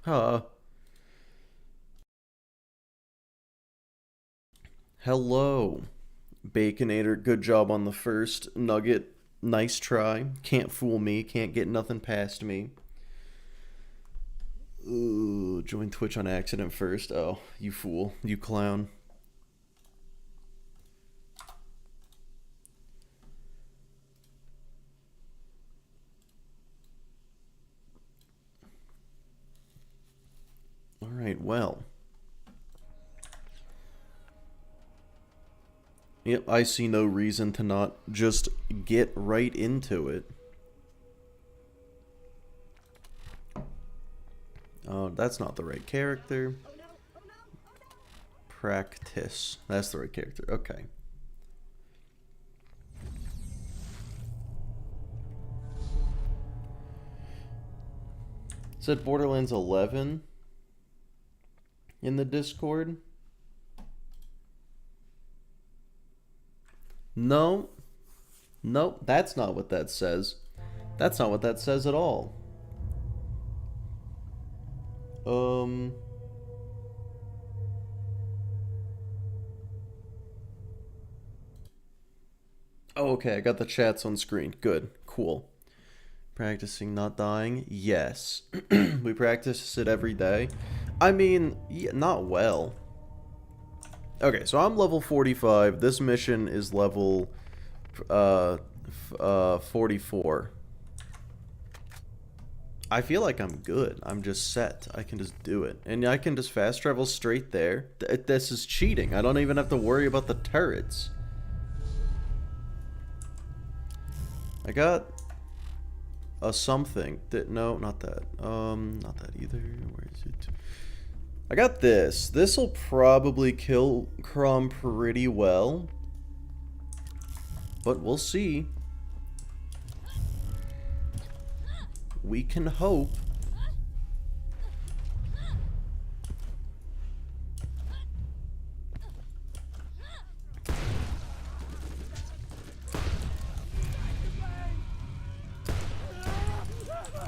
Huh. Hello. Baconator, good job on the first. Nugget, nice try. Can't fool me. Can't get nothing past me. Ooh, join Twitch on accident first. Oh, you fool. You clown. Alright, well. Yep, I see no reason to not just get right into it. Oh, that's not the right character. Practice. That's the right character. Okay. It said Borderlands 11 in the Discord. No. Nope, that's not what that says. That's not what that says at all. Um. Oh, okay, I got the chats on screen. Good. Cool. Practicing not dying? Yes. We practice it every day. I mean, yeah, not well. Okay, so I'm level 45. This mission is level 44. I feel like I'm good. I'm just set. I can just do it. And I can just fast travel straight there. This is cheating. I don't even have to worry about the turrets. I got a something. No, not that. Not that either. Where is it? I got this. This'll probably kill Crom pretty well. But we'll see. We can hope.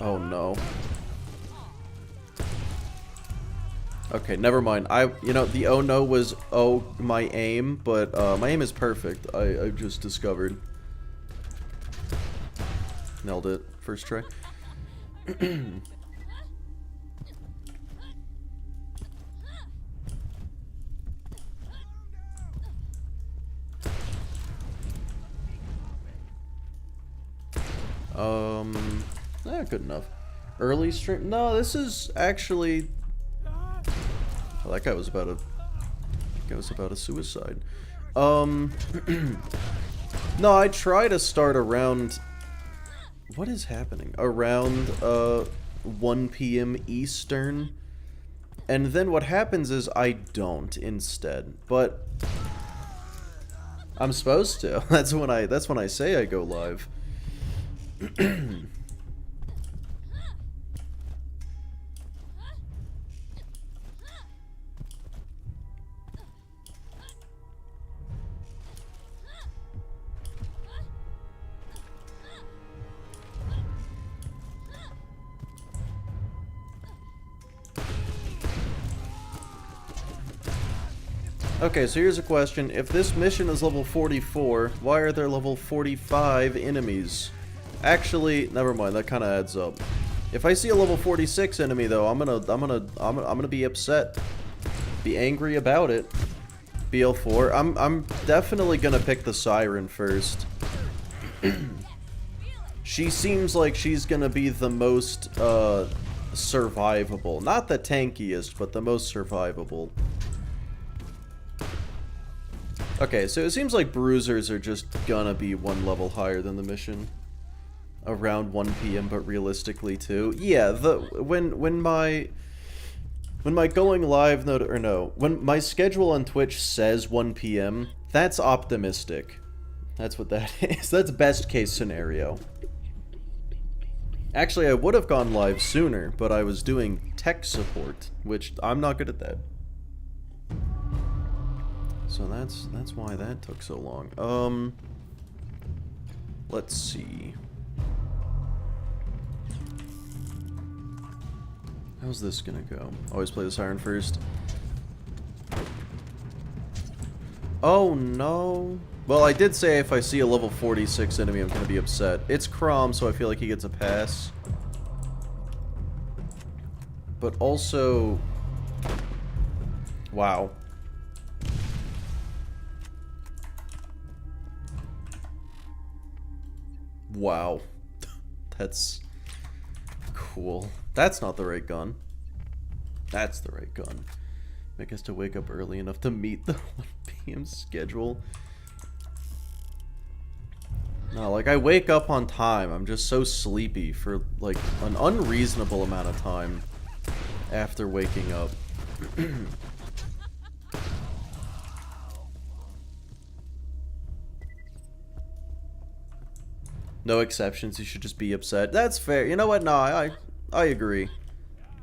Oh no. Okay, never mind. The oh no was my aim, but my aim is perfect. I just discovered. Nailed it. First try. Good enough. Early stream? No, this is actually. Well, that guy was about a suicide. No, I try to start around. What is happening? Around 1 p.m. Eastern, and then what happens is I don't instead, but I'm supposed to. That's when I say I go live. Okay, so here's a question. If this mission is level 44, why are there level 45 enemies? Actually, never mind. That kind of adds up. If I see a level 46 enemy, though, I'm gonna be upset, be angry about it. BL4. I'm definitely gonna pick the Siren first. She seems like she's gonna be the most survivable. Not the tankiest, but the most survivable. Okay, so it seems like bruisers are just gonna be one level higher than the mission. Around 1 p.m., but realistically too. Yeah, when my going live when my schedule on Twitch says 1 p.m., that's optimistic. That's what that is. That's best case scenario. Actually, I would have gone live sooner, but I was doing tech support, which I'm not good at that. So that's why that took so long. Let's see. How's this gonna go? Always play the siren first. Oh no. Well, I did say if I see a level 46 enemy, I'm gonna be upset. It's Crom, so I feel like he gets a pass. But also... Wow. Wow. That's... cool. That's not the right gun. That's the right gun. I guess to wake up early enough to meet the 1 p.m. schedule. No, like, I wake up on time. I'm just so sleepy for, like, an unreasonable amount of time after waking up. No exceptions, you should just be upset. That's fair. You know what? No, I agree.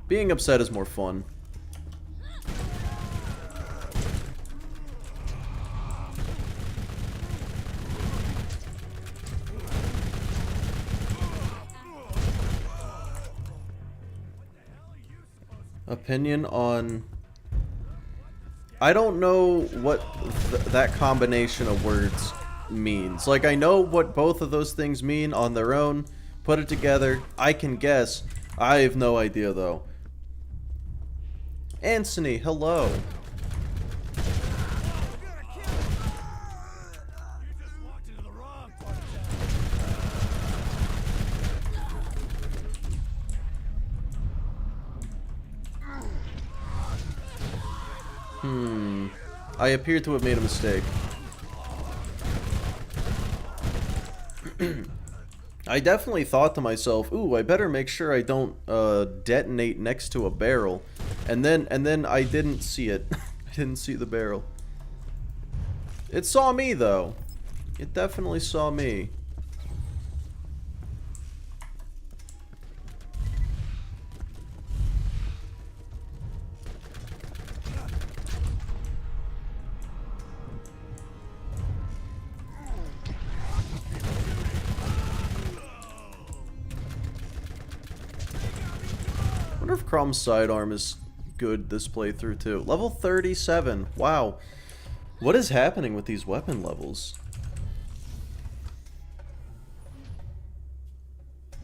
Being upset is more fun. Opinion on... I don't know what that combination of words means. Like, I know what both of those things mean on their own. Put it together, I can guess. I have no idea, though. Anthony, hello. I appear to have made a mistake. I definitely thought to myself, ooh, I better make sure I don't detonate next to a barrel. And then I didn't see it. I didn't see the barrel. It saw me, though. It definitely saw me. I wonder if Crom's sidearm is good this playthrough too. Level 37. Wow. What is happening with these weapon levels?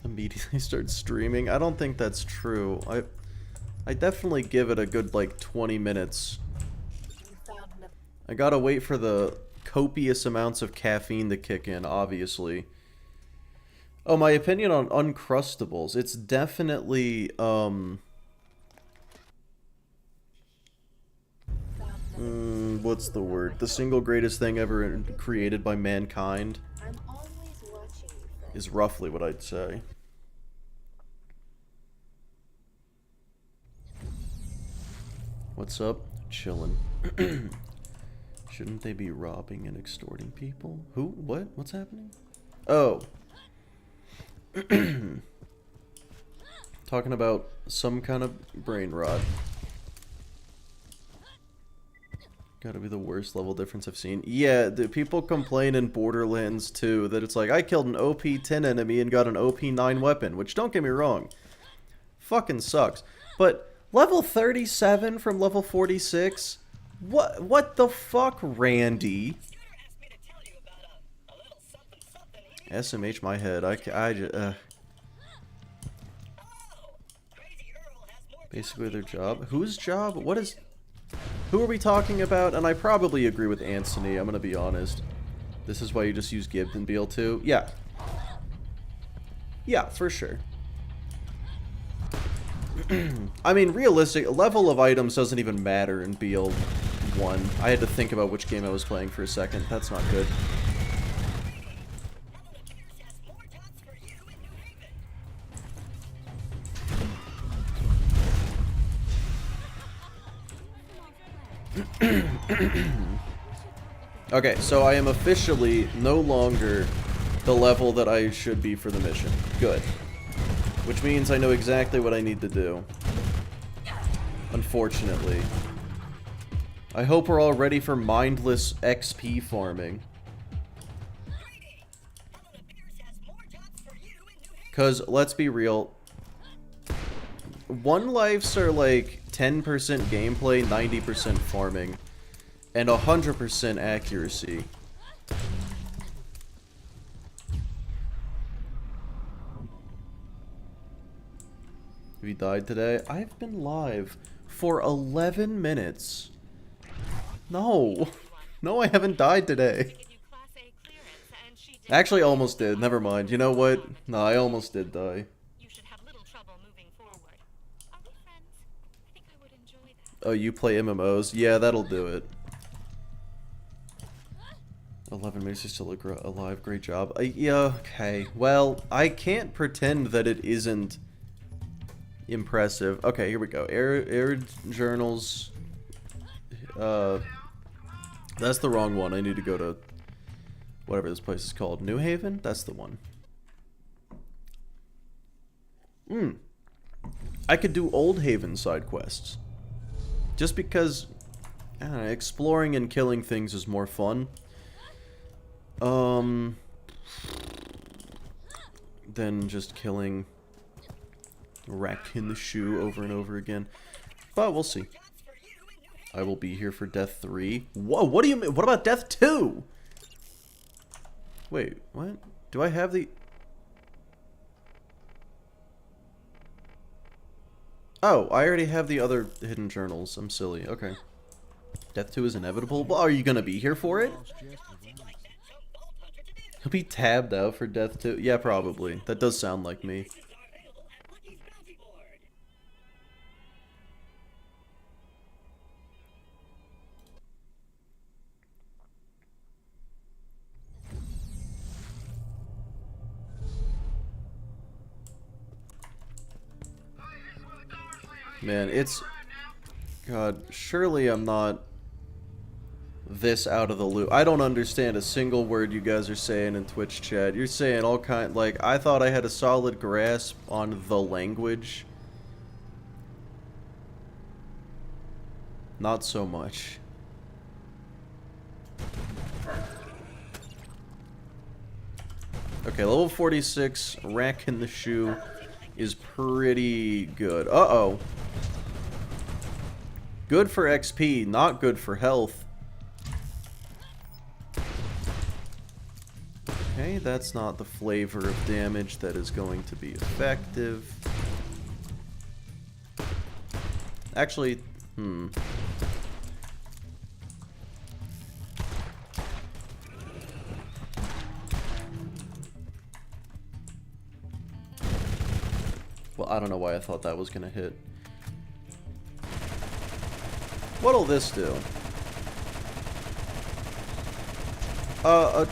Immediately start streaming. I don't think that's true. I definitely give it a good like 20 minutes. I gotta wait for the copious amounts of caffeine to kick in, obviously. Oh, my opinion on Uncrustables. It's definitely, what's the word? The single greatest thing ever created by mankind is roughly what I'd say. What's up? Chillin'. Shouldn't they be robbing and extorting people? Who? What? What's happening? Oh. Talking about some kind of brain rot. Gotta be the worst level difference I've seen. Yeah, people complain in Borderlands too that it's like, I killed an OP-10 enemy and got an OP-9 weapon, which, don't get me wrong, fucking sucks. But level 37 from level 46? What the fuck, Randy? SMH my head. I just, basically their job. Whose job? What is... Who are we talking about? And I probably agree with Anthony, I'm gonna be honest. This is why you just use Gibbs in BL2? Yeah. Yeah, for sure. I mean, realistic, level of items doesn't even matter in BL1. I had to think about which game I was playing for a second. That's not good. Okay, so I am officially no longer the level that I should be for the mission. Good. Which means I know exactly what I need to do. Unfortunately. I hope we're all ready for mindless XP farming. Because, let's be real, One lives are like 10% gameplay, 90% farming, and 100% accuracy. Have you died today? I've been live for 11 minutes. No. No, I haven't died today. Actually, I almost did. Never mind. You know what? No, I almost did die. Oh, you play MMOs? Yeah, that'll do it. 11 minutes is still alive. Great job. Yeah, okay. Well, I can't pretend that it isn't impressive. Okay, here we go. Air journals. That's the wrong one. I need to go to whatever this place is called. New Haven? That's the one. I could do Old Haven side quests. Just because exploring and killing things is more fun. Than just killing Rack in the Shoe over and over again. But we'll see. I will be here for Death 3. Whoa, what do you mean? What about Death 2? Wait, what? Do I have the... Oh, I already have the other hidden journals. I'm silly. Okay. Death 2 is inevitable? Well, are you gonna be here for it? He'll be tabbed out for Death 2? Yeah, probably. That does sound like me. Man, it's... God, surely I'm not this out of the loop. I don't understand a single word you guys are saying in Twitch chat. You're saying all kind... Like, I thought I had a solid grasp on the language. Not so much. Okay, level 46, Rack in the Shoe is pretty good. Uh-oh. Good for XP, not good for health. Okay, that's not the flavor of damage that is going to be effective. Actually, well, I don't know why I thought that was gonna hit. What'll this do?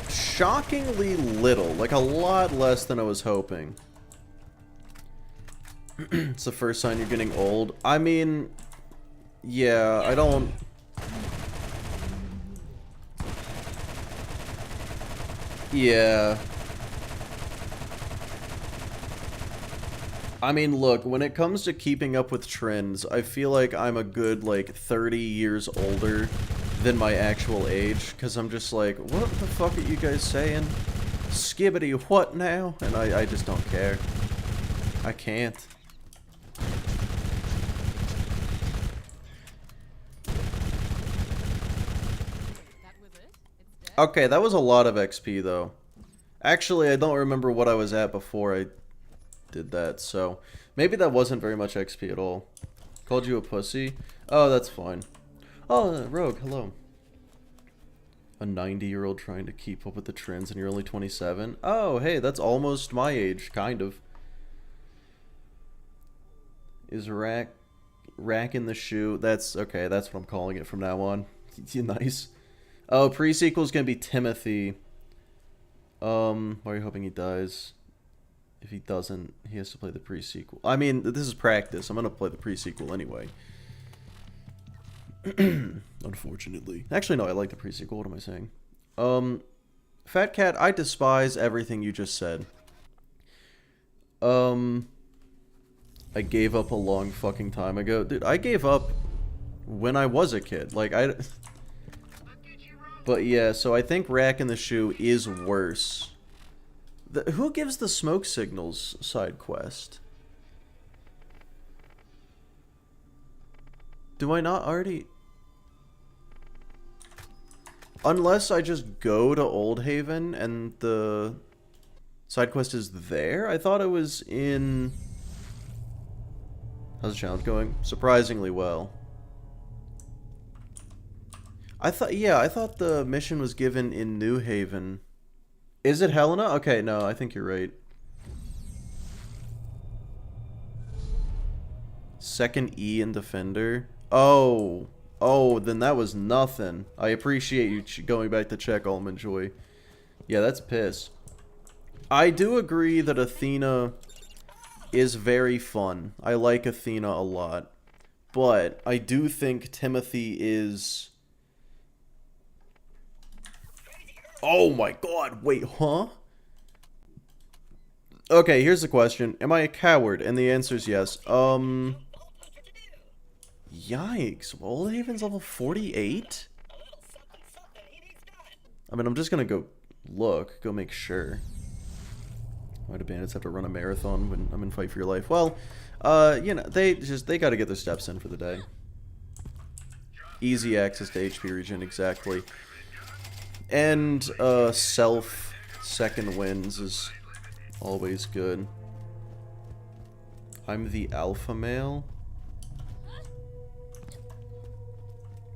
Shockingly little. Like, a lot less than I was hoping. It's the first sign you're getting old. I mean, yeah, I don't... Yeah. I mean, look, when it comes to keeping up with trends, I feel like I'm a good, like, 30 years older than my actual age, because I'm just like, what the fuck are you guys saying? Skibbity what now? And I just don't care. I can't. Okay, that was a lot of XP, though. Actually, I don't remember what I was at before I did that, so maybe that wasn't very much XP at all. Called you a pussy? Oh, that's fine. Oh, Rogue, hello. A 90-year-old trying to keep up with the trends and you're only 27? Oh, hey, that's almost my age, kind of. Is Rack in the Shoe? That's, okay, that's what I'm calling it from now on. Nice. Oh, pre-sequel's gonna be Timothy. Why are you hoping he dies? If he doesn't, he has to play the pre-sequel. I mean, this is practice. I'm gonna play the pre-sequel anyway. Unfortunately. Actually, no, I like the pre-sequel. What am I saying? Fat Cat, I despise everything you just said. I gave up a long fucking time ago. Dude, I gave up when I was a kid. Like, But yeah, so I think Rack in the Shoe is worse. Who gives the smoke signals side quest? Do I not already... Unless I just go to Old Haven and the side quest is there? I thought it was in... How's the challenge going? Surprisingly well. I thought the mission was given in New Haven. Is it Helena? Okay, no, I think you're right. Second E in Defender. Oh, then that was nothing. I appreciate you going back to check, Almond Joy. Yeah, that's piss. I do agree that Athena is very fun. I like Athena a lot. But I do think Timothy is... Oh my god, wait, huh? Okay, here's the question. Am I a coward? And the answer is yes. Yikes. Old Haven's level 48? I mean, I'm just gonna go look, go make sure. Why do bandits have to run a marathon when I'm in Fight for Your Life? Well, you know, they gotta get their steps in for the day. Easy access to HP regen, exactly. And, self second wins is always good. I'm the alpha male.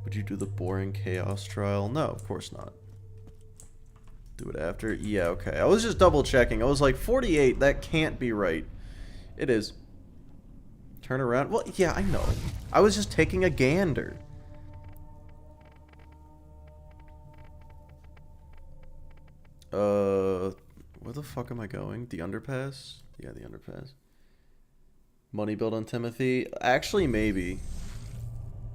Would you do the boring chaos trial? No, of course not. Do it after? Yeah, okay. I was just double checking. I was like, 48, that can't be right. It is. Turn around. Well, yeah, I know. I was just taking a gander. Where the fuck am I going? The underpass? Yeah, the underpass. Money build on Timothy? Actually, maybe.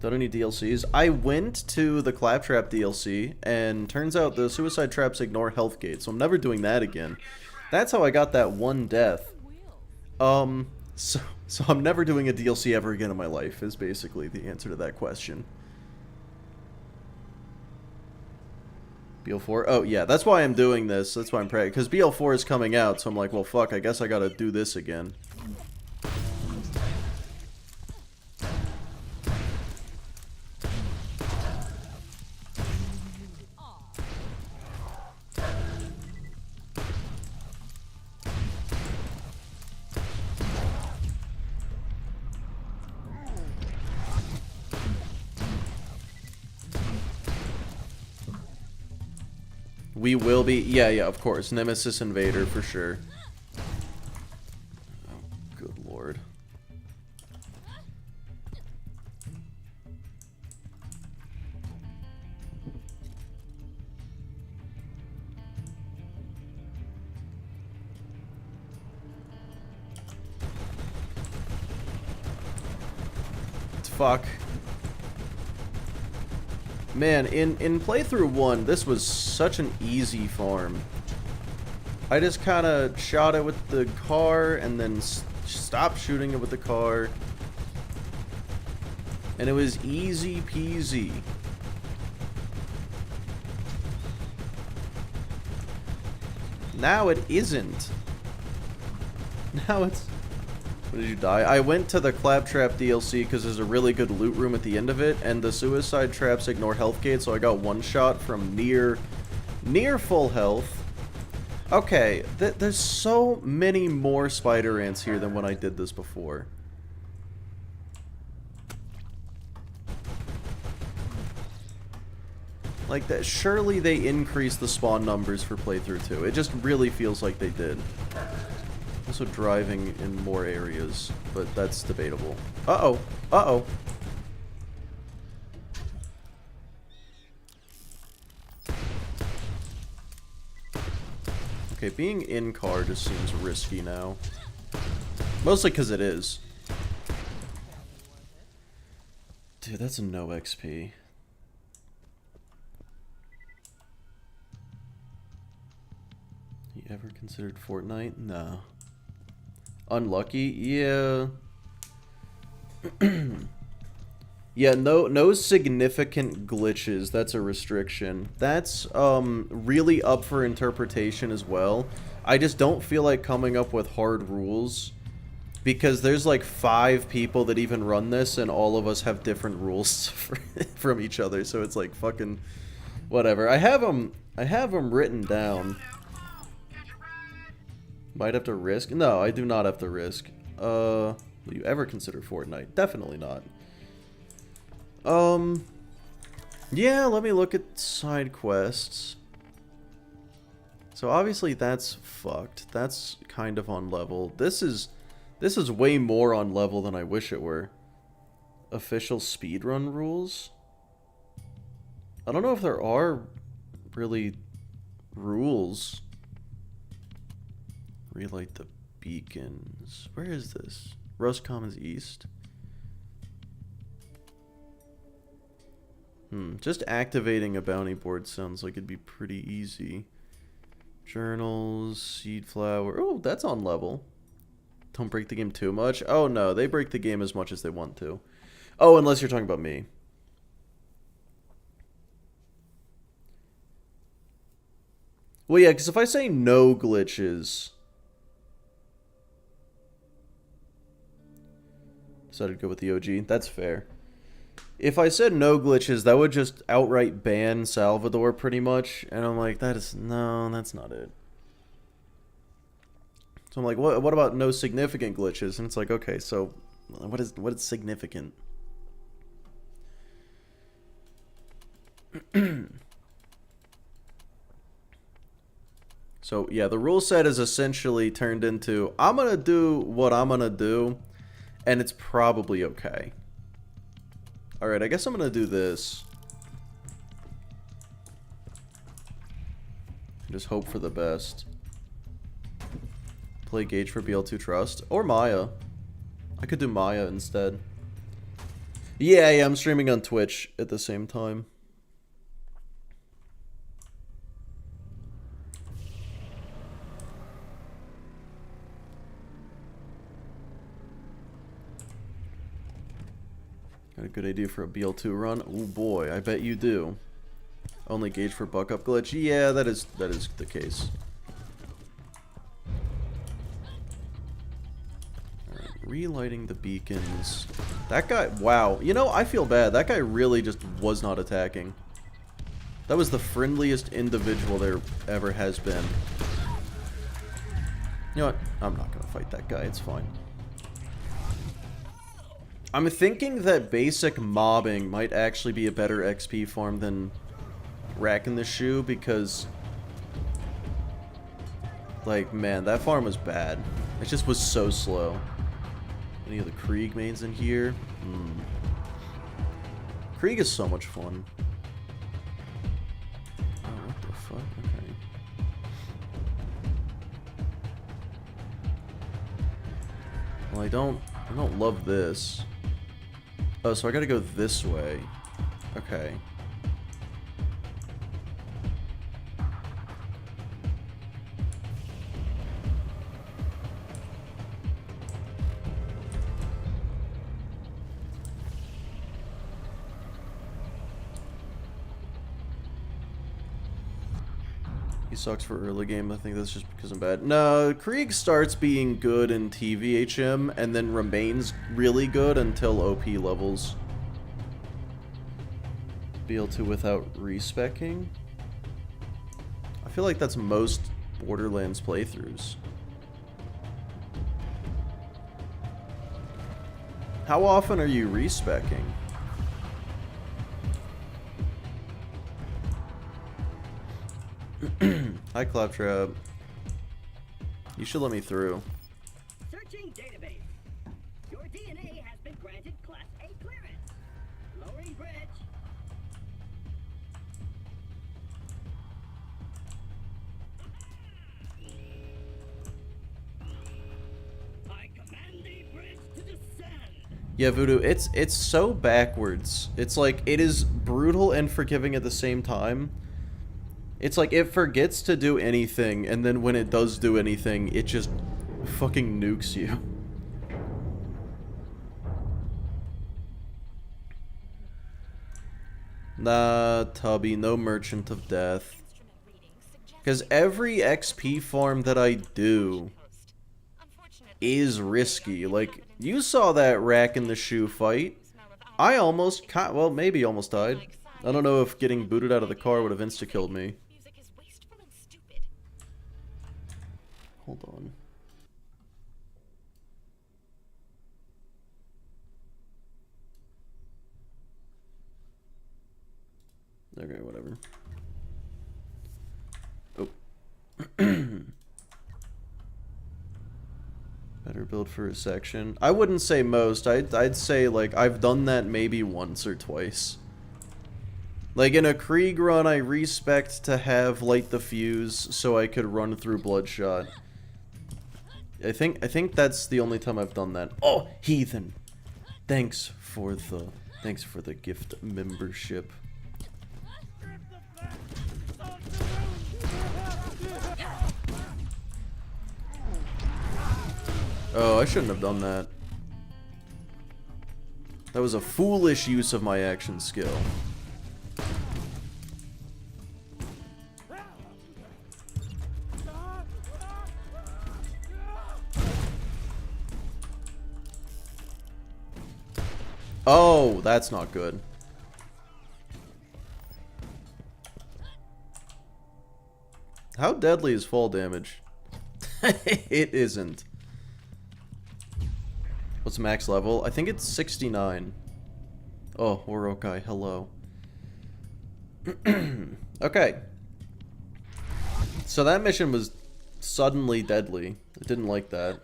Don't any DLCs? I went to the Claptrap DLC, and turns out the suicide traps ignore health gates, so I'm never doing that again. That's how I got that one death. So I'm never doing a DLC ever again in my life, is basically the answer to that question. BL4? Oh, yeah, that's why I'm doing this. That's why I'm praying. Because BL4 is coming out, so I'm like, well, fuck, I guess I gotta do this again. We will be... Yeah, of course. Nemesis Invader, for sure. Oh, good lord. Fuck. Man, in playthrough 1, this was such an easy farm. I just kind of shot it with the car and then stopped shooting it with the car. And it was easy peasy. Now it isn't. Now it's... When did you die? I went to the Claptrap DLC because there's a really good loot room at the end of it, and the suicide traps ignore health gates, so I got one shot from near full health. Okay, there's so many more spider ants here than when I did this before. Like that, surely they increased the spawn numbers for playthrough 2. It just really feels like they did. Also driving in more areas, but that's debatable. Uh-oh. Uh-oh. Okay, being in car just seems risky now. Mostly because it is. Dude, that's a no XP. You ever considered Fortnite? No. Unlucky? Yeah. Yeah, no significant glitches. That's a restriction. That's really up for interpretation as well. I just don't feel like coming up with hard rules Because there's like 5 people that even run this, and all of us have different rules from each other. So it's like fucking whatever. I have them written down. Might have to risk. No, I do not have to risk. Will you ever consider Fortnite? Definitely not. Yeah, let me look at side quests. So obviously that's fucked. That's kind of on level. This is way more on level than I wish it were. Official speedrun rules? I don't know if there are really rules. Relight the beacons. Where is this? Rust Commons East? Just activating a bounty board sounds like it'd be pretty easy. Journals, seed flower. Oh, that's on level. Don't break the game too much. Oh no, they break the game as much as they want to. Oh, unless you're talking about me. Well, yeah, because if I say no glitches... Decided to go with the OG. That's fair. If I said no glitches, that would just outright ban Salvador pretty much. And I'm like, no, that's not it. So I'm like, what about no significant glitches? And it's like, okay, so what is significant? So yeah, the rule set is essentially turned into, I'm gonna do what I'm gonna do, and it's probably okay. Alright, I guess I'm gonna do this. Just hope for the best. Play Gage for BL2 Trust. Or Maya. I could do Maya instead. Yeah, I'm streaming on Twitch at the same time. Got a good idea for a BL2 run? Oh boy, I bet you do. Only Gauge for buck up glitch? Yeah, that is the case. Alright, relighting the beacons. That guy, wow. You know, I feel bad. That guy really just was not attacking. That was the friendliest individual there ever has been. You know what? I'm not gonna fight that guy. It's fine. I'm thinking that basic mobbing might actually be a better XP farm than racking the shoe, because like, man, that farm was bad. It just was so slow. Any of the Krieg mains in here? Krieg is so much fun. Oh, what the fuck? Okay. Well, I don't love this. Oh, so I gotta go this way. Okay. He sucks for early game. I think that's just because I'm bad. No, Krieg starts being good in TVHM and then remains really good until OP levels. BL2 without respecking? I feel like that's most Borderlands playthroughs. How often are you respecking? Hi, Claptrap. You should let me through. Searching database. Your DNA has been granted Class A clearance. Lowering bridge. I command the bridge to descend. Yeah, Voodoo, it's so backwards. It's like, it is brutal and forgiving at the same time. It's like, it forgets to do anything, and then when it does do anything, it just fucking nukes you. Nah, Tubby, no Merchant of Death. Because every XP farm that I do, is risky. Like, you saw that rack in the shoe fight. I almost, well, maybe almost died. I don't know if getting booted out of the car would have insta-killed me. Hold on. Okay, whatever. Oh. Better build for a section. I wouldn't say most. I'd say, like, I've done that maybe once or twice. Like, in a Krieg run, I respect to have light the fuse so I could run through Bloodshot. I think that's the only time I've done that. Oh, Heathen! Thanks for the gift membership. Oh, I shouldn't have done that. That was a foolish use of my action skill. Oh, that's not good. How deadly is fall damage? It isn't. What's max level? I think it's 69. Oh, Orokai, hello. Okay. So that mission was suddenly deadly. I didn't like that.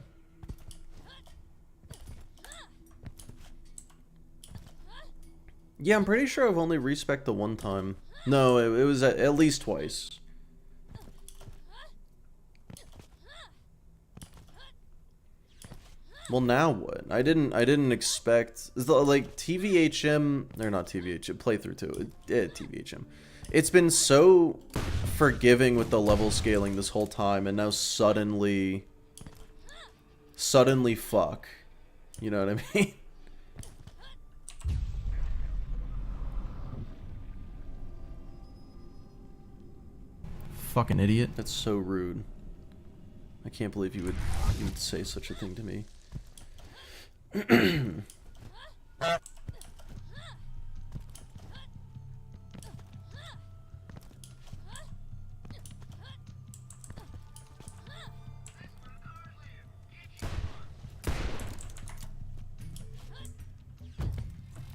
Yeah, I'm pretty sure I've only respec'd the one time. No, it was at least twice. Well, now what? I didn't expect, like, TVHM, or not TVHM, playthrough too, TVHM. It's been so forgiving with the level scaling this whole time, and now suddenly fuck. You know what I mean? Fucking idiot. That's so rude. I can't believe you would say such a thing to me.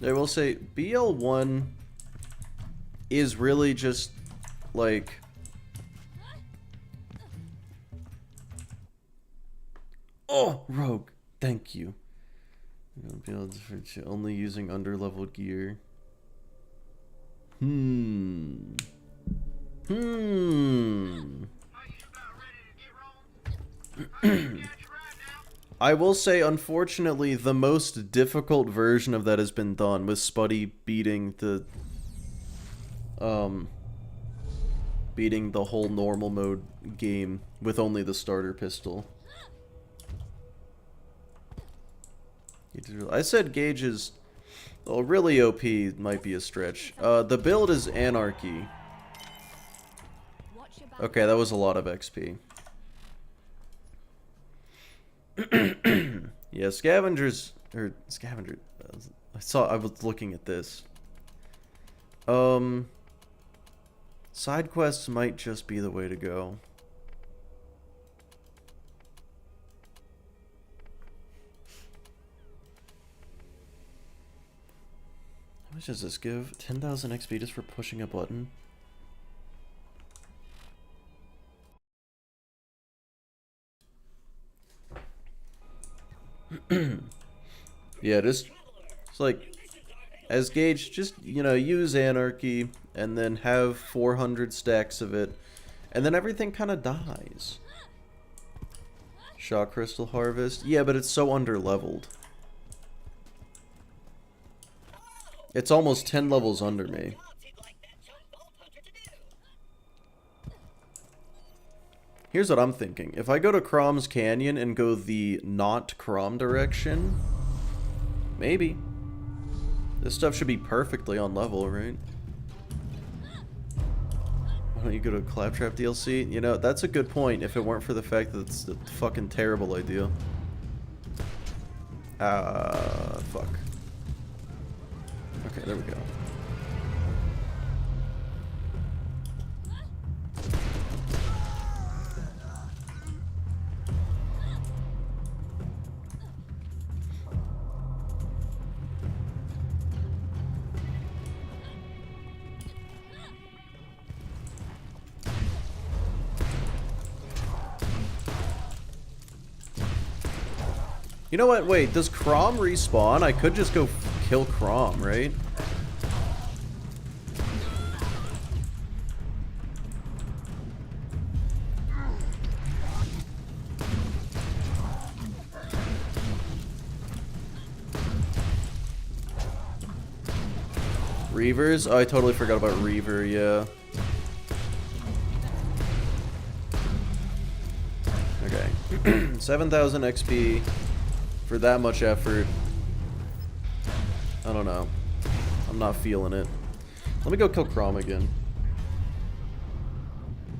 I will say, BL1 is really just, like... Oh, Rogue, thank you. Builds for only using underleveled gear. I will say, unfortunately, the most difficult version of that has been done with Spuddy beating the whole normal mode game with only the starter pistol. I said Gage is, well, really OP might be a stretch. The build is Anarchy. Okay, that was a lot of XP. Yeah, Scavengers, or Scavenger, I was looking at this. Side quests might just be the way to go. How much does this give? 10,000 XP just for pushing a button? Yeah, it's like, as Gage, just, you know, use Anarchy, and then have 400 stacks of it, and then everything kind of dies. Shock Crystal Harvest? Yeah, but it's so under-leveled. It's almost 10 levels under me. Here's what I'm thinking. If I go to Crom's Canyon and go the not Crom direction, maybe. This stuff should be perfectly on level, right? Why don't you go to Claptrap DLC? You know, that's a good point if it weren't for the fact that it's a fucking terrible idea. Fuck. Okay, there we go. You know what? Wait, does Crom respawn? I could just go kill Crom, right? Reavers? Oh, I totally forgot about Reaver, yeah. Okay. 7,000 XP for that much effort. I don't know. I'm not feeling it. Let me go kill Crom again.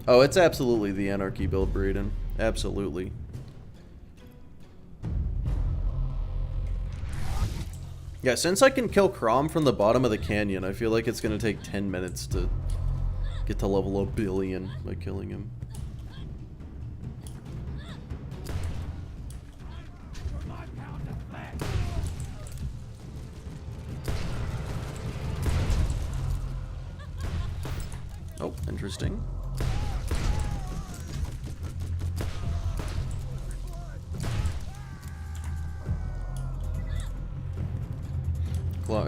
Oh, it's absolutely the Anarchy build, Braden. Absolutely. Yeah, since I can kill Crom from the bottom of the canyon, I feel like it's gonna take 10 minutes to get to level a billion by killing him. Oh, interesting.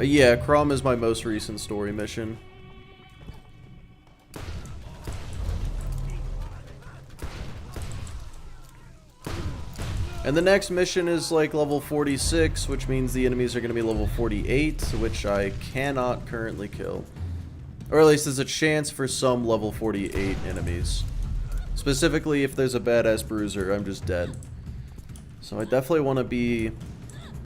Yeah, Crom is my most recent story mission. And the next mission is like level 46, which means the enemies are going to be level 48, which I cannot currently kill. Or at least there's a chance for some level 48 enemies. Specifically, if there's a badass bruiser, I'm just dead. So I definitely want to be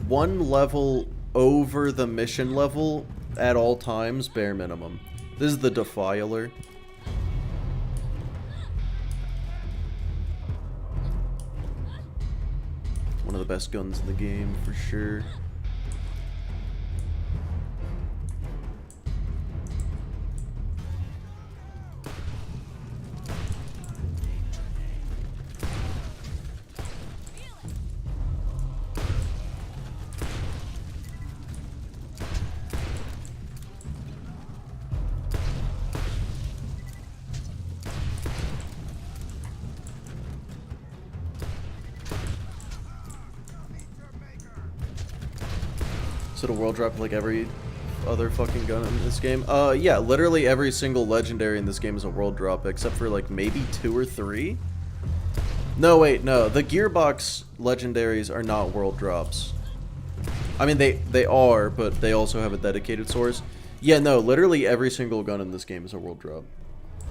one level over the mission level at all times, bare minimum. This is the Defiler. One of the best guns in the game, for sure. So the world drop like every other fucking gun in this game? Yeah, literally every single legendary in this game is a world drop, except for like maybe 2 or 3. No, wait, no. The Gearbox legendaries are not world drops. I mean, they are, but they also have a dedicated source. Yeah, no, literally every single gun in this game is a world drop.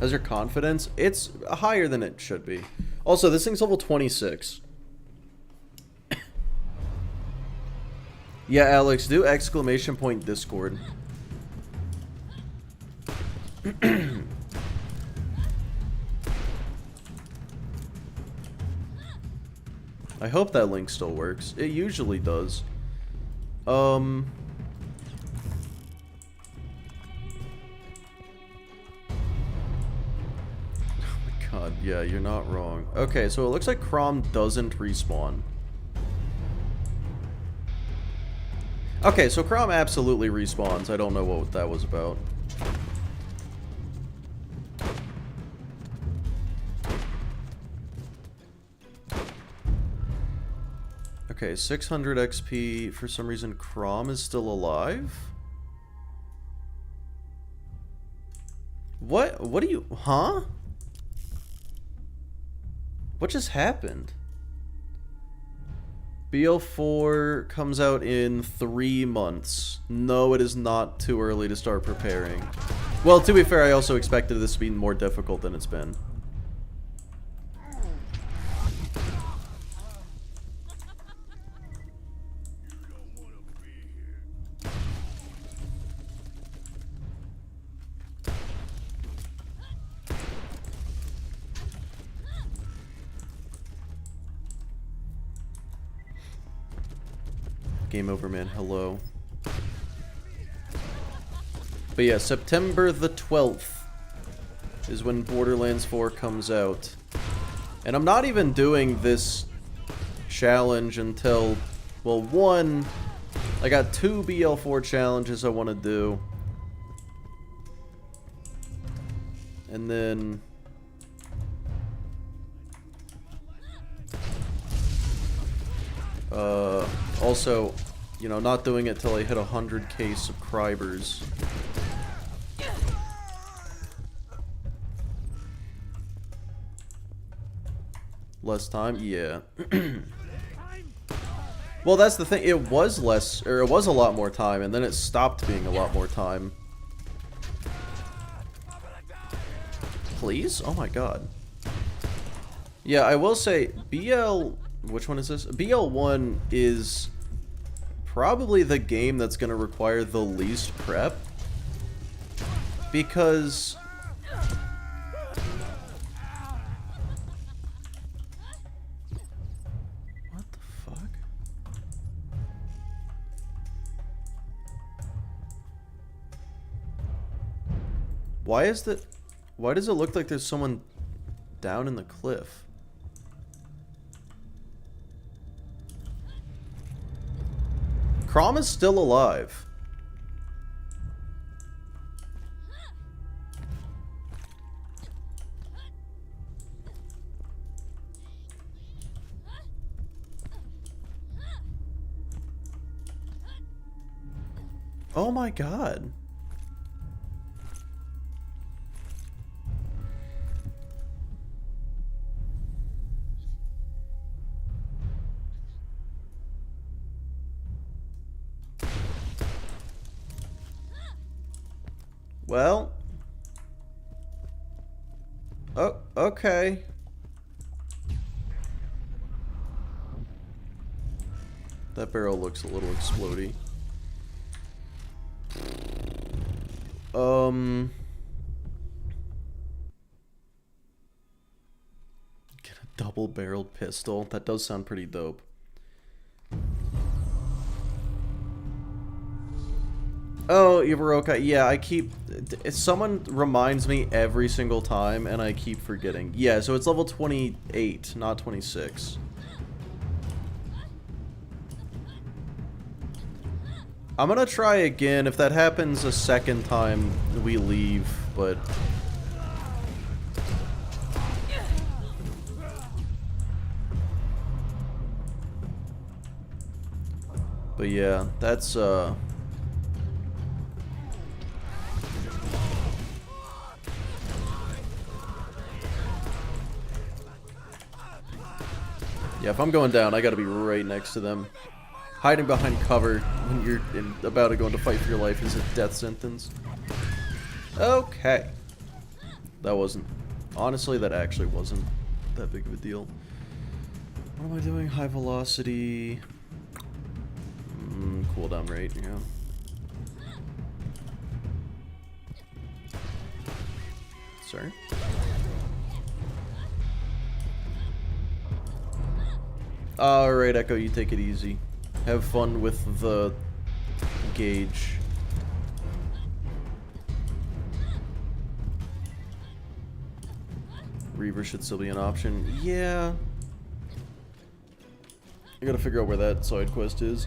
How's your confidence? It's higher than it should be. Also, this thing's level 26. Yeah, Alex, do exclamation point Discord. I hope that link still works. It usually does. Oh my god, yeah, you're not wrong. Okay, so it looks like Crom doesn't respawn. Okay, so Crom absolutely respawns. I don't know what that was about. Okay, 600 XP. For some reason, Crom is still alive? What? What do you... Huh? What just happened? BO4 comes out in 3 months. No, it is not too early to start preparing. Well, to be fair, I also expected this to be more difficult than it's been. Game over, man. Hello. But yeah, September the 12th is when Borderlands 4 comes out. And I'm not even doing this challenge until, well, one, I got 2 BL4 challenges I want to do. And then also, you know, not doing it till I hit 100k subscribers. Less time? Yeah. Well, that's the thing. It was less, or it was a lot more time, and then it stopped being a lot more time. Please? Oh my god. Yeah, I will say, which one is this? BL1 is probably the game that's going to require the least prep. Because what the fuck? Why does it look like there's someone down in the cliff? Crom is still alive. Oh my god. Well. Oh, okay. That barrel looks a little explodey. Get a double-barreled pistol. That does sound pretty dope. Oh, Ivaroka, yeah, I keep... Someone reminds me every single time, and I keep forgetting. Yeah, so it's level 28, not 26. I'm gonna try again. If that happens a second time, we leave, but... But yeah, that's, yeah, if I'm going down, I gotta be right next to them. Hiding behind cover when you're about to go into fight for your life is a death sentence. Okay. That wasn't... Honestly, that actually wasn't that big of a deal. What am I doing? High velocity... cooldown rate, yeah. Sorry? Alright, Echo, you take it easy. Have fun with the gauge. Reaver should still be an option. Yeah. I gotta figure out where that side quest is.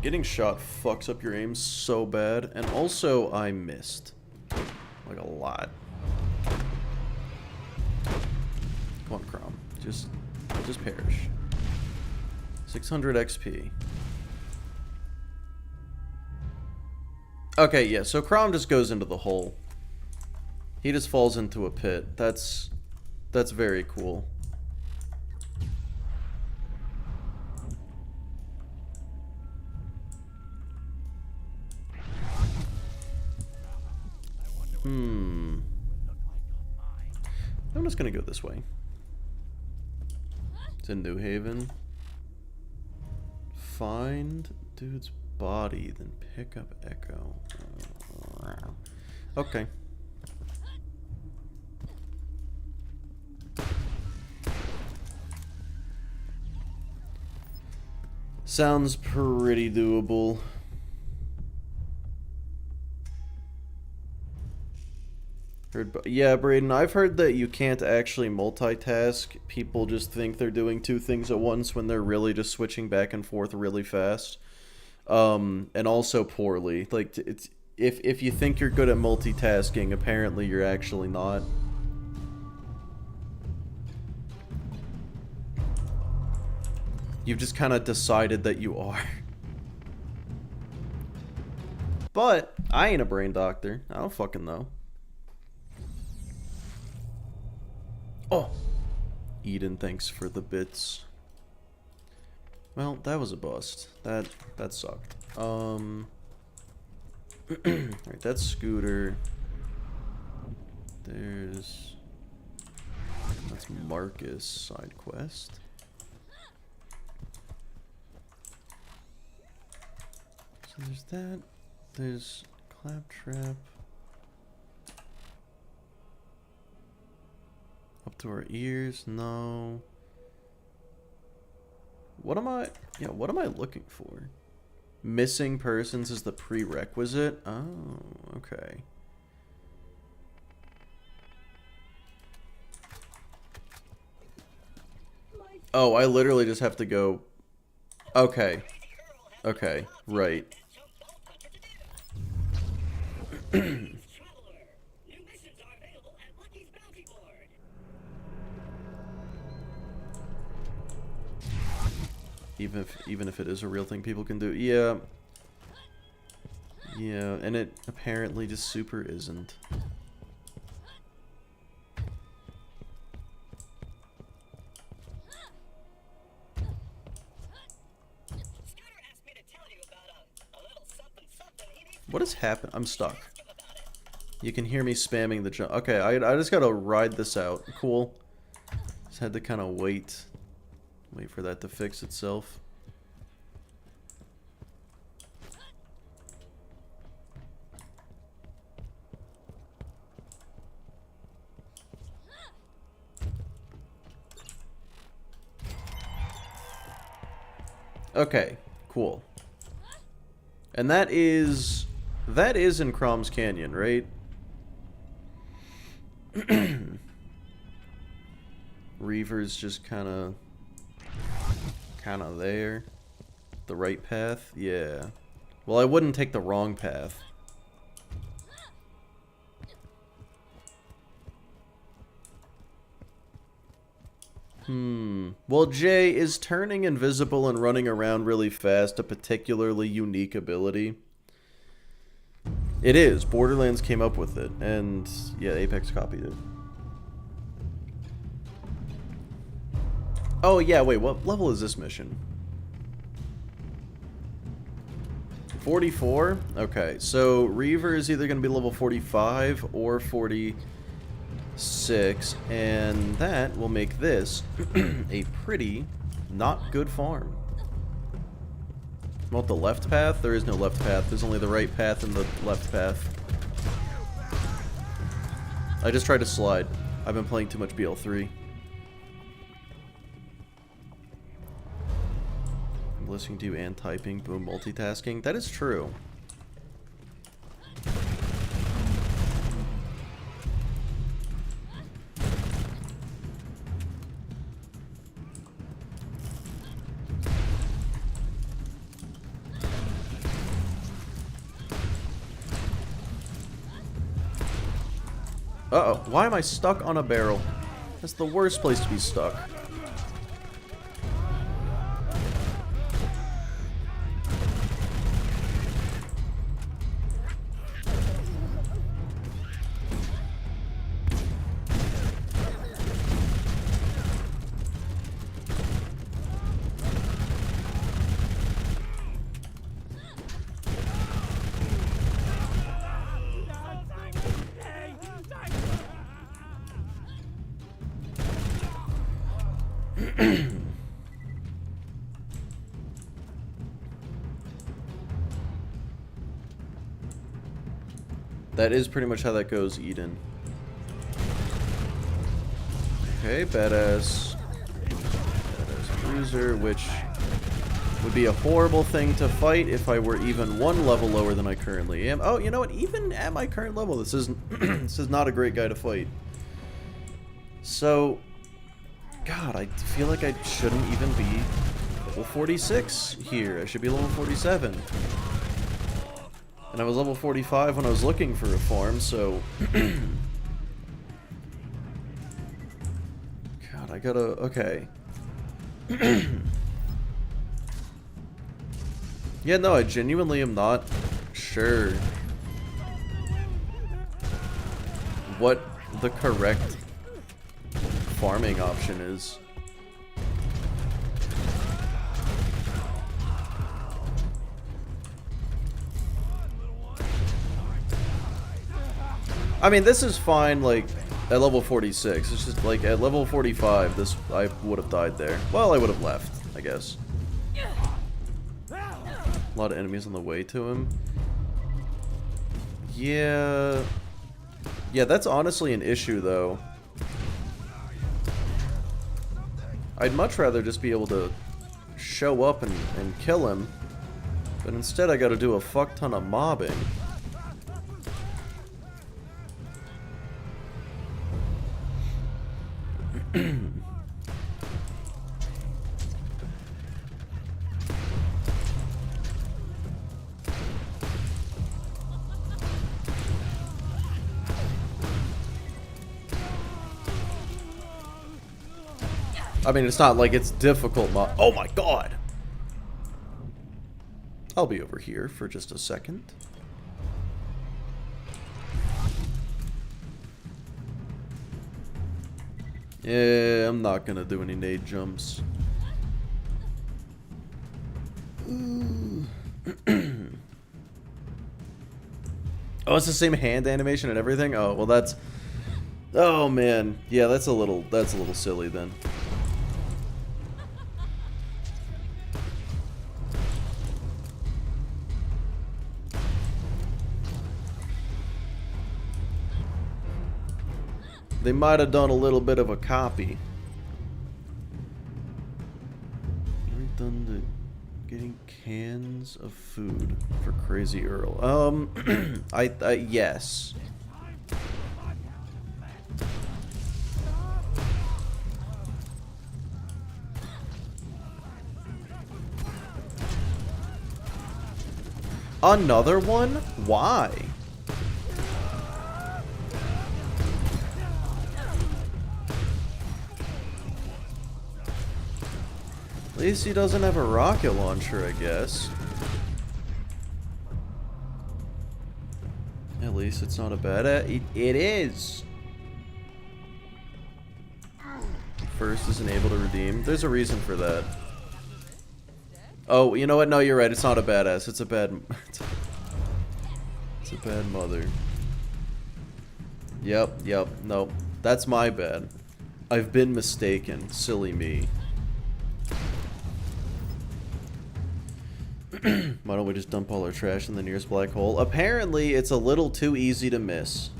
Getting shot fucks up your aim so bad, and also I missed. Like a lot. Come on, Crom. Just perish. 600 XP. Okay, yeah, so Crom just goes into the hole. He just falls into a pit. That's very cool. I'm just gonna go this way. It's in New Haven. Find dude's body, then pick up Echo. Okay. Sounds pretty doable. Yeah, Braden, I've heard that you can't actually multitask. People just think they're doing two things at once when they're really just switching back and forth really fast. And also poorly. Like, it's if you think you're good at multitasking, apparently you're actually not. You've just kind of decided that you are. But I ain't a brain doctor. I don't fucking know. Oh, Eden, thanks for the bits. Well, that was a bust. That sucked. Alright, that's Scooter. That's Marcus side quest. So there's that. There's Claptrap. Up to our ears? No. What am I looking for? Missing persons is the prerequisite? Oh, okay. Oh, I literally just have to go... Okay. Okay, right. Even if it is a real thing people can do. Yeah. Yeah, and it apparently just super isn't. What has happened? I'm stuck. You can hear me spamming the jump. Okay, I just gotta ride this out. Cool. Just had to kind of wait for that to fix itself. Okay, cool. And that is in Crom's Canyon, right? Reaver's just kind of there. The right path? Yeah. Well, I wouldn't take the wrong path. Well, Jay, is turning invisible and running around really fast a particularly unique ability? It is. Borderlands came up with it, and yeah, Apex copied it. Oh, yeah, wait, what level is this mission? 44? Okay, so Reaver is either going to be level 45 or 46, and that will make this a pretty not good farm. Want the left path? There is no left path. There's only the right path and the left path. I just tried to slide. I've been playing too much BL3. I'm listening to you and typing. Boom, multitasking. That is true. Uh-oh, why am I stuck on a barrel? That's the worst place to be stuck. That is pretty much how that goes, Eden. Okay, badass bruiser, which would be a horrible thing to fight if I were even one level lower than I currently am. Oh, you know what? Even at my current level, this is this is not a great guy to fight. So, God, I feel like I shouldn't even be level 46 here. I should be level 47. And I was level 45 when I was looking for a farm, so... God, I gotta... Okay. Yeah, no, I genuinely am not sure what the correct farming option is. I mean, this is fine, like, at level 46. It's just, like, at level 45, this, I would have died there. Well, I would have left, I guess. A lot of enemies on the way to him. Yeah. Yeah, that's honestly an issue, though. I'd much rather just be able to show up and kill him. But instead, I gotta do a fuck ton of mobbing. I mean, it's not like it's difficult. Oh my god! I'll be over here for just a second. Yeah, I'm not gonna do any nade jumps. Oh, it's the same hand animation and everything? Oh, well that's... Oh man. Yeah, that's a little silly then. They might have done a little bit of a copy. Done the getting cans of food for Crazy Earl. Yes. Another one? Why? At least he doesn't have a rocket launcher, I guess. At least it's not a bad... It is! First isn't able to redeem. There's a reason for that. Oh, you know what? No, you're right. It's not a badass. It's a bad... It's a bad mother. Yep. Nope. That's my bad. I've been mistaken. Silly me. Why don't we just dump all our trash in the nearest black hole? Apparently, it's a little too easy to miss.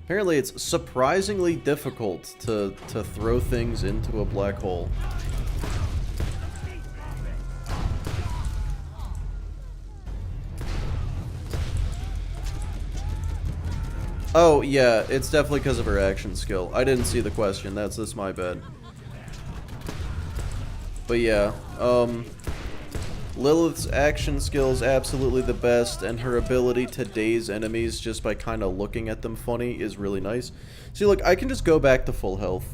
Apparently, it's surprisingly difficult to throw things into a black hole. Oh, yeah, it's definitely because of her action skill. I didn't see the question. That's my bad. But yeah, Lilith's action skill is absolutely the best, and her ability to daze enemies just by kind of looking at them funny is really nice. See, look, I can just go back to full health.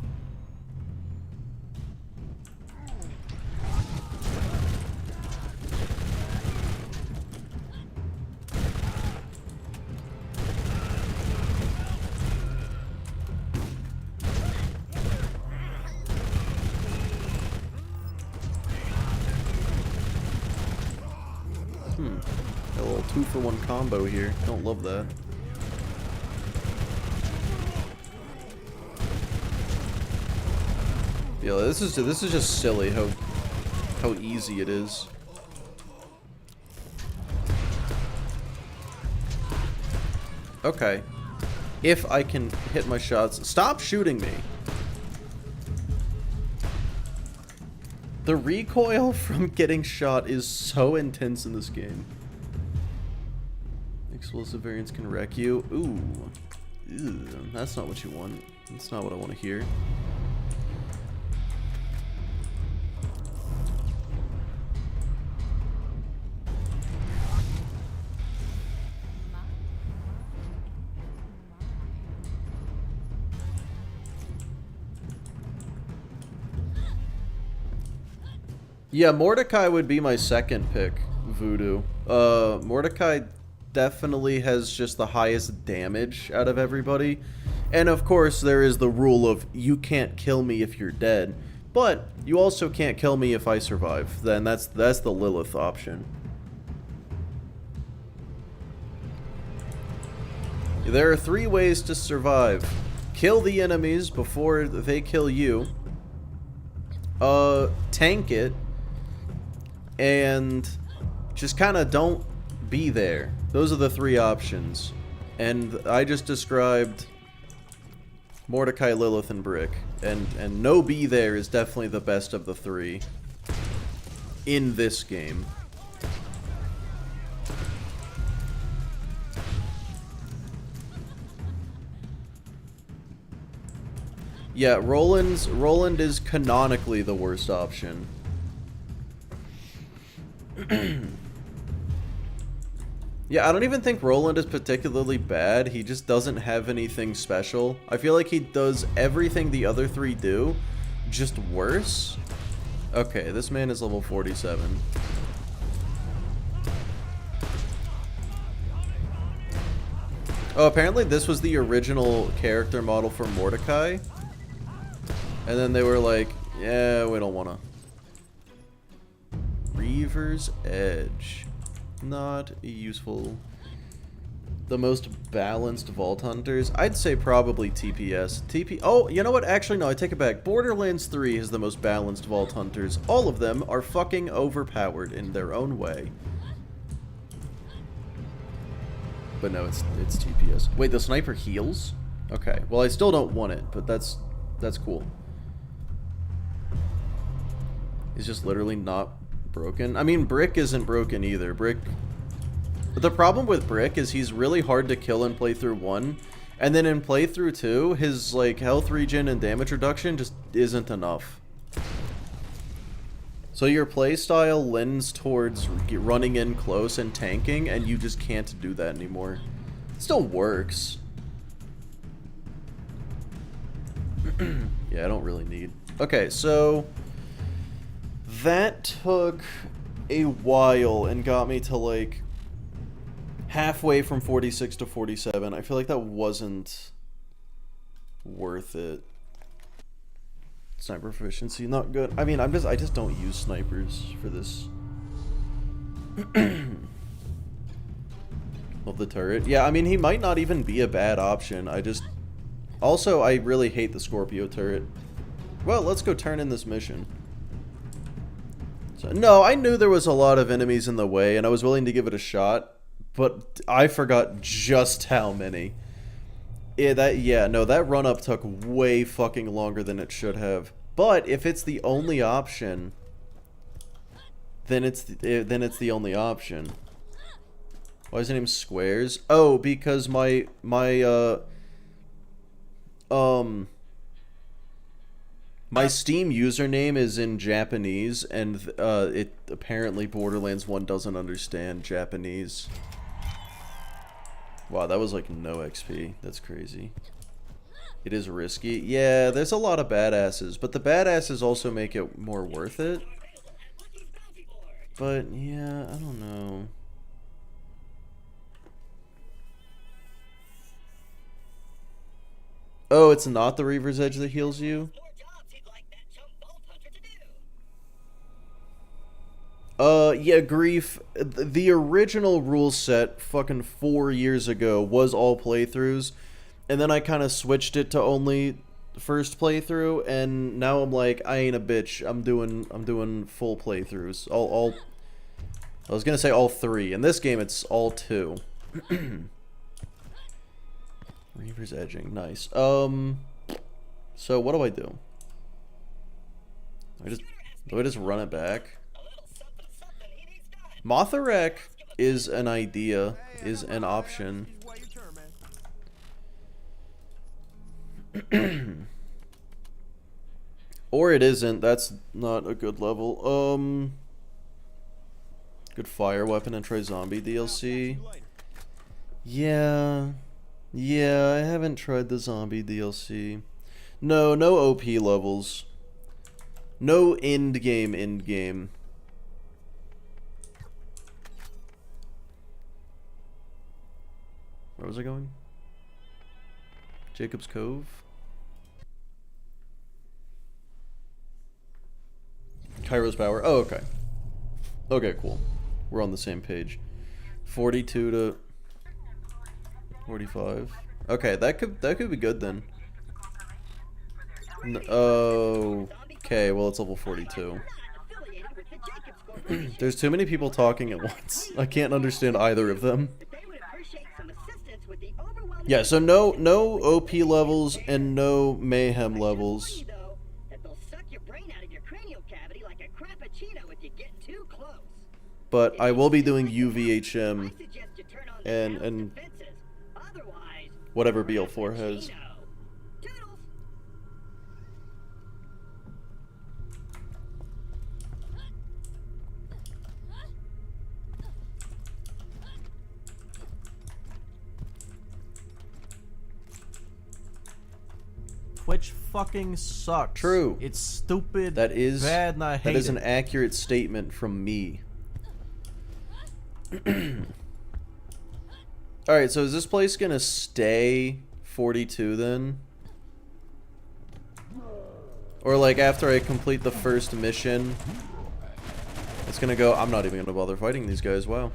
Got a little 2-for-1 combo here. Don't love that. Yeah, this is just silly how easy it is. Okay. If I can hit my shots. Stop shooting me. The recoil from getting shot is so intense in this game. Explosive variants can wreck you. Ooh. Ew, that's not what you want. That's not what I want to hear. Yeah, Mordecai would be my second pick, Voodoo. Mordecai definitely has just the highest damage out of everybody. And of course, there is the rule of you can't kill me if you're dead, but you also can't kill me if I survive. Then that's the Lilith option. There are 3 ways to survive. Kill the enemies before they kill you. Tank it. And just kind of don't be there. Those are the 3 options. And I just described Mordecai, Lilith, and Brick. And no be there is definitely the best of the 3 in this game. Yeah, Roland is canonically the worst option. Yeah, I don't even think Roland is particularly bad. He just doesn't have anything special. I feel like he does everything the other 3 do, just worse. Okay, this man is level 47. Oh, apparently this was the original character model for Mordecai. And then they were like, yeah, we don't want to. Reaver's Edge. Not useful. The most balanced Vault Hunters? I'd say probably TPS. Oh, you know what? Actually, no, I take it back. Borderlands 3 is the most balanced Vault Hunters. All of them are fucking overpowered in their own way. But no, it's TPS. Wait, the sniper heals? Okay. Well, I still don't want it, but that's cool. He's just literally not broken. I mean, Brick isn't broken either. Brick... But the problem with Brick is he's really hard to kill in playthrough 1. And then in playthrough 2, his, like, health regen and damage reduction just isn't enough. So your playstyle lends towards running in close and tanking, and you just can't do that anymore. It still works. Yeah, I don't really need... Okay, so... That took a while and got me to, like, halfway from 46 to 47. I feel like that wasn't worth it. Sniper efficiency, not good. I mean, I just don't use snipers for this. Of the turret. Yeah, I mean, he might not even be a bad option. Also, I really hate the Scorpio turret. Well, let's go turn in this mission. So, no, I knew there was a lot of enemies in the way, and I was willing to give it a shot, but I forgot just how many. That run-up took way fucking longer than it should have. But if it's the only option, then it's the only option. Why is his name Squares? Oh, because my Steam username is in Japanese, and it apparently Borderlands 1 doesn't understand Japanese. Wow, that was like no XP. That's crazy. It is risky. Yeah, there's a lot of badasses, but the badasses also make it more worth it. But yeah, I don't know. Oh, it's not the Reaver's Edge that heals you? Yeah, Grief, the original rule set fucking 4 years ago was all playthroughs, and then I kind of switched it to only first playthrough, and now I'm like, I ain't a bitch. I'm doing full playthroughs. All I was gonna say all 3. In this game, it's all 2. Reaver's edging, nice. So what do I do? Do I just run it back? Motharek is an idea, is an option. Or it isn't. That's not a good level. Good fire weapon and try zombie DLC. Yeah. Yeah, I haven't tried the zombie DLC. No OP levels. No endgame. Where was I going? Jacob's Cove? Kairos Power. Oh, okay. Okay, cool. We're on the same page. 42 to 45. Okay, that could be good then. Okay, well it's level 42. There's too many people talking at once. I can't understand either of them. Yeah, so no OP levels and no mayhem levels. But I will be doing UVHM and whatever BL4 has. Twitch fucking sucks. True. It's stupid. That is bad, and I hate that is it. an accurate statement from me. Alright, so is this place gonna stay 42 then? Or like after I complete the first mission, it's gonna go, I'm not even gonna bother fighting these guys, wow.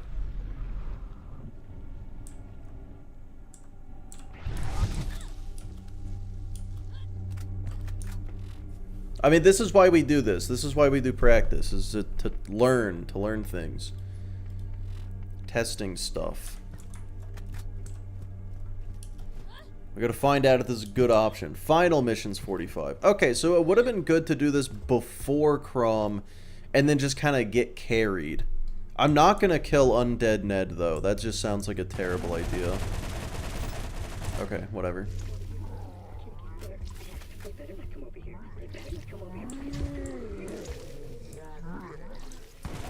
I mean, this is why we do this. This is why we do practice, is to learn things. Testing stuff. We gotta find out if this is a good option. Final mission's 45. Okay, so it would have been good to do this before Crom and then just kind of get carried. I'm not gonna kill Undead Ned, though. That just sounds like a terrible idea. Okay, whatever.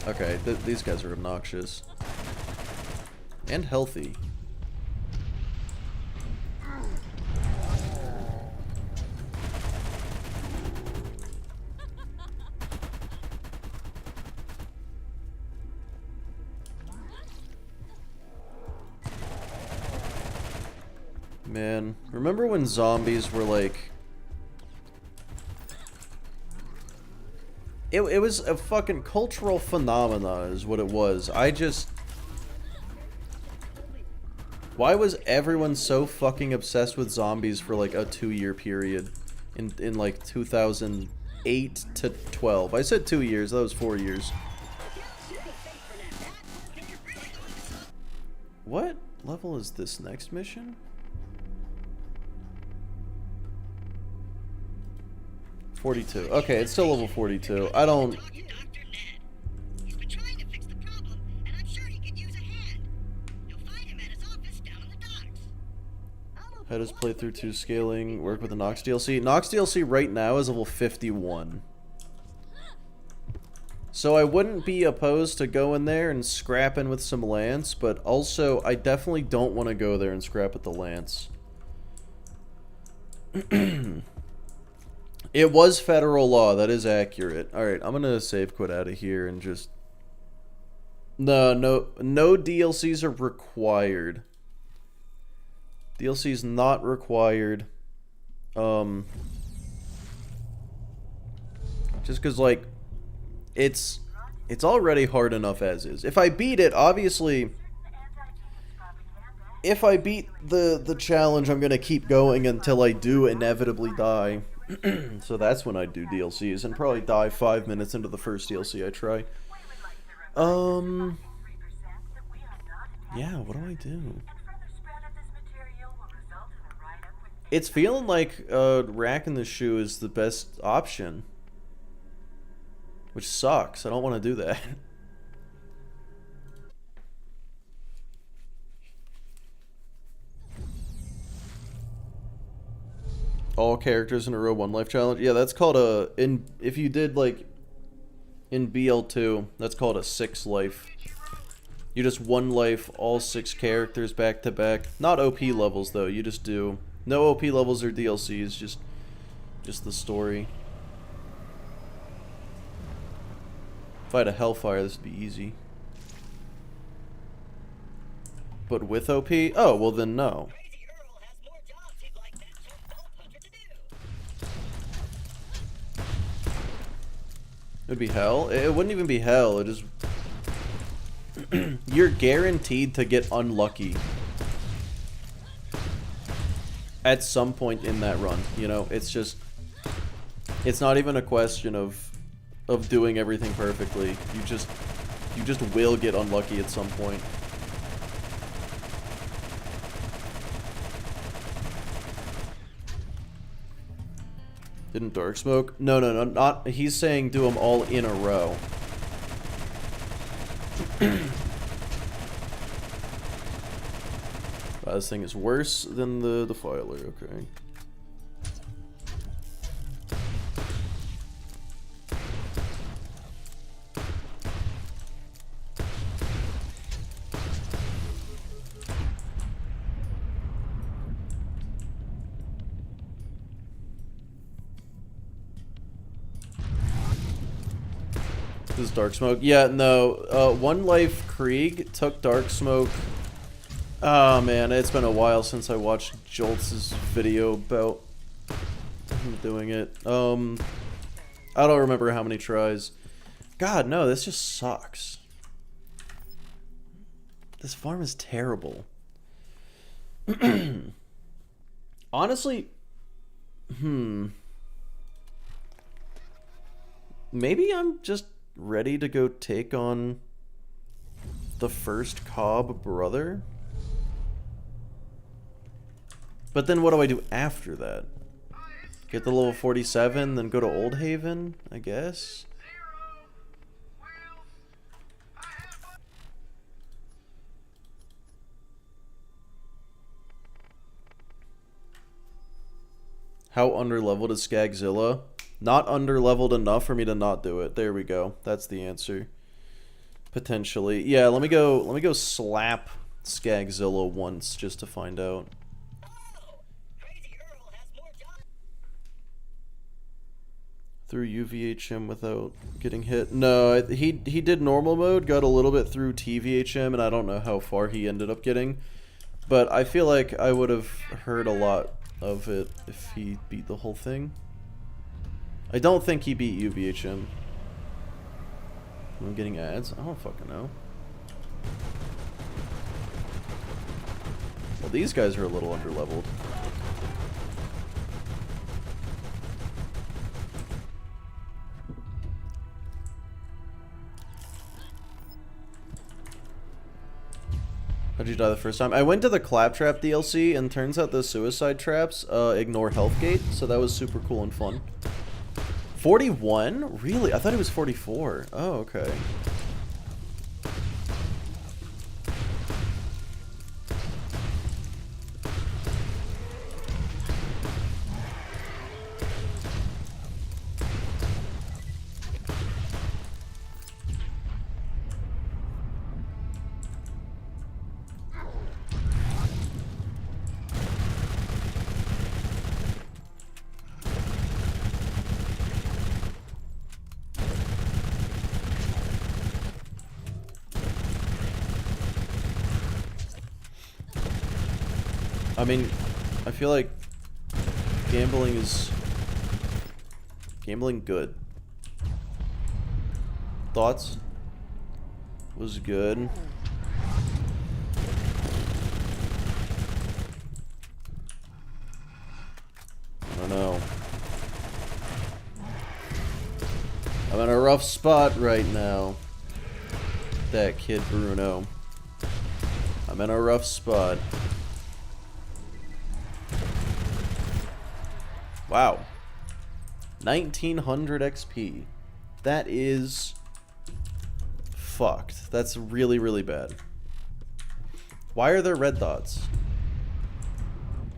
Okay, these guys are obnoxious. And healthy. Man, remember when zombies were like... It was a fucking cultural phenomena is what it was. I just... Why was everyone so fucking obsessed with zombies for like a 2-year period in like 2008 to 12? I said 2 years, that was 4 years. What level is this next mission? 42. Okay, it's still level 42. I don't... How does playthrough 2 scaling work with the Nox DLC? Nox DLC right now is level 51. So I wouldn't be opposed to going there and scrapping with some Lance, but also I definitely don't want to go there and scrap with the Lance. It was federal law, that is accurate. Alright, I'm gonna save quit out of here and just... No DLCs are required. DLC is not required. Just because, like, it's already hard enough as is. If I beat it, obviously, if I beat the challenge, I'm gonna keep going until I do inevitably die. So that's when I do DLCs, and probably die 5 minutes into the first DLC I try. Yeah, what do I do? It's feeling like racking the shoe is the best option. Which sucks. I don't want to do that. All characters in a row, 1 life challenge. Yeah, that's called a if you did like in BL2, that's called a 6 life. You just 1 life all 6 characters back to back. Not OP levels though. You just do no OP levels or DLCs. Just the story. If I had a Hellfire, this would be easy. But with OP? Oh, well then no. It would be hell? It wouldn't even be hell, it just... You're guaranteed to get unlucky. At some point in that run, you know? It's just... It's not even a question of doing everything perfectly. You just will get unlucky at some point. Didn't Dark Smoke? No, not. He's saying do them all in a row. Wow, this thing is worse than the Defiler. Okay. This is Dark Smoke. Yeah, no. 1 life Krieg took Dark Smoke. Oh man, it's been a while since I watched Jolts' video about him doing it. I don't remember how many tries. God, no, this just sucks. This farm is terrible. Honestly, maybe I'm just ready to go take on the first Cobb brother? But then what do I do after that? Get the level 47, then go to Old Haven, I guess? How underleveled is Skagzilla? Not underleveled enough for me to not do it. There we go. That's the answer. Potentially. Yeah, let me go slap Skagzilla once just to find out. Through UVHM without getting hit. No, he did normal mode, got a little bit through TVHM, and I don't know how far he ended up getting. But I feel like I would have heard a lot of it if he beat the whole thing. I don't think he beat UVHM. I'm getting ads? I don't fucking know. Well, these guys are a little underleveled. How'd you die the first time? I went to the Claptrap DLC, and turns out the suicide traps ignore health gate, so that was super cool and fun. 41? Really? I thought it was 44. Oh, okay. I mean, I feel like gambling good. Thoughts? Was good. rough spot right now. That kid Bruno. I'm in a rough spot. Wow. 1900 XP. That is fucked. That's really, really bad. Why are there red dots?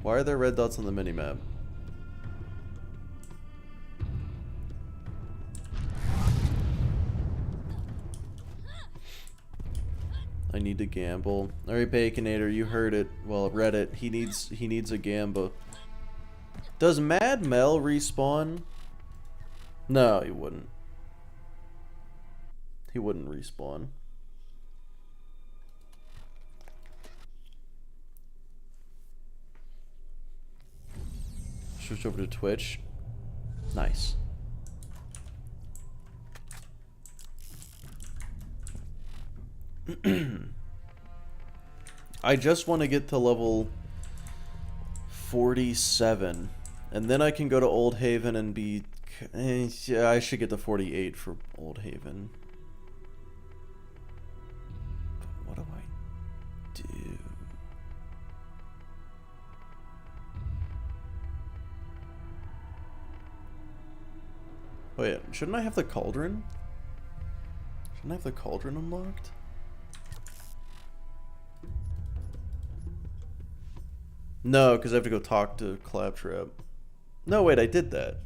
Why are there red dots on the minimap? I need to gamble. Alright, Baconator, you heard it. Well, read it. He needs a gamba. Does Mad Mel respawn? No, he wouldn't. He wouldn't respawn. Switch over to Twitch. Nice. I just want to get to level 47. And then I can go to Old Haven and be... yeah, I should get to 48 for Old Haven. But what do I do? Oh yeah, shouldn't I have the cauldron? Shouldn't I have the cauldron unlocked? No, because I have to go talk to Claptrap. No, wait, I did that.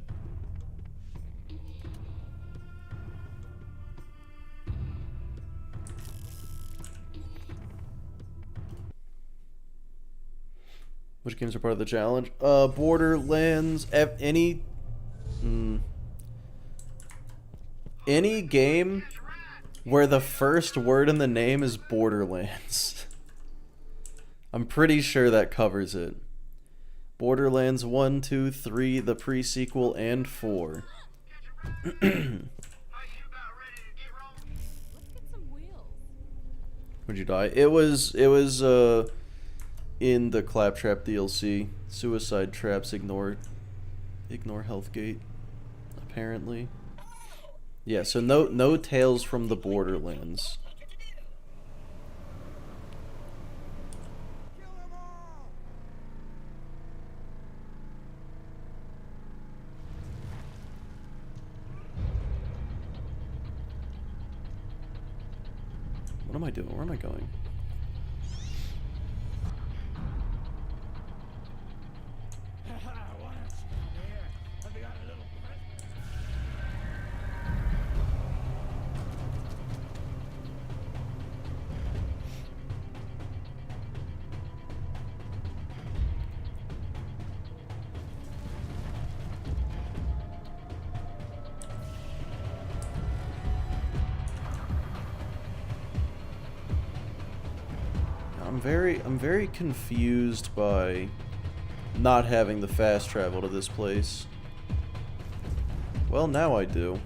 Which games are part of the challenge? Borderlands, any game where the first word in the name is Borderlands. I'm pretty sure that covers it. Borderlands 1, 2, 3, the pre-sequel, and 4. Would you die? It was in the Claptrap DLC. Suicide traps ignore Healthgate, apparently. Yeah, so no tales from the Borderlands. What am I doing? Where am I going? I'm very confused by not having the fast travel to this place. Well, now I do.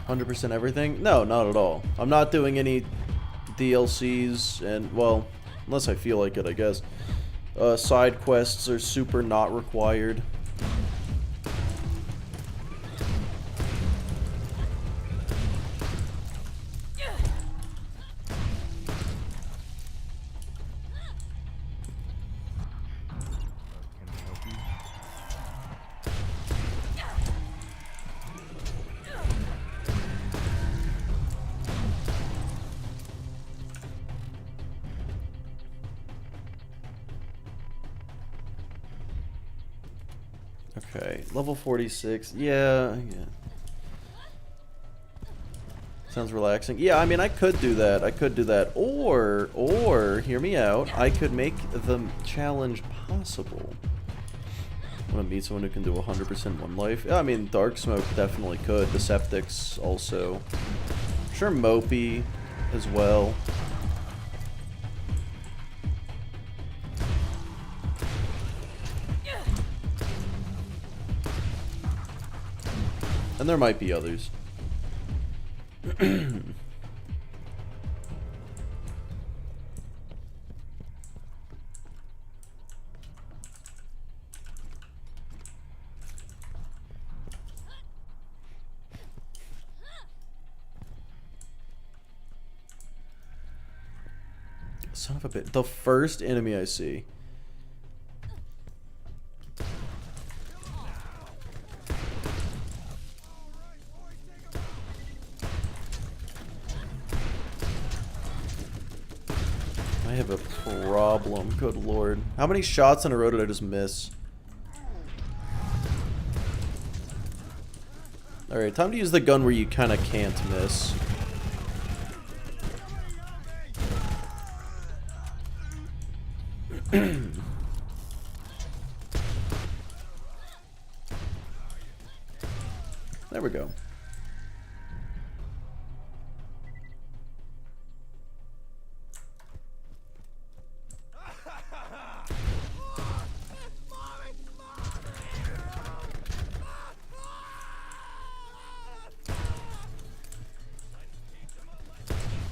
100% everything? No, not at all. I'm not doing any DLCs and, well, unless I feel like it, I guess. Side quests are super not required. Okay, level 46. Yeah. Sounds relaxing. Yeah, I mean, I could do that. I could do that. Or, hear me out, I could make the challenge possible. I want to meet someone who can do 100% one life. Yeah, I mean, Dark Smoke definitely could. Deceptics also. Sure, Mopey as well. And there might be others. Son of a bitch. The first enemy I see. I have a problem. Good lord. How many shots in a row did I just miss? Alright, time to use the gun where you kind of can't miss. There we go.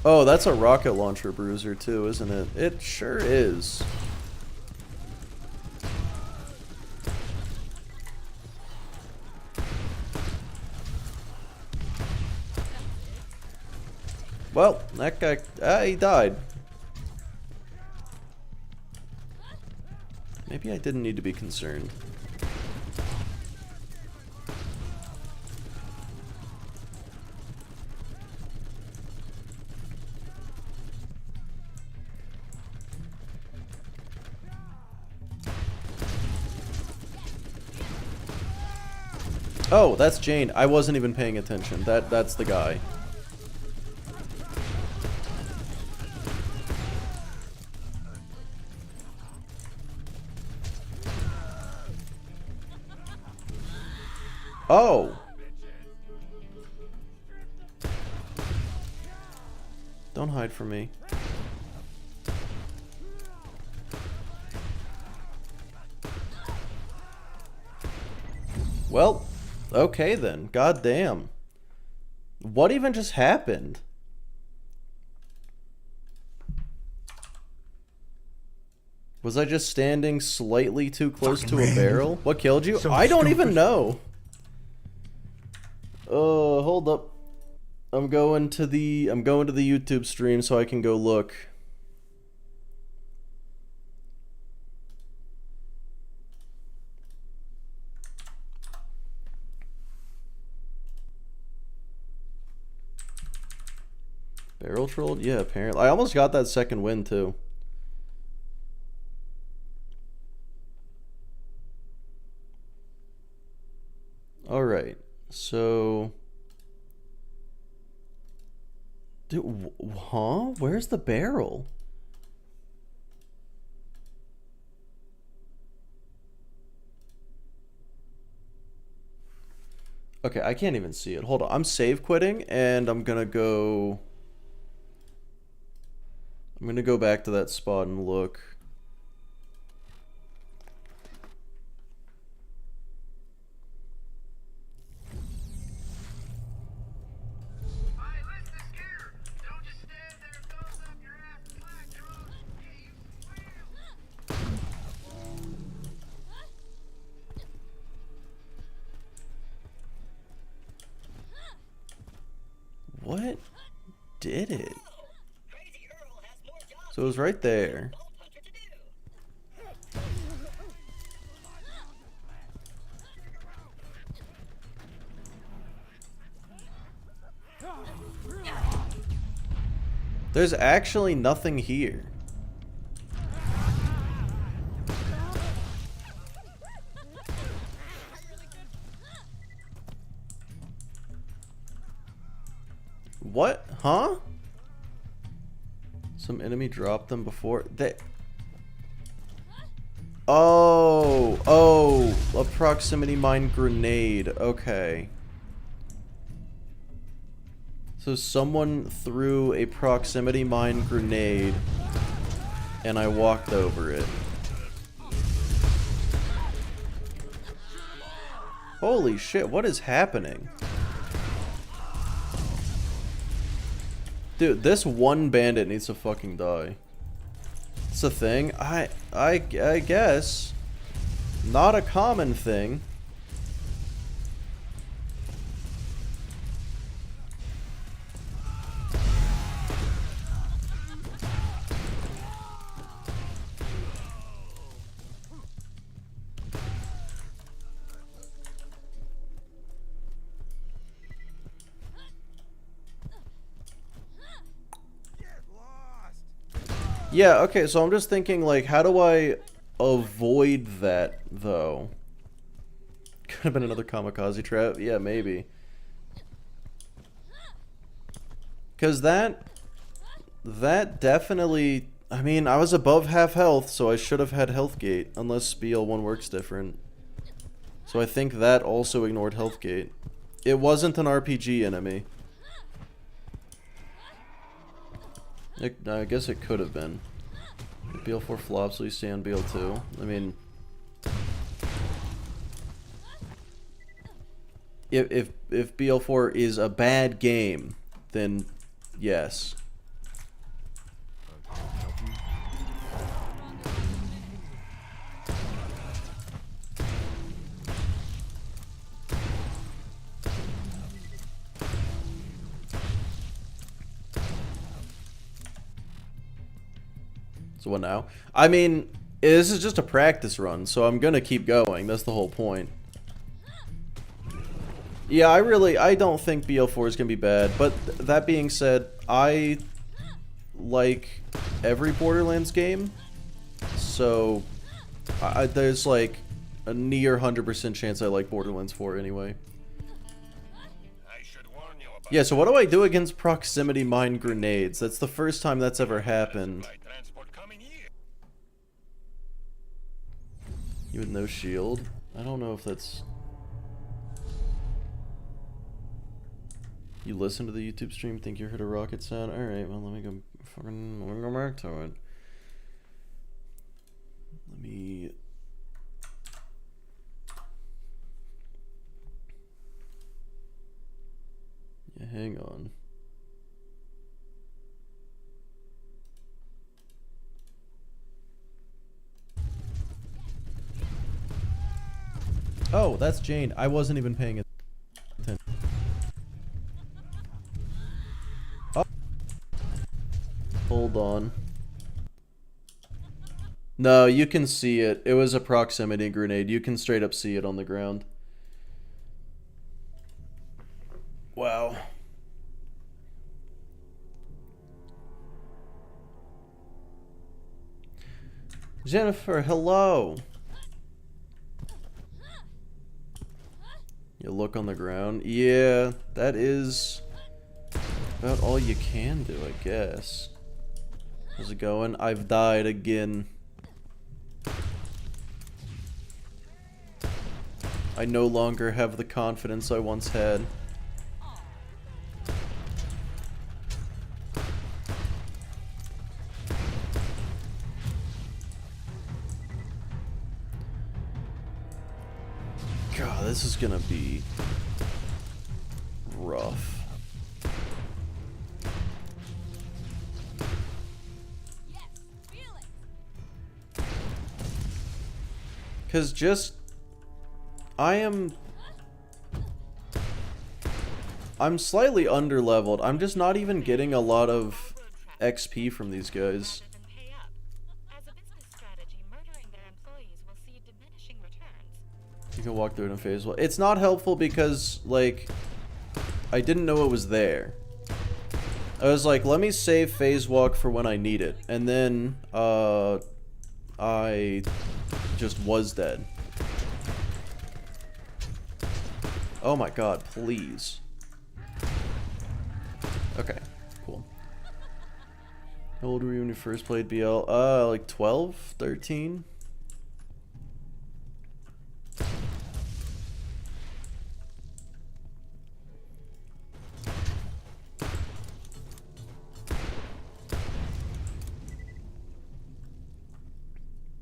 Oh, that's a rocket launcher bruiser too, isn't it? It sure is. Well, that guy, he died. Maybe I didn't need to be concerned. Oh, that's Jane. I wasn't even paying attention. That's the guy. Oh. Don't hide from me. Well, okay then. God damn. What even just happened? Was I just standing slightly too close to a barrel? What killed you? So I don't stupid. even know. Hold up. I'm going to the YouTube stream so I can go look. Barrel trolled? Yeah, apparently. I almost got that second win too. Alright, so... Dude, huh? Where's the barrel? Okay, I can't even see it. Hold on, I'm save quitting and I'm gonna go back to that spot and look. What did it? Crazy Earl has more jobs So it was right there. than Bolt Hunter to do. There's actually nothing here. What? Huh? Some enemy dropped them before. They... Oh, a proximity mine grenade. Okay. So someone threw a proximity mine grenade and I walked over it. Holy shit, what is happening? Dude, this one bandit needs to fucking die. It's a thing. I guess. Not a common thing. Yeah, okay, so I'm just thinking, like, how do I avoid that, though? Could have been another kamikaze trap. Yeah, maybe. Because that definitely... I mean, I was above half health, so I should have had health gate, unless BL1 works different. So I think that also ignored health gate. It wasn't an RPG enemy. I guess it could have been. If BL4 flops, will you stay on BL2? I mean... If BL4 is a bad game, then yes. So what now? I mean, this is just a practice run, so I'm gonna keep going. That's the whole point. Yeah, I don't think BL4 is gonna be bad, but that being said, I like every Borderlands game, so there's like a near 100% chance I like Borderlands 4 anyway. Yeah, so what do I do against proximity mine grenades? That's the first time that's ever happened. You with no shield? I don't know if that's... You listen to the YouTube stream, think you heard a rocket sound? Alright, well, let me go back to it. Let me... Yeah, hang on. Oh, that's Jane. I wasn't even paying attention. Oh. Hold on. No, you can see it. It was a proximity grenade. You can straight up see it on the ground. Wow. Jennifer, hello. You look on the ground. Yeah, that is about all you can do, I guess. How's it going? I've died again. I no longer have the confidence I once had. God, this is gonna be rough. Cause just I'm slightly underleveled. I'm just not even getting a lot of XP from these guys. You can walk through it in phase. Well, it's not helpful because, like, I didn't know it was there. I was like, let me save phase walk for when I need it. And then, I just was dead. Oh my god, please. Okay, cool. How old were you when you first played BL? Like 12? 13?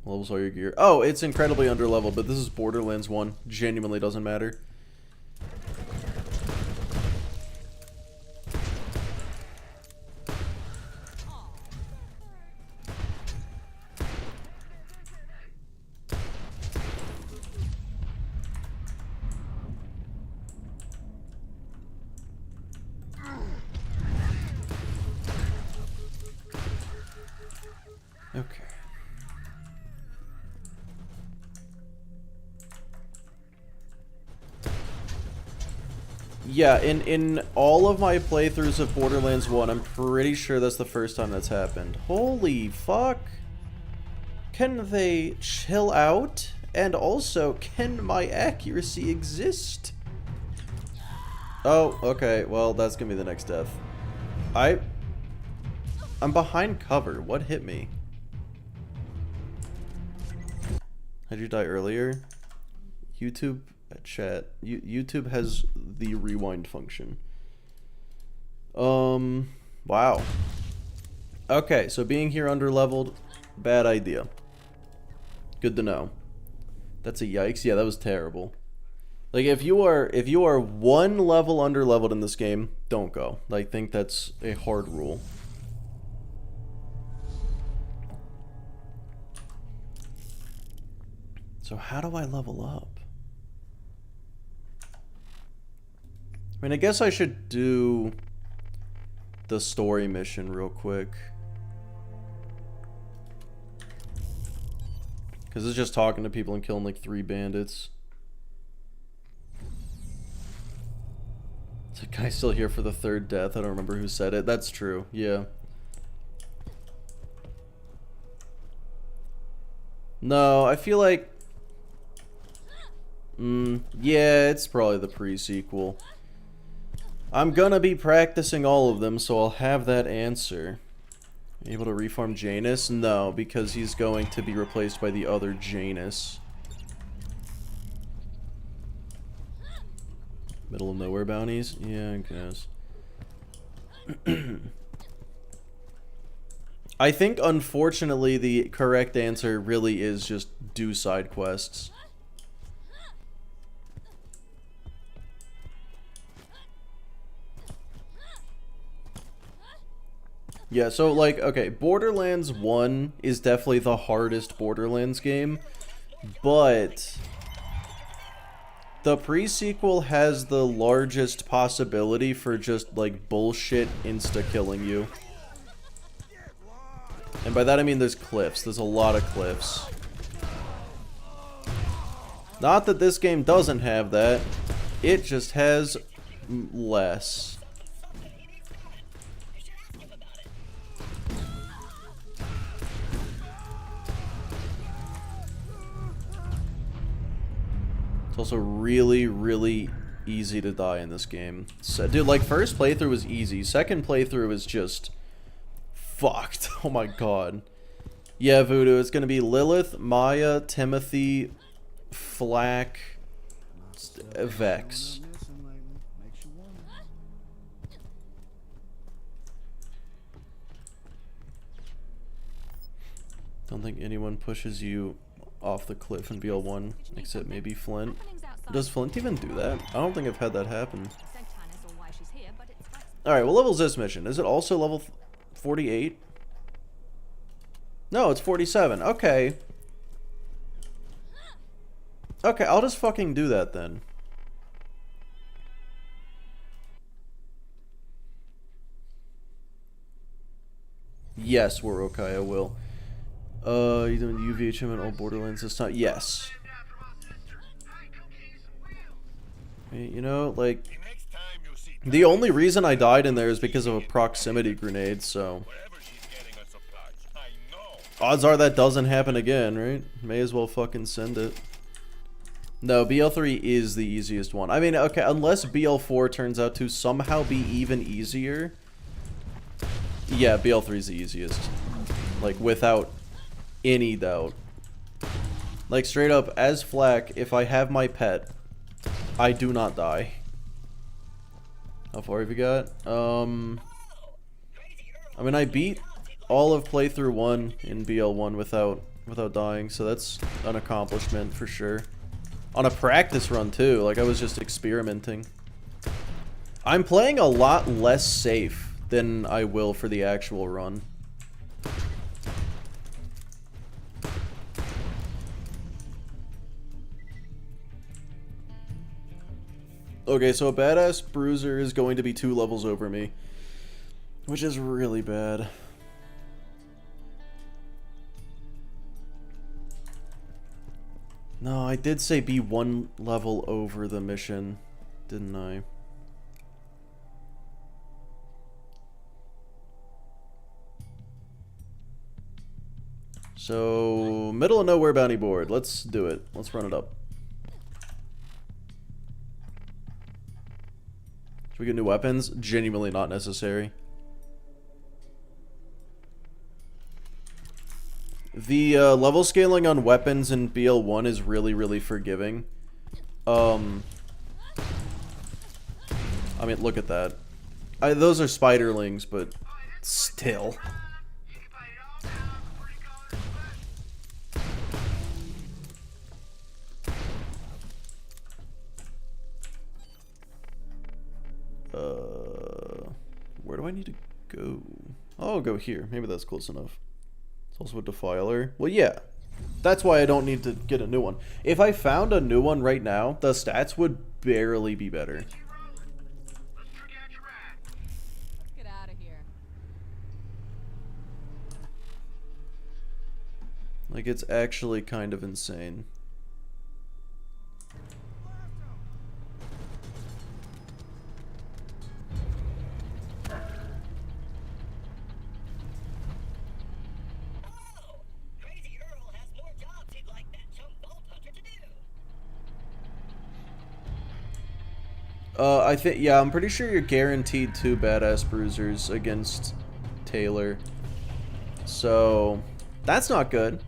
Levels all your gear. Oh, it's incredibly underleveled, but this is Borderlands 1. Genuinely doesn't matter. Okay. Yeah, in all of my playthroughs of Borderlands 1, I'm pretty sure that's the first time that's happened. Holy fuck. Can they chill out? And also, can my accuracy exist? Oh, okay. Well, that's gonna be the next death. I'm behind cover. What hit me? How'd you die earlier? YouTube chat. YouTube has the rewind function. Wow. Okay, so being here underleveled, bad idea. Good to know. That's a yikes. Yeah, that was terrible. Like if you are one level underleveled in this game, don't go. I think that's a hard rule. So how do I level up? I mean, I guess I should do the story mission real quick. Because it's just talking to people and killing like 3 bandits. Is that guy still here for the 3rd death? I don't remember who said it. That's true, yeah. No, I feel like... yeah, it's probably the pre-sequel. I'm gonna be practicing all of them, so I'll have that answer. Able to reform Janus? No, because he's going to be replaced by the other Janus. Middle of nowhere bounties? Yeah, I guess. I think, unfortunately, the correct answer really is just do side quests. Yeah, so, like, okay, Borderlands 1 is definitely the hardest Borderlands game, but the pre-sequel has the largest possibility for just, like, bullshit insta-killing you. And by that I mean there's cliffs. There's a lot of cliffs. Not that this game doesn't have that. It just has less. It's also really, really easy to die in this game. So, dude, like, first playthrough was easy. Second playthrough is just fucked. Oh my god. Yeah, Voodoo, it's gonna be Lilith, Maya, Timothy, Flack, Vex. Don't think anyone pushes you off the cliff in BL1, except maybe Flint. Does Flint even do that? I don't think I've had that happen. Alright, what level is this mission? Is it also level 48? No, it's 47. Okay. Okay, I'll just fucking do that then. Yes, we're okay, I will. You doing UVHM and all Borderlands this time? Yes. You know, like, the only reason I died in there is because of a proximity grenade, so odds are that doesn't happen again, right? May as well fucking send it. No, BL3 is the easiest one. I mean, okay, unless BL4 turns out to somehow be even easier. Yeah, BL3 is the easiest. Like, without any doubt. Like, straight up, as Flack, if I have my pet, I do not die. How far have you got? I mean, I beat all of playthrough 1 in BL1 without dying, so that's an accomplishment for sure. On a practice run too, like I was just experimenting. I'm playing a lot less safe than I will for the actual run. Okay, so a badass bruiser is going to be 2 levels over me, which is really bad. No, I did say be 1 level over the mission, didn't I? So, middle of nowhere bounty board. Let's do it. Let's run it up. Should we get new weapons? Genuinely not necessary. The level scaling on weapons in BL1 is really, really forgiving. I mean, look at that. Those are spiderlings, but still. Where do I need to go? Oh, I'll go here. Maybe that's close enough. It's also a defiler. Well, yeah. That's why I don't need to get a new one. If I found a new one right now, the stats would barely be better. Let's get out of here. Like, it's actually kind of insane. Crazy Earl has more jobs he'd like that chump vault hunter to do. I think, yeah, I'm pretty sure you're guaranteed 2 badass bruisers against Taylor. So, that's not good.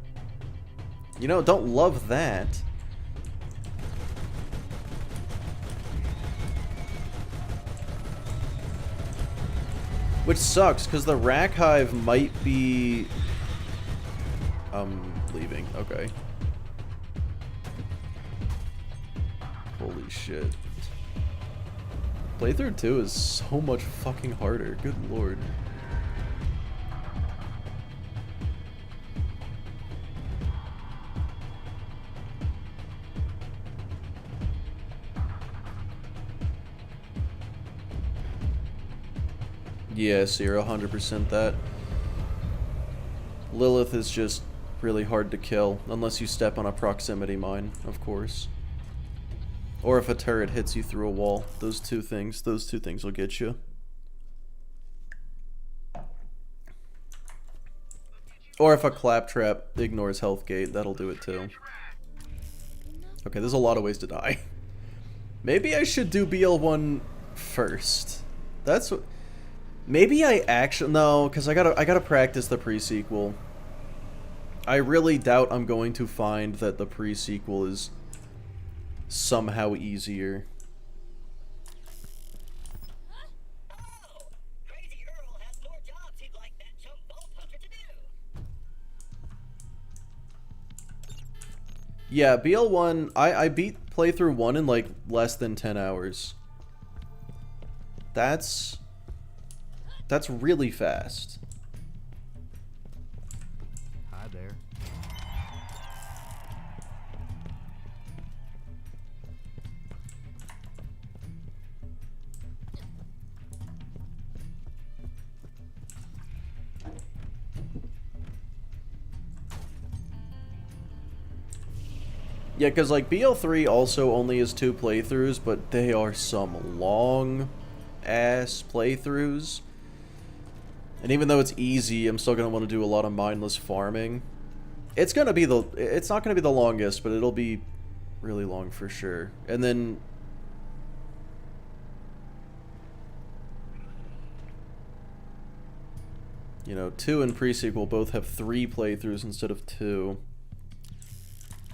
You know, don't love that. Which sucks, because the Rack Hive might be... leaving. Okay. Holy shit. Playthrough 2 is so much fucking harder. Good lord. Yes, you're 100% that. Lilith is just really hard to kill, unless you step on a proximity mine, of course. Or if a turret hits you through a wall. Those two things will get you. Or if a claptrap ignores health gate, that'll do it too. Okay, there's a lot of ways to die. Maybe I should do BL1 first. That's what... Maybe I actually... No, because I gotta practice the pre-sequel. I really doubt I'm going to find that the pre-sequel is somehow easier. Oh, Crazy Earl has more jobs he'd like that chump vault hunter to do. Yeah, BL1... I beat playthrough 1 in like less than 10 hours. That's really fast. Hi there. Yeah, because like BL3 also only has 2 playthroughs, but they are some long ass playthroughs. And even though it's easy, I'm still gonna want to do a lot of mindless farming. It's not gonna be the longest, but it'll be really long for sure. And then you know, 2 and pre-sequel both have 3 playthroughs instead of 2.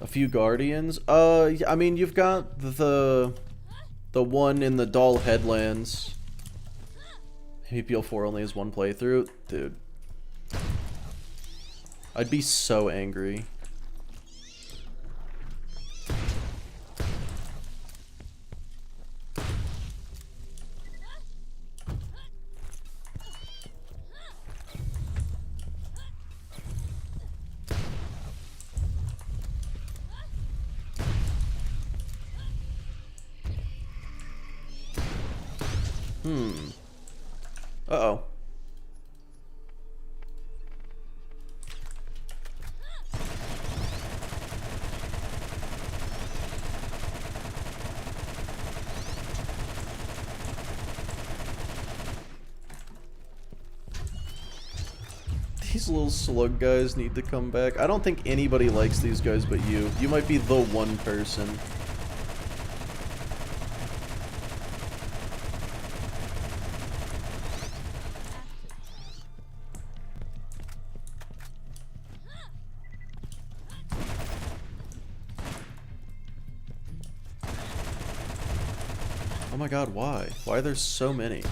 A few Guardians. I mean, you've got the one in the Doll Headlands. Maybe BL4 only has 1 playthrough. Dude. I'd be so angry. Uh-oh. These little slug guys need to come back. I don't think anybody likes these guys but you. You might be the one person. Oh my god, why? Why are there so many?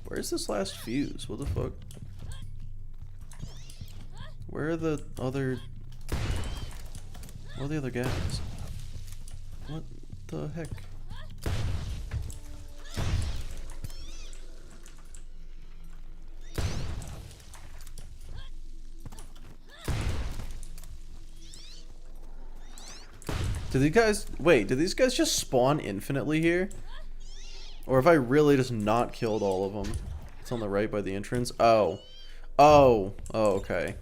Where's this last fuse? What the fuck? Where are the other... Where are the other guys? What the heck? Do these guys... Wait, do these guys just spawn infinitely here? Or have I really just not killed all of them? It's on the right by the entrance. Oh. Oh. Oh, okay.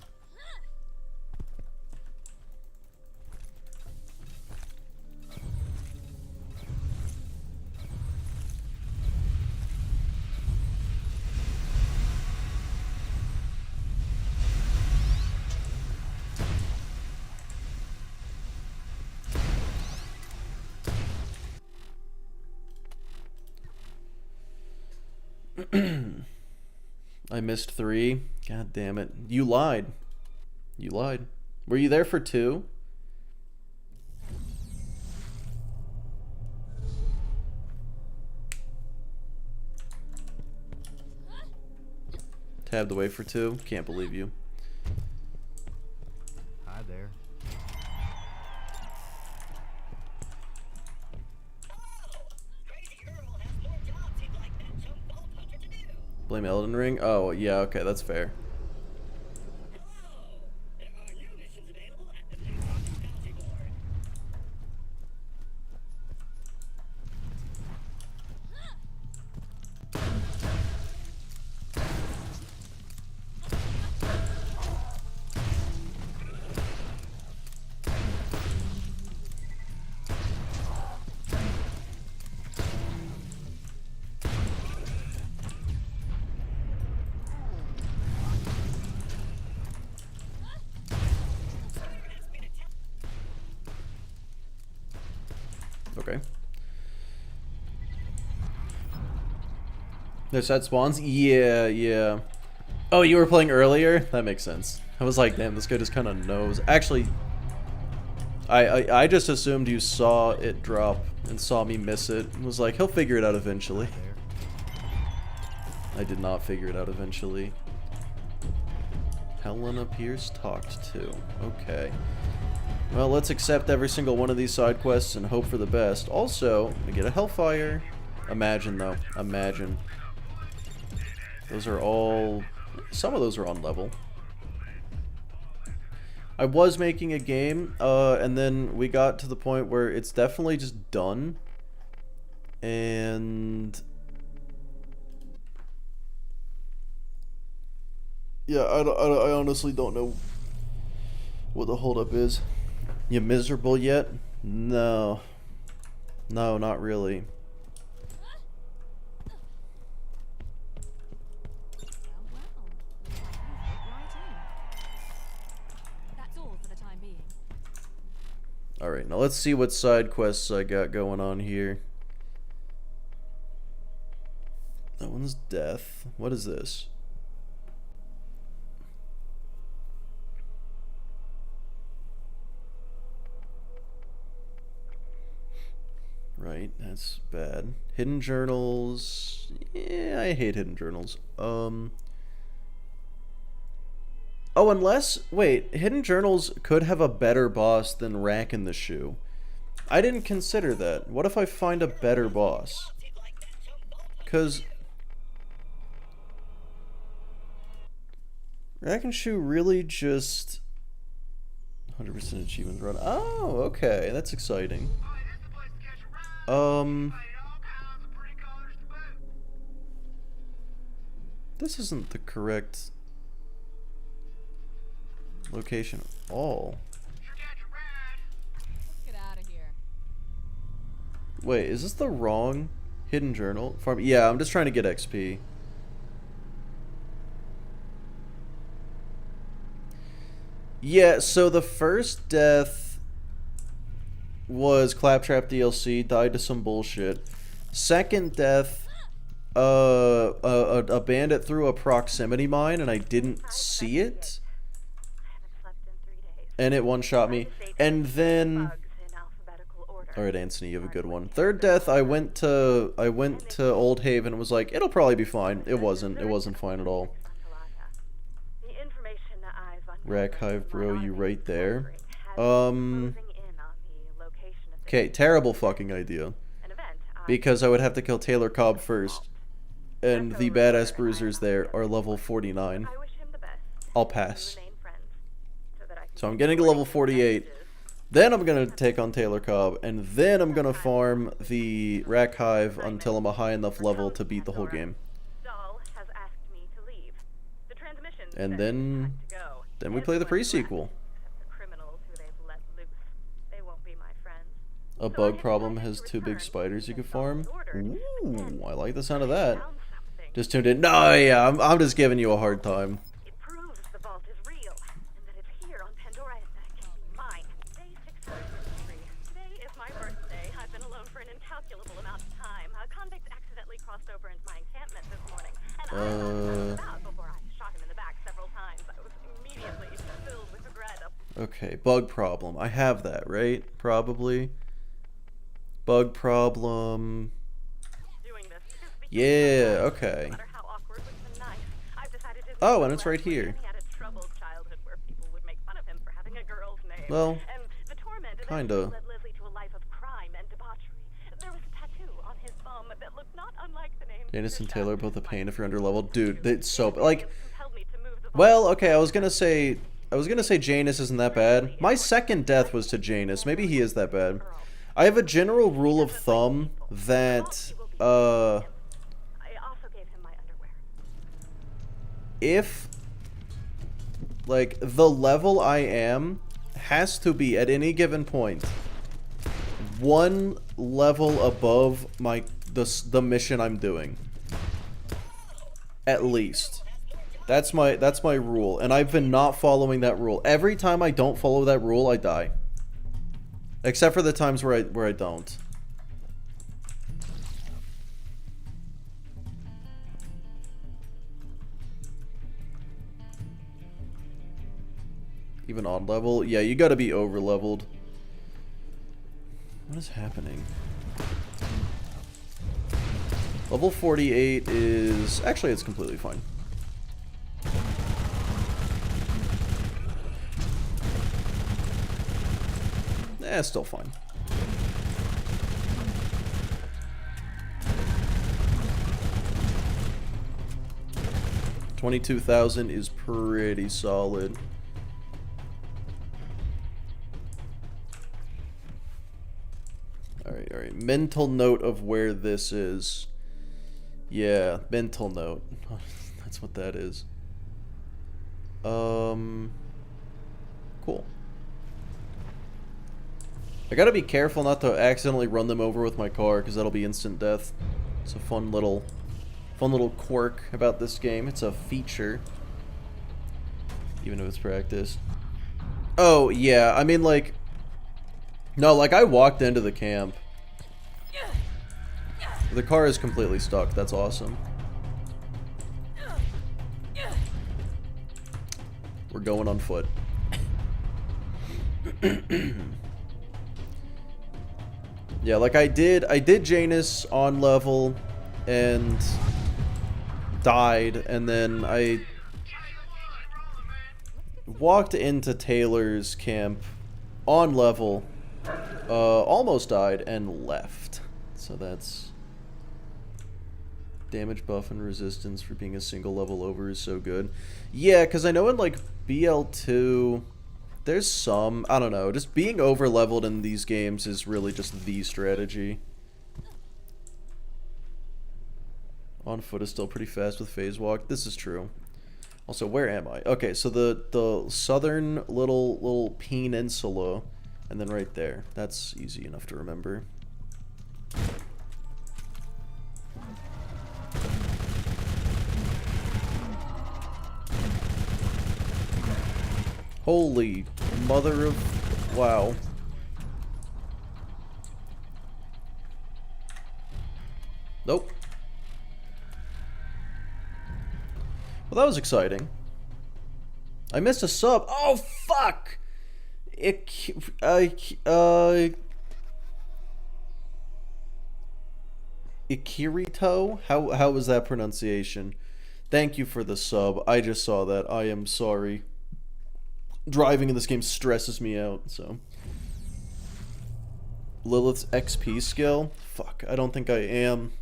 I missed 3. God damn it. You lied. You lied. Were you there for 2? Tabbed away for 2? Can't believe you. Hi there. Blame Elden Ring? Oh, yeah, okay, that's fair. Okay. No side spawns? Yeah, yeah. Oh, you were playing earlier? That makes sense. I was like, damn, this guy just kind of knows. Actually, I just assumed you saw it drop and saw me miss it. And was like, he'll figure it out eventually. I did not figure it out eventually. Helena Pierce talked to. Okay. Well, let's accept every single one of these side quests and hope for the best. Also, we get a Hellfire. Imagine, though. Imagine. Those are all... Some of those are on level. I was making a game, and then we got to the point where it's definitely just done. And... yeah, I honestly don't know what the holdup is. You miserable yet? No. No, not really. Alright, now let's see what side quests I got going on here. That one's death. What is this? Right, that's bad. Hidden journals. Yeah, I hate hidden journals. Oh, unless... Wait, hidden journals could have a better boss than Rack in the Shoe. I didn't consider that. What if I find a better boss? Because Rack and Shoe really just 100% achievement run. Oh, okay, that's exciting. This isn't the correct location at all. Let's get out of here. Wait, is this the wrong hidden journal? Farm? Yeah, I'm just trying to get XP. Yeah, so the first death was Claptrap DLC, died to some bullshit. Second death, a bandit threw a proximity mine and I didn't see it. And it one-shot me. And then... Alright, Anthony, you have a good one. Third death, I went to Old Haven and was like, it'll probably be fine. It wasn't. It wasn't fine at all. Rack Hive, bro, you right there. Okay, terrible fucking idea. Because I would have to kill Taylor Cobb first. And the badass bruisers there are level 49. I'll pass. So I'm getting to level 48. Then I'm gonna take on Taylor Cobb. And then I'm gonna farm the Rack Hive until I'm a high enough level to beat the whole game. And then we play the pre-sequel. A bug problem has 2 big spiders you can farm. Ooh, I like the sound of that. Just tuned in. No, yeah, I'm just giving you a hard time. It proves the vault is real, and that it's here on Pandora, and that it can be mine. Day 633. Today is my birthday. I've been alone for an incalculable amount of time. A convict accidentally crossed over into my encampment this morning, and I found out before I shot him in the back several times. I was immediately filled with regret. Okay, bug problem. I have that, right? Probably. Bug problem. Yeah, okay. Oh, and it's right here. Well, kinda. Janice and Taylor both a pain if you're underleveled. Dude, it's so like. Well, okay, I was gonna say Janus isn't that bad. My second death was to Janus. Maybe he is that bad. I have a general rule of thumb that if like the level I am has to be at any given point 1 level above the mission I'm doing. At least. That's my rule, and I've been not following that rule. Every time I don't follow that rule, I die. Except for the times where I don't. Even odd level? Yeah, you gotta be over leveled. What is happening? Level 48 is... Actually, it's completely fine. Eh, still fine. $22,000 is pretty solid. Alright. Mental note of where this is. Yeah, mental note. That's what that is. Cool. I gotta be careful not to accidentally run them over with my car, because that'll be instant death. It's a fun little quirk about this game. It's a feature. Even if it's practice. Oh, yeah, I mean, like... No, like, I walked into the camp. The car is completely stuck. That's awesome. We're going on foot. Yeah, like I did Janus on level and died, and then I walked into Taylor's camp on level Almost died and left. So that's... Damage buff and resistance for being a single level over is so good. Yeah, because I know in, like, BL2, there's some... I don't know. Just being over-leveled in these games is really just the strategy. On foot is still pretty fast with phase walk. This is true. Also, where am I? Okay, so the southern little peninsula, and then right there. That's easy enough to remember. Holy mother of... Wow. Nope. Well, that was exciting. I missed a sub. Oh, fuck! Ikirito? How was that pronunciation? Thank you for the sub. I just saw that. I am sorry. Driving in this game stresses me out, so. Lilith's XP skill? Fuck, I don't think I am.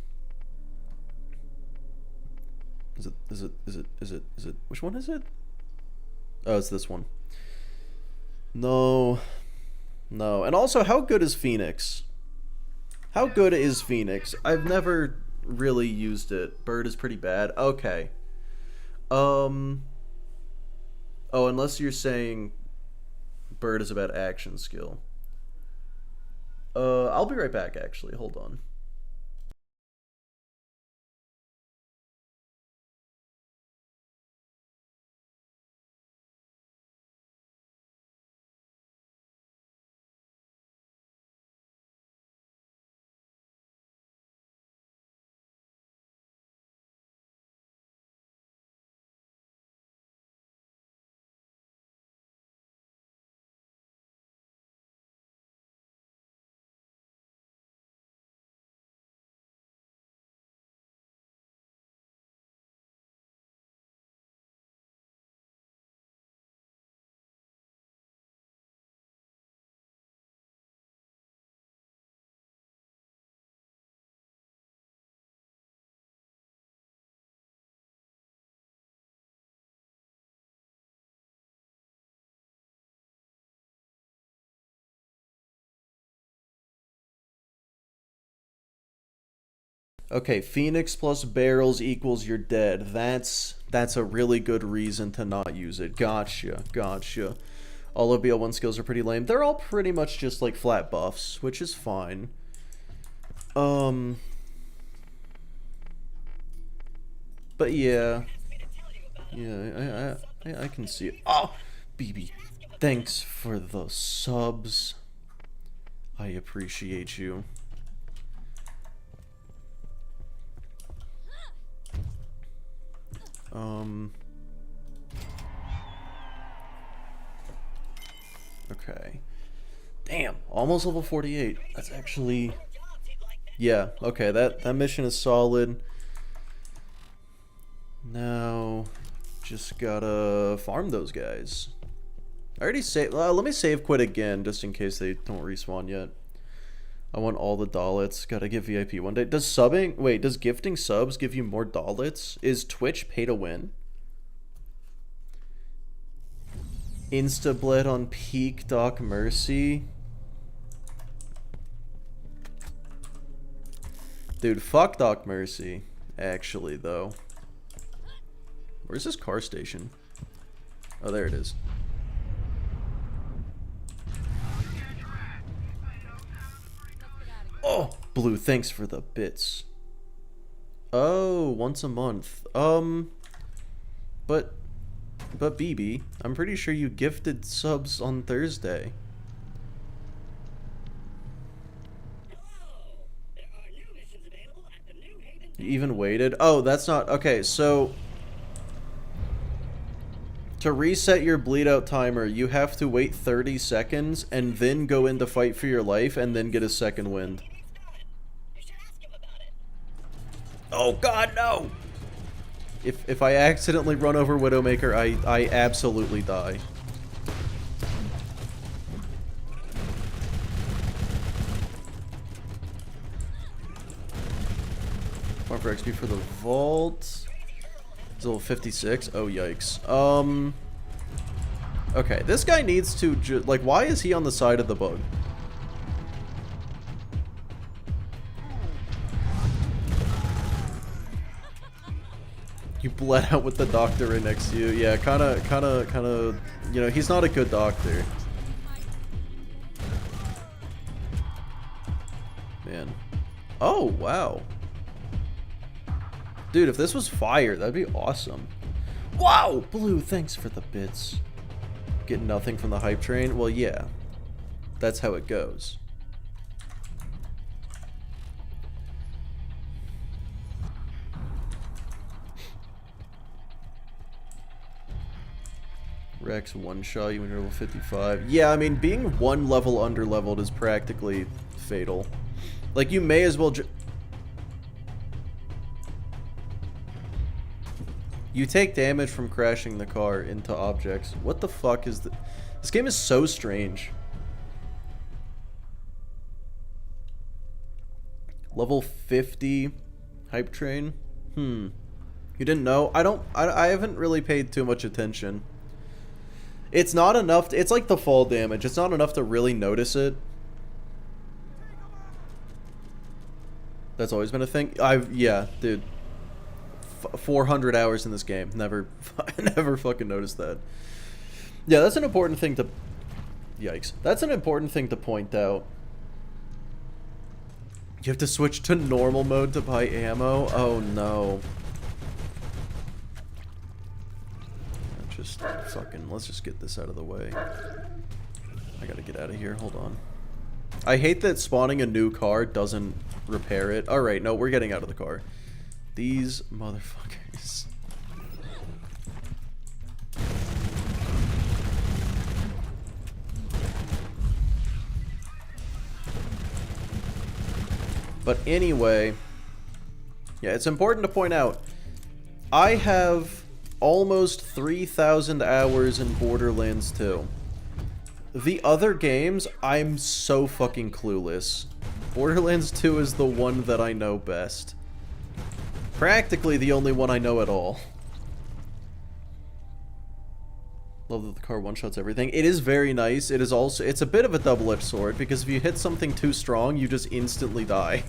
Is it? Which one is it? Oh, it's this one. No. No. And also, how good is Phoenix? How good is Phoenix? I've never really used it. Bird is pretty bad. Okay. Oh, unless you're saying Bird is about action skill. I'll be right back, actually. Hold on. Okay, Phoenix plus barrels equals you're dead. That's a really good reason to not use it. Gotcha, gotcha. All of BL1 skills are pretty lame. They're all pretty much just like flat buffs, which is fine. But yeah. Yeah, I can see it. Oh, BB, thanks for the subs. I appreciate you. Okay. Damn, almost level 48. That's actually... Yeah, okay, that mission is solid. Now, just gotta farm those guys. I already saved... let me save quit again, just in case they don't respawn yet. I want all the dollars. Gotta get VIP one day. Does subbing... Wait, does gifting subs give you more dollars? Is Twitch pay to win? Insta-bled on peak Doc Mercy. Dude, fuck Doc Mercy. Actually, though. Where's this car station? Oh, there it is. Oh, Blue, thanks for the bits. Oh, once a month. But BB, I'm pretty sure you gifted subs on Thursday. You even waited? Oh, that's not... Okay, so... To reset your bleed out timer, you have to wait 30 seconds and then go in to fight for your life and then get a second wind. Oh god, no! If I accidentally run over Widowmaker, I absolutely die. Farm for XP for the vault. It's level 56. Oh, yikes. Okay, this guy needs to like, why is he on the side of the bug? You bled out with the doctor right next to you. Yeah, kind of, you know, he's not a good doctor. Man. Oh, wow. Dude, if this was fire, that'd be awesome. Wow! Blue, thanks for the bits. Get nothing from the hype train? Well, yeah. That's how it goes. Rex one-shot you when you're level 55. Yeah, I mean, being one level under-leveled is practically fatal. Like, you may as well you take damage from crashing the car into objects. What the fuck is this game is so strange. Level 50 hype train? You didn't know? I haven't really paid too much attention. It's not enough to, it's like the fall damage. It's not enough to really notice it. That's always been a thing. Yeah, dude. 400 hours in this game. Never fucking noticed that. Yeah, that's an important thing to... Yikes. That's an important thing to point out. You have to switch to normal mode to buy ammo? Oh, no. Just fucking... Let's just get this out of the way. I gotta get out of here. Hold on. I hate that spawning a new car doesn't repair it. Alright, no, we're getting out of the car. These motherfuckers. But anyway, yeah, it's important to point out, I have almost 3,000 hours in Borderlands 2. The other games, I'm so fucking clueless. Borderlands 2 is the one that I know best. Practically the only one I know at all. Love that the car one-shots everything. It is very nice. It is also... It's a bit of a double-edged sword, because if you hit something too strong, you just instantly die.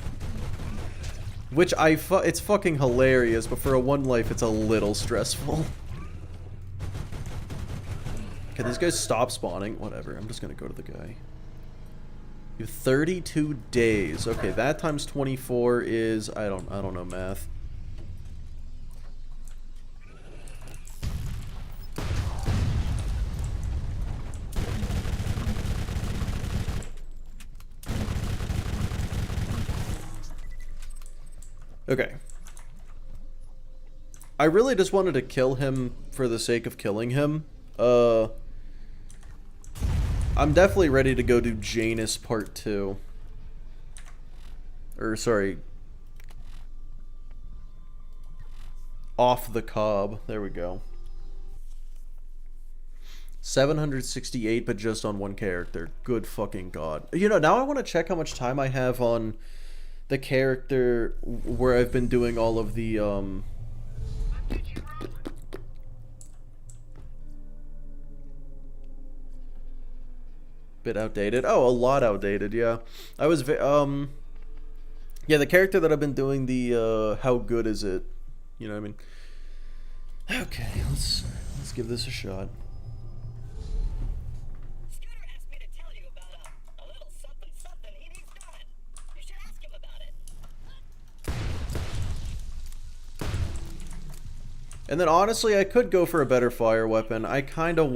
Which it's fucking hilarious, but for a one life, it's a little stressful. Can these guys stop spawning? Whatever, I'm just gonna go to the guy. You have 32 days. Okay, that times 24 is... I don't know math. Okay. I really just wanted to kill him for the sake of killing him. I'm definitely ready to go do Janus Part 2. Or, sorry. Off the Cob. There we go. 768, but just on one character. Good fucking god. You know, now I want to check how much time I have on the character where I've been doing all of the, bit outdated. Oh, a lot outdated, yeah. I was, yeah, the character that I've been doing the, how good is it? You know what I mean? Okay, let's give this a shot. Scooter asked me to tell you about a little something he needs done. You should ask him about it. And then honestly, I could go for a better fire weapon. I kind of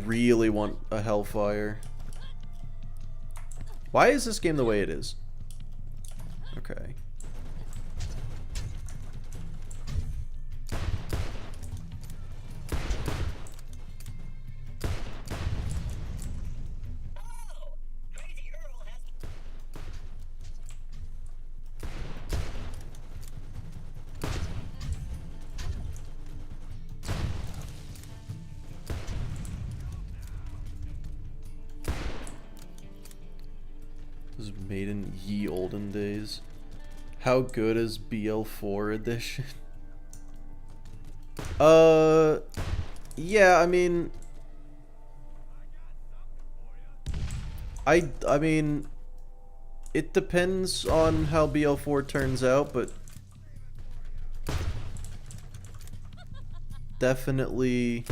really want a Hellfire. Why is this game the way it is? Okay. This was made in ye olden days. How good is BL4 edition? Yeah, I mean, I mean, it depends on how BL4 turns out, but definitely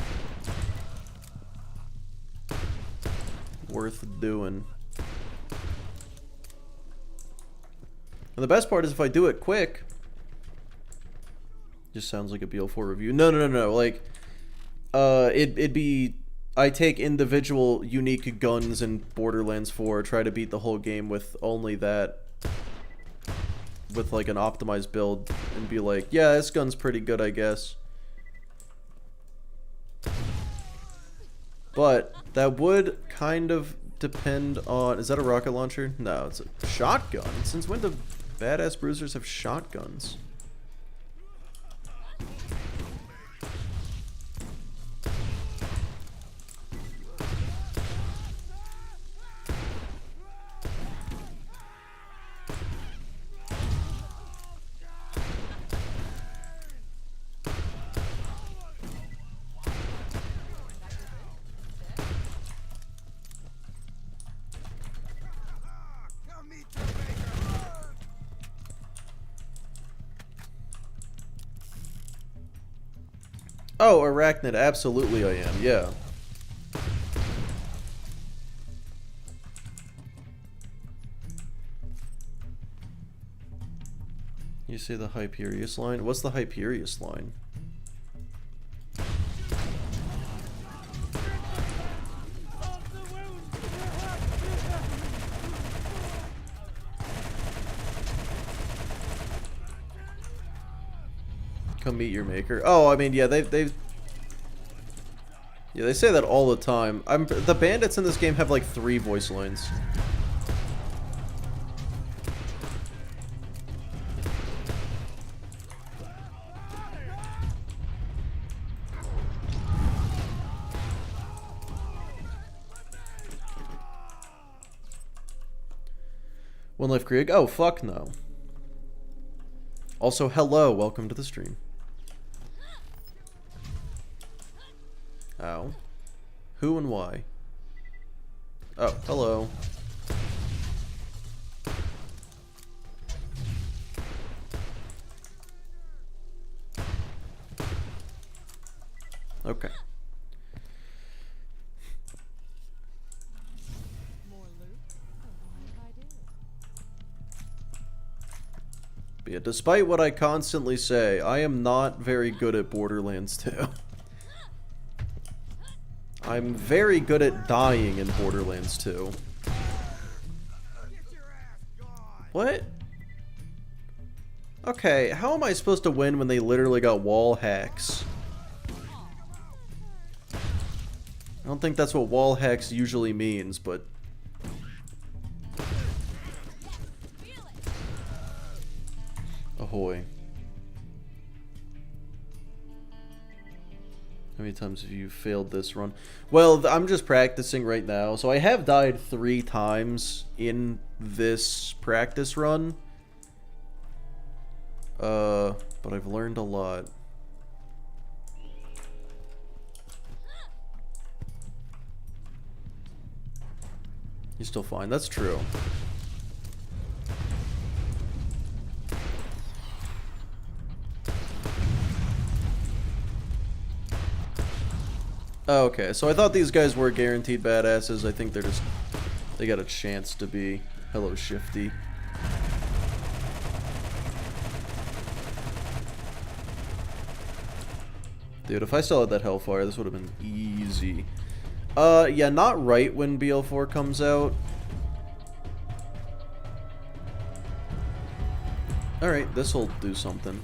worth doing. And the best part is if I do it quick, just sounds like a BL4 review. No. Like, it'd be, I take individual unique guns in Borderlands 4, try to beat the whole game with only that, with like an optimized build, and be like, yeah, this gun's pretty good, I guess. But that would kind of depend on, is that a rocket launcher? No, it's a shotgun. Since when do badass bruisers have shotguns? Oh, Arachnid, absolutely I am, yeah. You say the Hyperius line? What's the Hyperius line? Come meet your maker. Oh, I mean, yeah, they say that all the time. The bandits in this game have like 3 voice lines. One Life Krieg? Oh, fuck no. Also, hello, welcome to the stream. Ow. Who and why? Oh, hello. Okay. But yeah, despite what I constantly say, I am not very good at Borderlands 2. I'm very good at dying in Borderlands 2. What? Okay, how am I supposed to win when they literally got wall hacks? I don't think that's what wall hacks usually means, but... Ahoy. How many times have you failed this run? Well, I'm just practicing right now. So I have died 3 times in this practice run. But I've learned a lot. You're still fine. That's true. Oh, okay, so I thought these guys were guaranteed badasses. I think they're just... They got a chance to be. Hello, Shifty. Dude, if I still had that Hellfire, this would have been easy. Yeah, not right when BL4 comes out. Alright, this'll do something.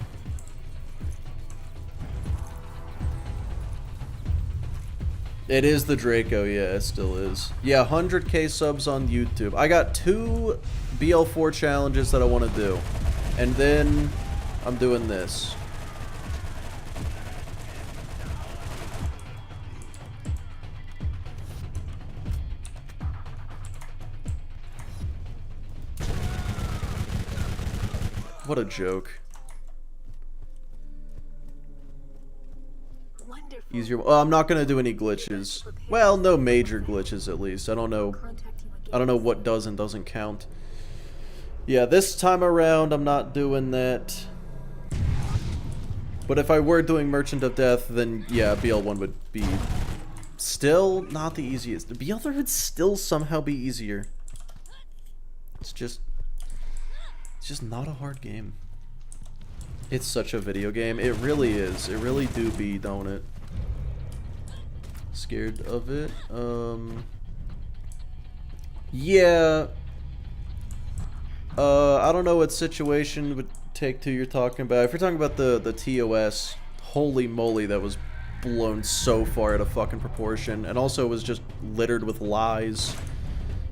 It is the Draco, yeah, it still is. Yeah, 100k subs on YouTube. I got 2 BL4 challenges that I want to do. And then I'm doing this. What a joke. Wonderful. Easier. Oh, I'm not gonna do any glitches. Well, no major glitches at least. I don't know. Contact you again. I don't know what does and doesn't count. Yeah, this time around I'm not doing that. But if I were doing Merchant of Death, then yeah, BL1 would be still not the easiest. BL3 would still somehow be easier. It's just not a hard game. It's such a video game. It really is. It really do be, don't it? Scared of it? Yeah. I don't know what situation with Take-Two you're talking about. If you're talking about the TOS, holy moly, that was blown so far out of fucking proportion. And also it was just littered with lies.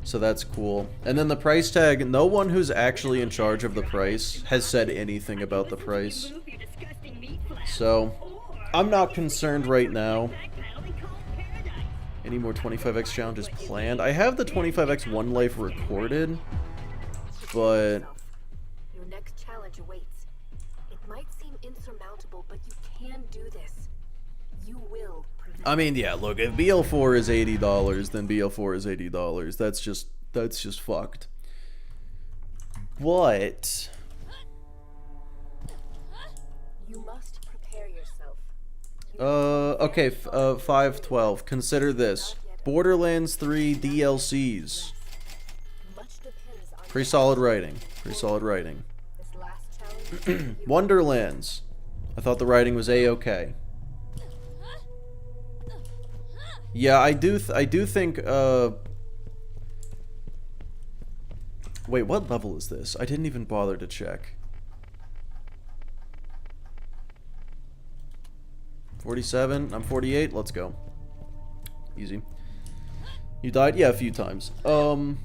So that's cool. And then the price tag, no one who's actually in charge of the price has said anything about the price. So, I'm not concerned right now. Any more 25x challenges planned? I have the 25x One Life recorded, but Your next challenge awaits. It might seem insurmountable, but you can do this. You will prevail. I mean, yeah, look, if BL4 is $80, then BL4 is $80. That's just fucked. But You must prepare yourself. okay, 512. Consider this. Borderlands 3 DLCs. Much depends on Pretty solid writing. Pretty solid writing. this last challenge. Wonderlands. I thought the writing was A-okay. Yeah, I do think, wait, what level is this? I didn't even bother to check. 47? I'm 48? Let's go. Easy. You died? Yeah, a few times. Thought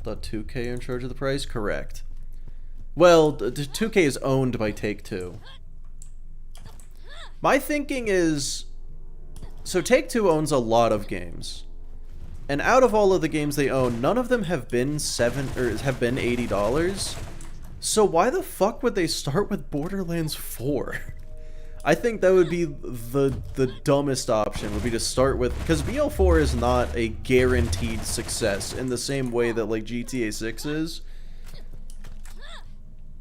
2K in charge of the price? Correct. Well, 2K is owned by Take-Two. My thinking is... So Take-Two owns a lot of games. And out of all of the games they own, none of them have been $80. So why the fuck would they start with Borderlands 4? I think that would be the dumbest option, would be to start with, because BL4 is not a guaranteed success in the same way that like GTA 6 is.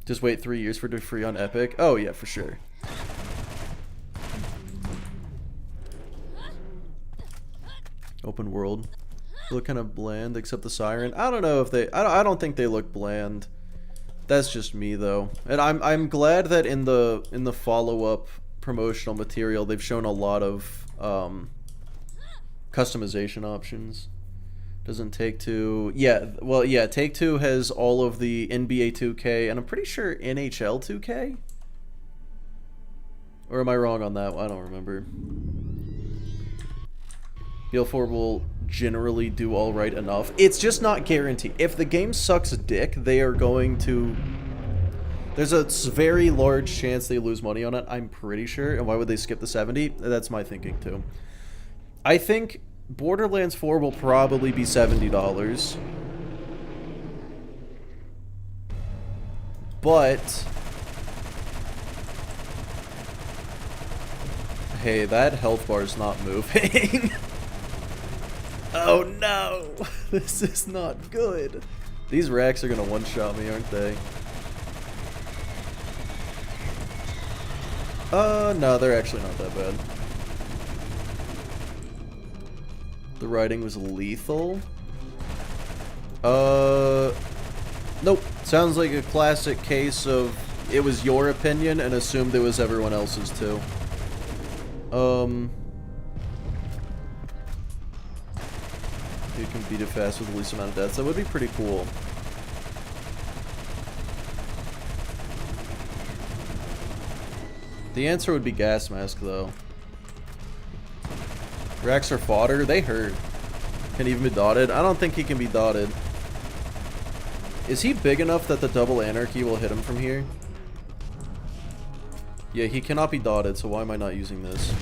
Just wait 3 years for it to be free on Epic. Oh yeah, for sure. Open world. Look kind of bland, except the siren. I don't know if they... I don't think they look bland. That's just me though. And I'm glad that in the follow-up promotional material they've shown a lot of customization options. Doesn't Take-Two... Yeah, well, yeah, Take-Two has all of the NBA 2K, and I'm pretty sure NHL 2K? Or am I wrong on that? I don't remember. BL4 will generally do alright enough. It's just not guaranteed. If the game sucks dick, they are going to... There's a very large chance they lose money on it, I'm pretty sure. And why would they skip the 70? That's my thinking, too. I think Borderlands 4 will probably be $70. But... Hey, that health bar is not moving. Oh no! This is not good. These racks are gonna one-shot me, aren't they? No, they're actually not that bad. The writing was lethal? Nope. Sounds like a classic case of it was your opinion and assumed it was everyone else's too. You can beat it fast with the least amount of deaths. That would be pretty cool. The answer would be gas mask, though. Racks are fodder. They hurt. Can he even be dotted? I don't think he can be dotted. Is he big enough that the double anarchy will hit him from here? Yeah, he cannot be dotted, so why am I not using this?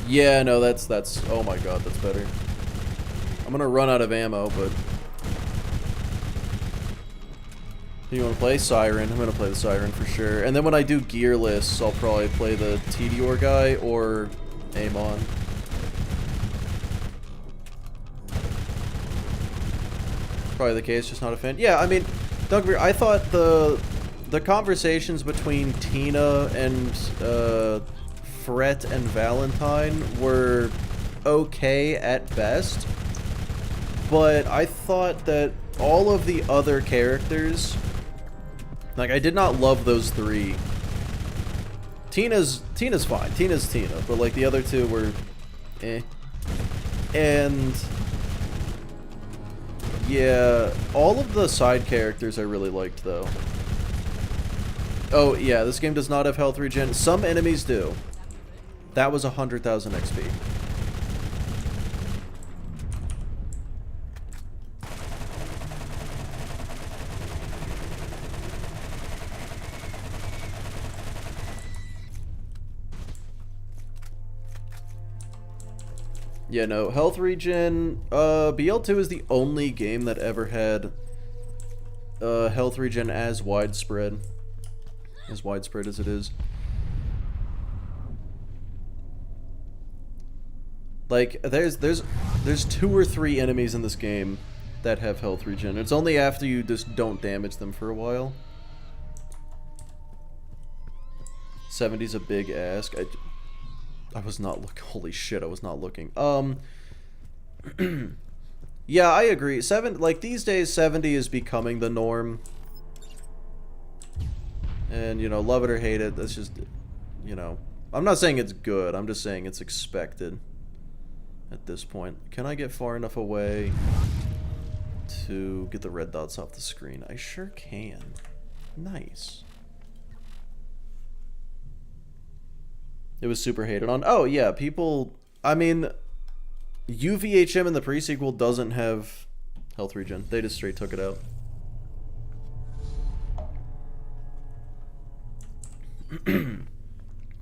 Yeah, no, that's, oh my god, that's better. I'm gonna run out of ammo, but... You want to play Siren? I'm going to play the Siren for sure. And then when I do gear lists, I'll probably play the Tediore guy or Amon. Probably the case, just not a fan. Yeah, I mean, don't get me wrong, I thought the conversations between Tina and Fret and Valentine were okay at best, but I thought that all of the other characters, like, I did not love those three. Tina's fine. Tina's Tina, but like the other two were eh. And yeah, all of the side characters I really liked though. Oh yeah, this game does not have health regen. Some enemies do. That was 100,000 XP. Yeah, no, health regen, BL2 is the only game that ever had health regen as widespread as it is. Like, there's 2 or 3 enemies in this game that have health regen. It's only after you just don't damage them for a while. 70's a big ask. I was not looking. Holy shit, I was not looking. Yeah, I agree. Like these days, 70 is becoming the norm. And, you know, love it or hate it, that's just, you know, I'm not saying it's good, I'm just saying it's expected at this point. Can I get far enough away to get the red dots off the screen? I sure can. Nice. It was super hated on. Oh, yeah, people... I mean, UVHM in the pre-sequel doesn't have health regen. They just straight took it out.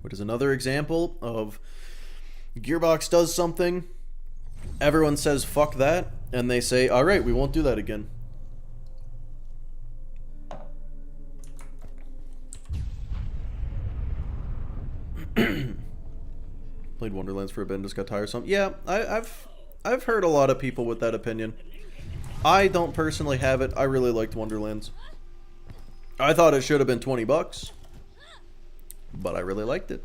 Which is another example of Gearbox does something, everyone says fuck that, and they say, alright, we won't do that again. Played Wonderlands for a bit and just got tiresome. Yeah, I've heard a lot of people with that opinion. I don't personally have it. I really liked Wonderlands. I thought it should have been $20, but I really liked it.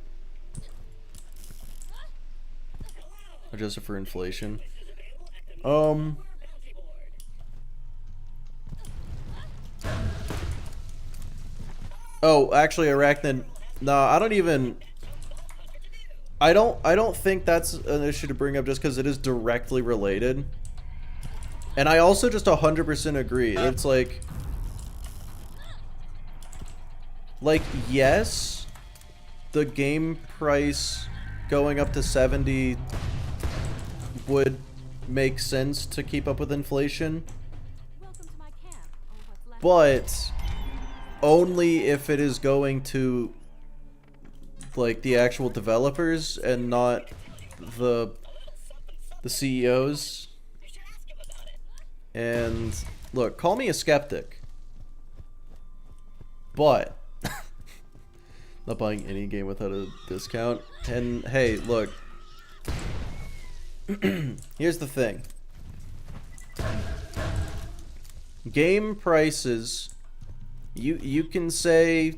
Adjusted for inflation. Oh, actually, Arachnid. No, I don't even. I don't think that's an issue to bring up just because it is directly related. And I also just 100% agree. It's like, yes, the game price going up to 70 would make sense to keep up with inflation. But only if it is going to like the actual developers and not the CEOs. And look, call me a skeptic, but not buying any game without a discount. And hey, look, here's the thing. Game prices, you can say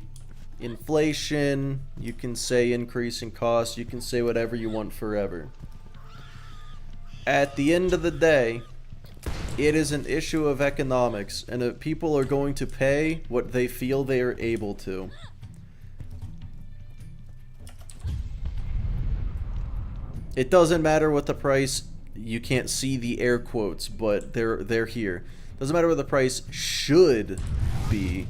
inflation, you can say increasing costs, you can say whatever you want forever. At the end of the day, it is an issue of economics, and people are going to pay what they feel they are able to. It doesn't matter what the price, you can't see the air quotes, but they're here. Doesn't matter what the price should be.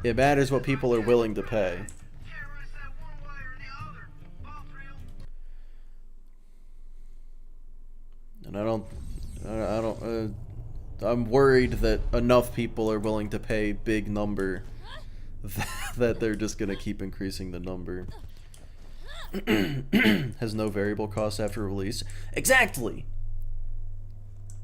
It matters what people are willing to pay. And I'm worried that enough people are willing to pay big number that they're just gonna keep increasing the number. Has no variable cost after release. Exactly!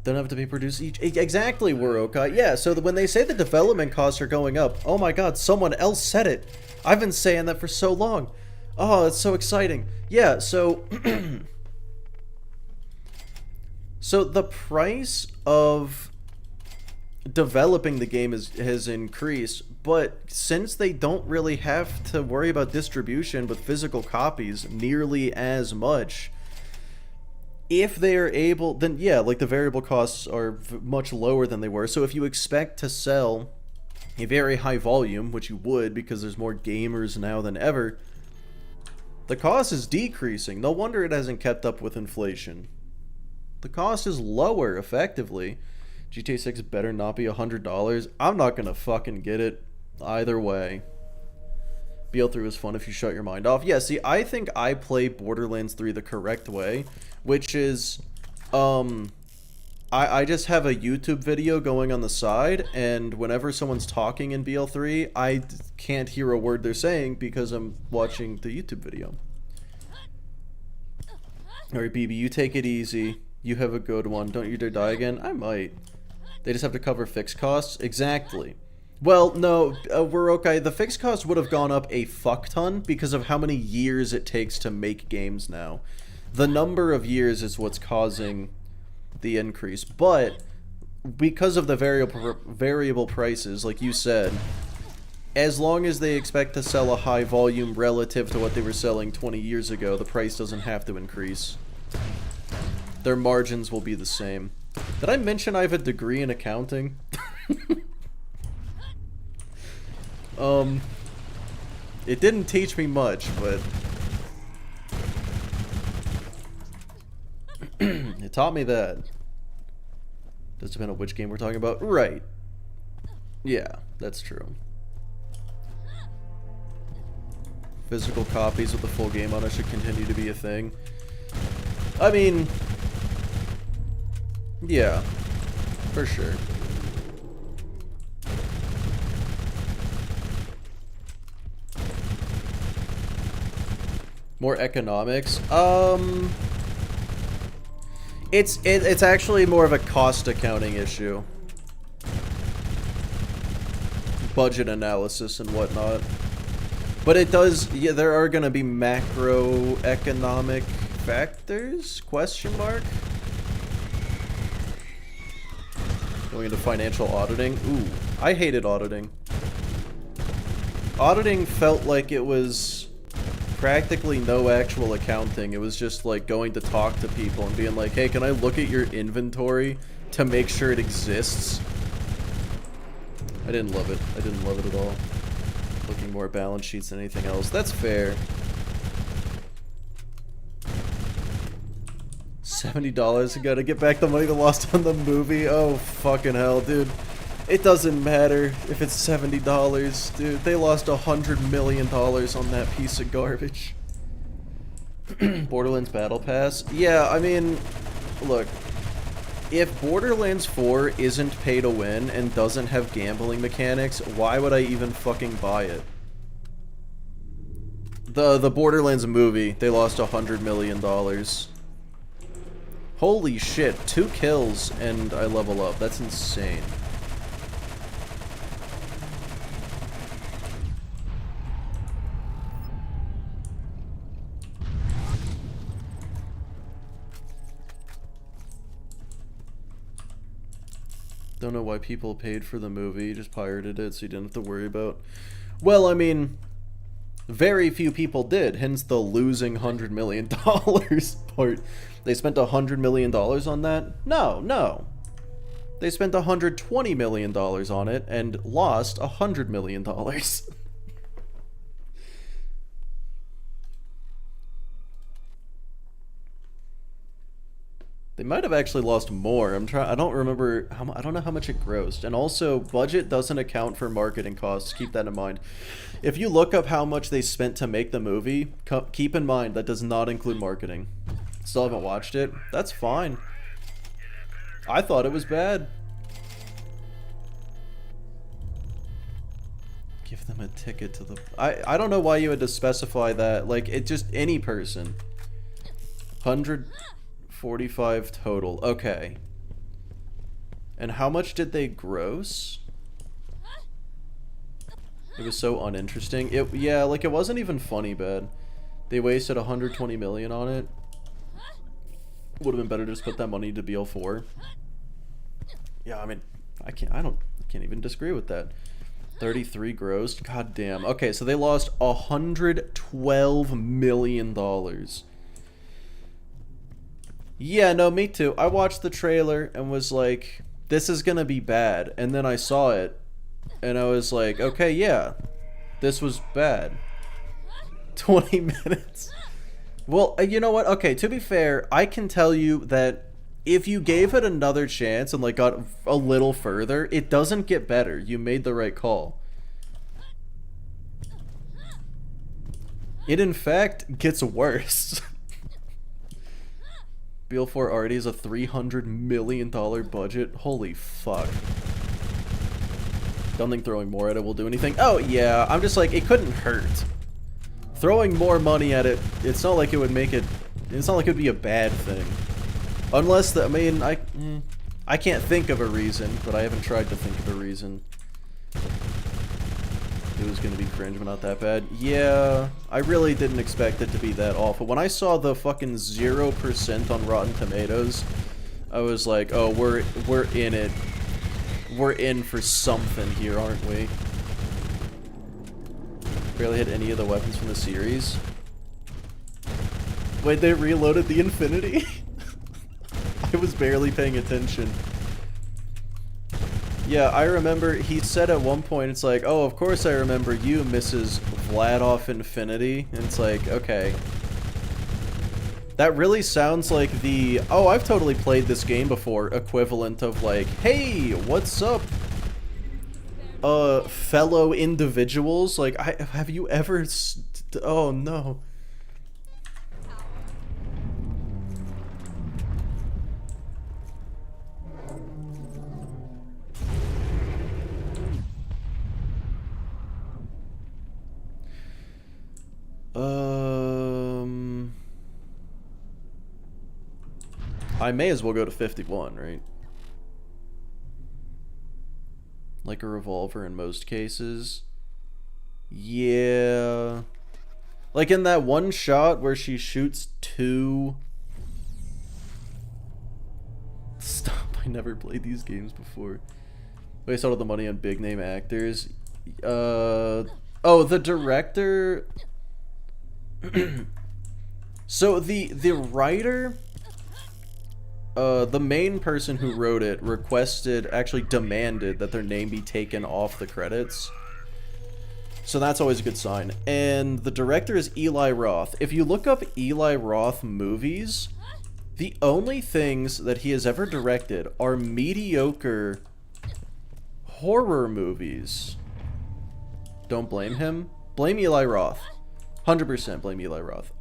Don't have to be produced each. Exactly, Waroka. Yeah, so when they say the development costs are going up, oh my god, someone else said it. I've been saying that for so long. Oh, it's so exciting. Yeah, so... so the price of developing the game has increased, but since they don't really have to worry about distribution with physical copies nearly as much, if they are able, then yeah, like the variable costs are much lower than they were. So if you expect to sell a very high volume, which you would because there's more gamers now than ever, the cost is decreasing. No wonder it hasn't kept up with inflation. The cost is lower, effectively. GTA 6 better not be $100. I'm not gonna fucking get it either way. BL3 was fun if you shut your mind off. Yeah, see, I think I play Borderlands 3 the correct way, which is, I just have a YouTube video going on the side, and whenever someone's talking in BL3, I can't hear a word they're saying because I'm watching the YouTube video. Alright, BB, you take it easy. You have a good one. Don't you dare die again. I might. They just have to cover fixed costs? Exactly. Well, no, we're okay. The fixed cost would have gone up a fuck ton because of how many years it takes to make games now. The number of years is what's causing the increase, but because of the variable prices, like you said, as long as they expect to sell a high volume relative to what they were selling 20 years ago, the price doesn't have to increase. Their margins will be the same. Did I mention I have a degree in accounting? It didn't teach me much, but it taught me that. Does depend on which game we're talking about. Right. Yeah, that's true. Physical copies with the full game on it should continue to be a thing. I mean, yeah, for sure. More economics. It's actually more of a cost accounting issue. Budget analysis and whatnot. But it does, yeah, there are going to be macroeconomic factors? Question mark? Going into financial auditing. Ooh, I hated auditing. Auditing felt like it was practically no actual accounting. It was just like going to talk to people and being like, hey, can I look at your inventory to make sure it exists? I didn't love it. I didn't love it at all. Looking more at balance sheets than anything else. That's fair. $70. I gotta get back the money they lost on the movie. Oh, fucking hell, dude. It doesn't matter if it's $70, dude. They lost $100 million on that piece of garbage. Borderlands Battle Pass? Yeah, I mean, look. If Borderlands 4 isn't pay to win and doesn't have gambling mechanics, why would I even fucking buy it? The Borderlands movie, they lost $100 million. Holy shit, 2 kills and I level up. That's insane. Don't know why people paid for the movie, just pirated it so you didn't have to worry about... Well, I mean, very few people did, hence the losing $100 million part. They spent $100 million on that? No. They spent $120 million on it and lost $100 million. They might have actually lost more. I don't remember I don't know how much it grossed. And also, budget doesn't account for marketing costs. Keep that in mind. If you look up how much they spent to make the movie, keep in mind that does not include marketing. Still haven't watched it? That's fine. I thought it was bad. Give them a ticket to the... I don't know why you had to specify that. Like, it just any person. 145 total. Okay. And how much did they gross? It was so uninteresting. Yeah, like it wasn't even funny bad. They wasted 120 million on it. Would have been better to just put that money to BL4. Yeah, I mean, I can't even disagree with that. 33 grossed. God damn. Okay, so they lost $112 million. Yeah, no, me too. I watched the trailer and was like, this is gonna be bad. And then I saw it and I was like, okay, yeah, this was bad. 20 minutes. Well, you know what? Okay, to be fair, I can tell you that if you gave it another chance and like got a little further, it doesn't get better. You made the right call. It in fact gets worse. BL4 already has a $300 million budget. Holy fuck. Don't think throwing more at it will do anything. Oh yeah, I'm just like, it couldn't hurt. Throwing more money at it, it's not like it would make it, it's not like it would be a bad thing. Unless, I mean, I can't think of a reason, but I haven't tried to think of a reason. It was gonna be cringe, but not that bad. Yeah, I really didn't expect it to be that awful. When I saw the fucking 0% on Rotten Tomatoes, I was like, oh, we're in it. We're in for something here, aren't we? Barely hit any of the weapons from the series. Wait, they reloaded the Infinity? I was barely paying attention. Yeah, I remember he said at one point, it's like, oh, of course I remember you, Mrs. Vladoff Infinity. And it's like, okay. That really sounds like the, oh, I've totally played this game before, equivalent of like, hey, what's up, fellow individuals? Like, have you ever, oh no. I may as well go to 51, right? Like a revolver in most cases. Yeah. Like in that one shot where she shoots two... Stop, I never played these games before. Waste all of the money on big name actors. Oh, the director... So the writer... the main person who wrote it actually demanded that their name be taken off the credits. So that's always a good sign. And the director is Eli Roth. If you look up Eli Roth movies, the only things that he has ever directed are mediocre horror movies. Don't blame him. Blame Eli Roth. 100% blame Eli Roth.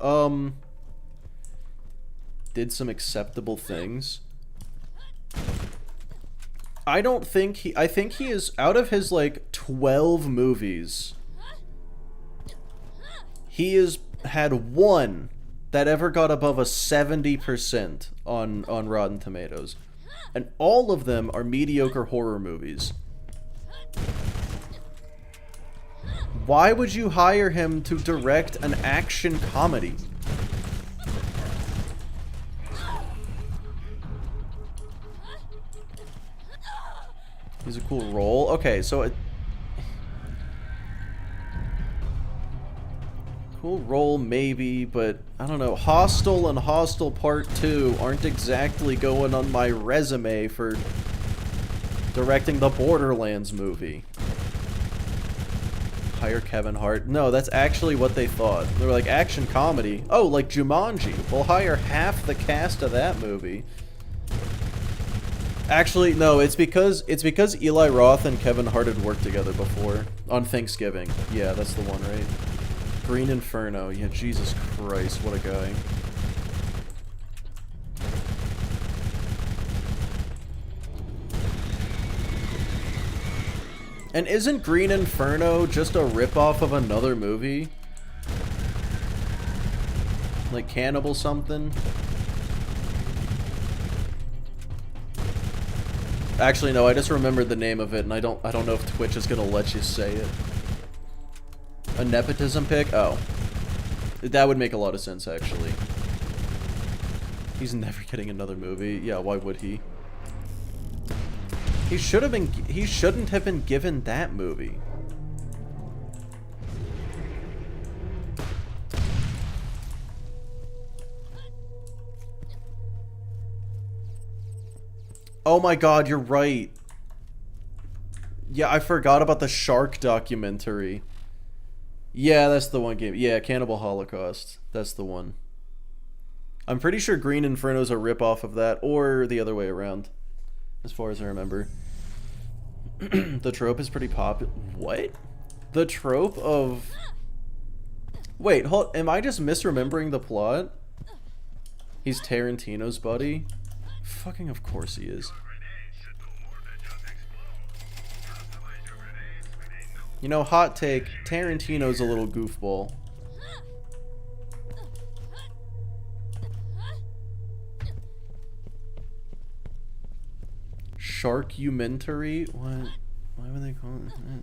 Did some acceptable things. I think he is, out of his like 12 movies, he has had one that ever got above a 70% on Rotten Tomatoes. And all of them are mediocre horror movies. Why would you hire him to direct an action comedy? He's a cool role. Okay, so cool role maybe, but I don't know. Hostel and Hostel Part 2 aren't exactly going on my resume for directing the Borderlands movie. Hire Kevin Hart. No, that's actually what they thought. They were like, action comedy. Oh, like Jumanji. We'll hire half the cast of that movie. Actually, no, it's because Eli Roth and Kevin Hart had worked together before on Thanksgiving. Yeah, that's the one, right? Green Inferno. Yeah, Jesus Christ, what a guy. And isn't Green Inferno just a ripoff of another movie? Like Cannibal something? Actually, no, I just remembered the name of it, and I don't know if Twitch is gonna let you say it. A nepotism pick? Oh. That would make a lot of sense, actually. He's never getting another movie. Yeah, why would he? He shouldn't have been given that movie. Oh my god, you're right. Yeah, I forgot about the shark documentary. Yeah, that's the one game. Yeah, Cannibal Holocaust. That's the one. I'm pretty sure Green Inferno's a ripoff of that, or the other way around, as far as I remember. The trope is pretty popular. What? The trope of... Wait, hold... Am I just misremembering the plot? He's Tarantino's buddy? Fucking of course he is. You know, hot take, Tarantino's a little goofball. Sharkumentary? What? Why would they call it that?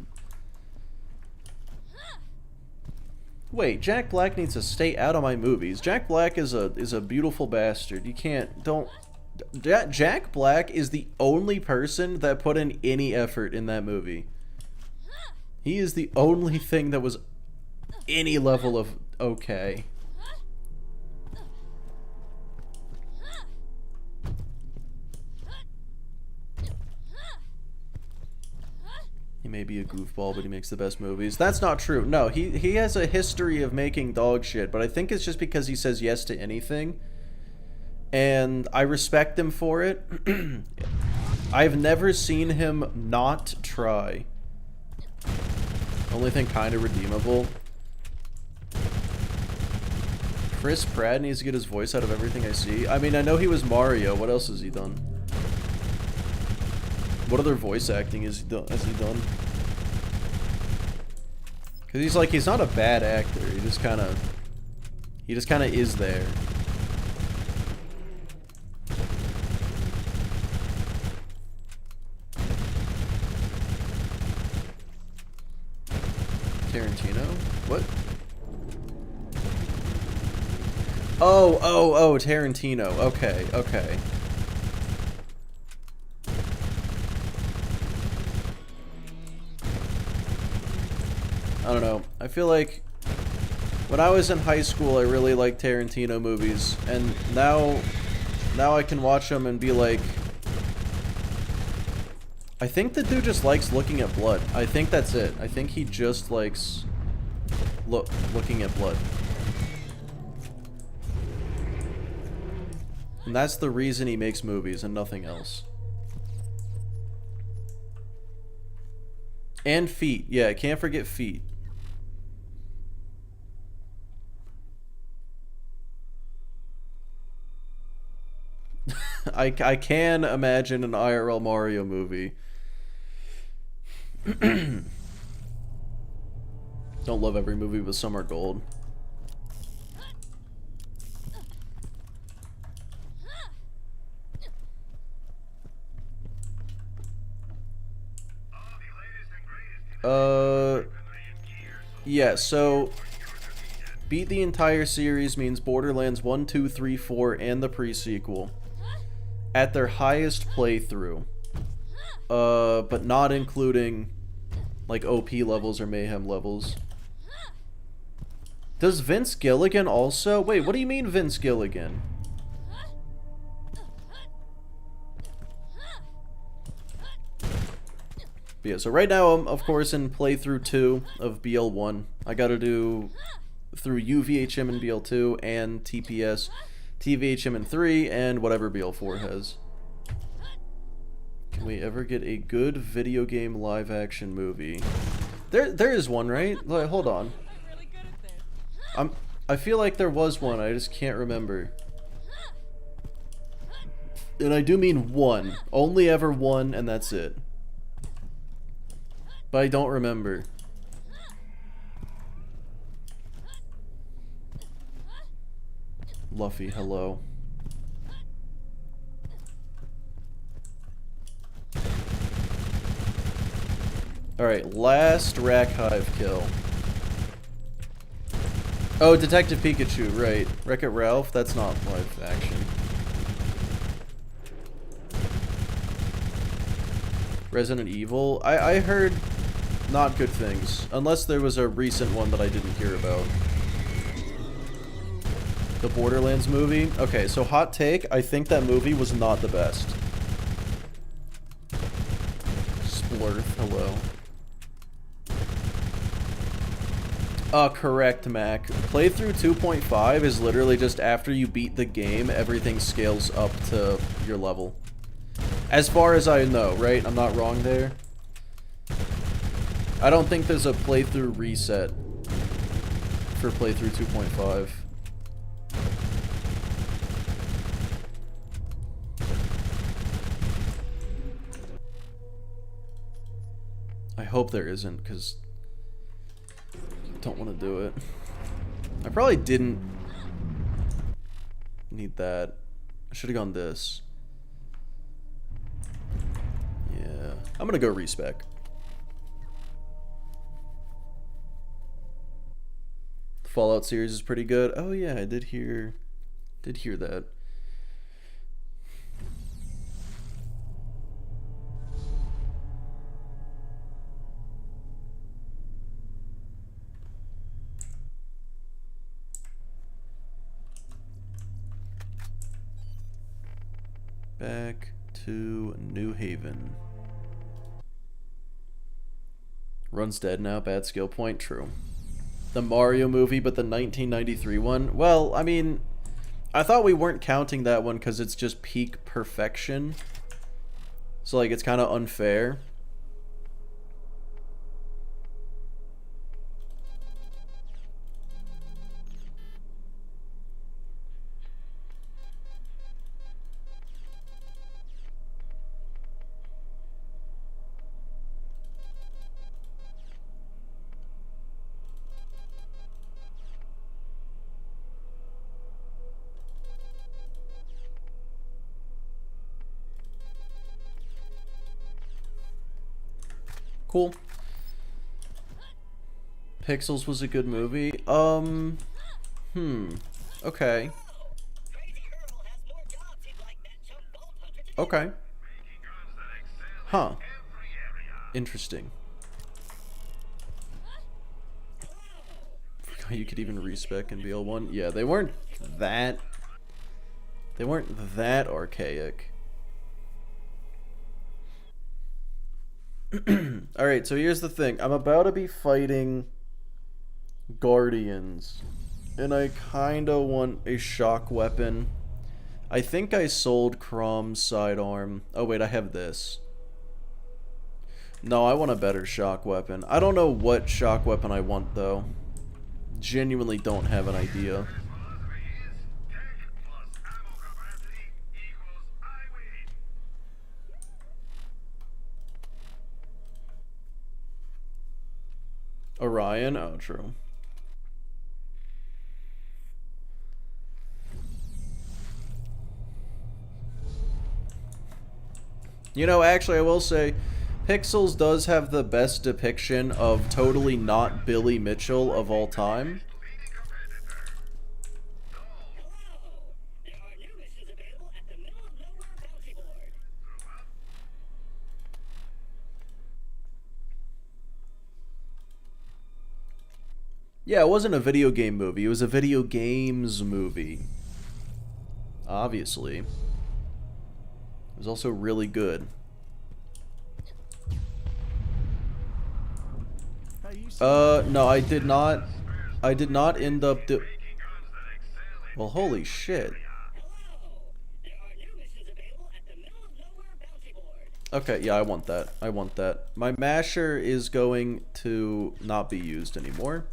Wait, Jack Black needs to stay out of my movies. Jack Black is a beautiful bastard. You can't, don't... Jack Black is the only person that put in any effort in that movie. He is the only thing that was any level of okay. He may be a goofball, but he makes the best movies. That's not true. No, he has a history of making dog shit, but I think it's just because he says yes to anything. And I respect him for it. I've never seen him not try. Only thing kind of redeemable. Chris Pratt needs to get his voice out of everything I see. I mean, I know he was Mario. What else has he done? What other voice acting has he done? Because he's not a bad actor. He just kind of is there. Tarantino? What? Oh, Tarantino. Okay. I don't know. I feel like when I was in high school, I really liked Tarantino movies, and now I can watch them and be like, I think the dude just likes looking at blood. I think that's it. I think he just likes looking at blood. And that's the reason he makes movies and nothing else. And feet. Yeah, can't forget feet. I can imagine an IRL Mario movie. Don't love every movie, but some are gold. Yeah, so beat the entire series means Borderlands 1, 2, 3, 4, and the pre-sequel at their highest playthrough. But not including like OP levels or mayhem levels. Does Vince Gilligan also? Wait, what do you mean Vince Gilligan? But yeah, so right now I'm of course in playthrough 2 of BL1. I gotta do through UVHM in BL2 and TPS, TVHM in 3, and whatever BL4 has. Can we ever get a good video game live action movie? There is one, right? Like, hold on. I feel like there was one, I just can't remember. And I do mean one. Only ever one, and that's it. But I don't remember. Luffy, hello. Alright, last Rack Hive kill. Oh, Detective Pikachu, right. Wreck-It Ralph? That's not live action. Resident Evil? I heard not good things. Unless there was a recent one that I didn't hear about. The Borderlands movie? Okay, so hot take, I think that movie was not the best. Splurf, hello. Correct, Mac. Playthrough 2.5 is literally just after you beat the game, everything scales up to your level. As far as I know, right? I'm not wrong there. I don't think there's a playthrough reset for playthrough 2.5. I hope there isn't, because I don't want to do it. I probably didn't need that. I should have gone this. Yeah. I'm gonna go respec. The Fallout series is pretty good. Oh yeah, I did hear that. Back to New Haven. Run's dead now, bad skill point, true. The Mario movie, but the 1993 one? Well, I mean, I thought we weren't counting that one because it's just peak perfection. So, like, it's kind of unfair. Cool. Pixels was a good movie. Okay. Okay. Huh. Interesting. Forgot you could even respec in BL1. Yeah, they weren't that archaic. Alright, so here's the thing. I'm about to be fighting Guardians, and I kinda want a shock weapon. I think I sold Crom's sidearm. Oh wait, I have this. No, I want a better shock weapon. I don't know what shock weapon I want though. Genuinely don't have an idea. Orion? Oh, true. You know, actually, I will say, Pixels does have the best depiction of totally not Billy Mitchell of all time. Yeah, it wasn't a video game movie. It was a video games movie. Obviously. It was also really good. No, I did not. I did not end up Well, holy shit. Okay, yeah, I want that. I want that. My masher is going to not be used anymore.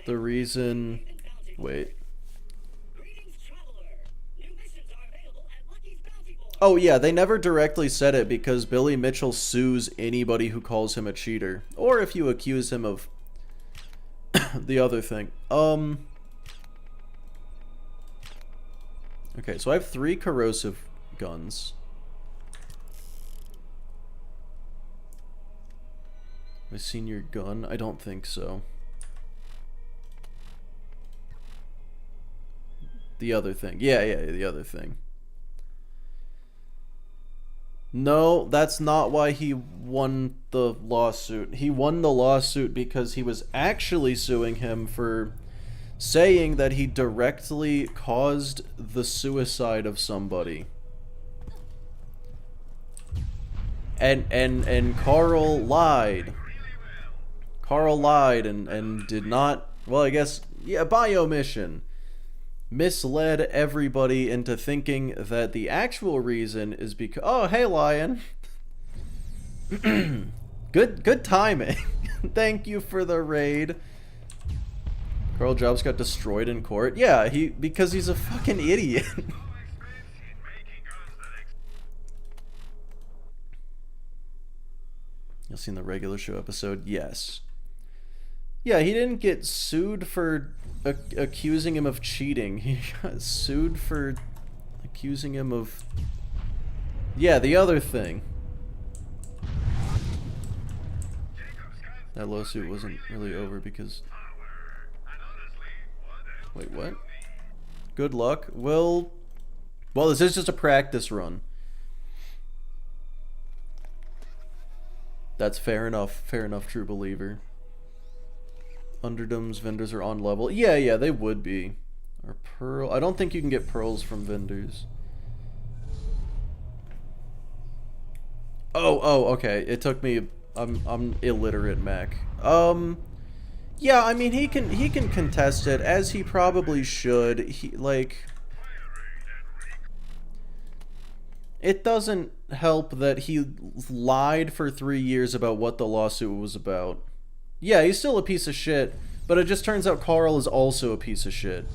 The reason... Wait. Oh yeah, they never directly said it because Billy Mitchell sues anybody who calls him a cheater. Or if you accuse him of the other thing. Okay, so I have 3 corrosive guns. My senior gun? I don't think so. The other thing. Yeah, the other thing. No, that's not why he won the lawsuit. He won the lawsuit because he was actually suing him for saying that he directly caused the suicide of somebody. And Carl lied. Carl lied and did not, well, I guess, yeah, by omission, misled everybody into thinking that the actual reason is because, oh, hey, Lion. Good timing. Thank you for the raid. Carl Jobs got destroyed in court. Yeah, because he's a fucking idiot. You'll see in the regular show episode, yes. Yeah, he didn't get sued for accusing him of cheating. He got sued for accusing him of... Yeah, the other thing. That lawsuit wasn't really over because... Wait, what? Good luck. Well, this is just a practice run. That's fair enough. Fair enough, true believer. Underdom's vendors are on level. Yeah, they would be. Or pearl. I don't think you can get pearls from vendors. Oh, okay. It took me. I'm illiterate, Mac. Yeah, I mean he can contest it as he probably should. He like. It doesn't help that he lied for 3 years about what the lawsuit was about. Yeah, he's still a piece of shit, but it just turns out Carl is also a piece of shit.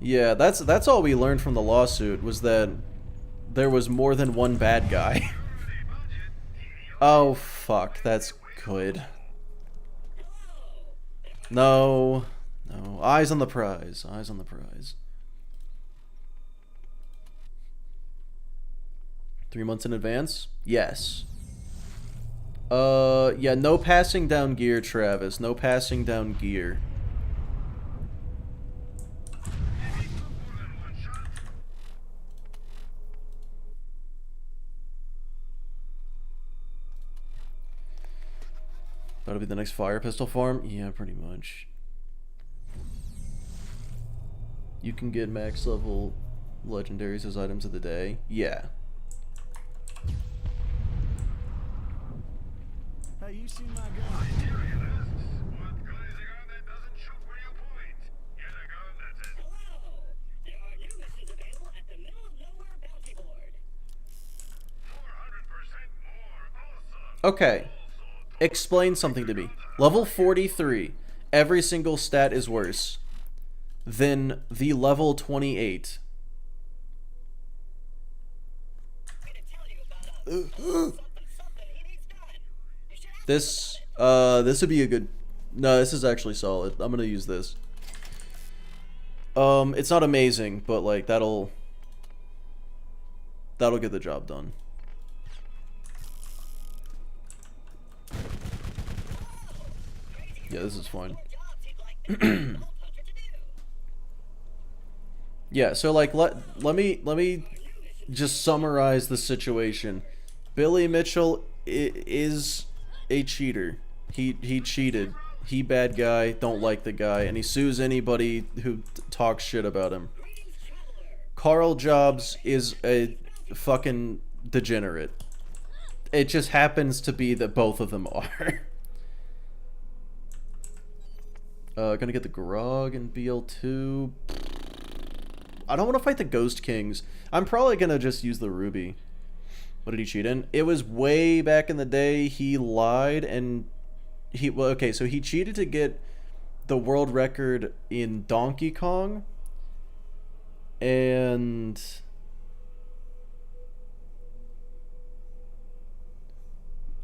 Yeah, that's all we learned from the lawsuit, was that there was more than one bad guy. Oh, fuck, that's good. No, eyes on the prize, eyes on the prize. 3 months in advance? Yes. Yeah, no passing down gear, Travis. No passing down gear. That'll be the next fire pistol farm? Yeah, pretty much. You can get max level legendaries as items of the day? Yeah. Hey, you seen my gun? Okay. Explain something to me. Level 43, every single stat is worse than the level 28. This would be a good... No, this is actually solid. I'm gonna use this. It's not amazing, but like that'll get the job done. Yeah, this is fine. Yeah, so like let me just summarize the situation. Billy Mitchell is a cheater. He cheated. He bad guy, don't like the guy, and he sues anybody who talks shit about him. Carl Jobs is a fucking degenerate. It just happens to be that both of them are. Gonna get the Grog and BL2. I don't want to fight the Ghost Kings. I'm probably gonna just use the Ruby. What did he cheat in? It was way back in the day. He lied and well, okay, so he cheated to get the world record in Donkey Kong. And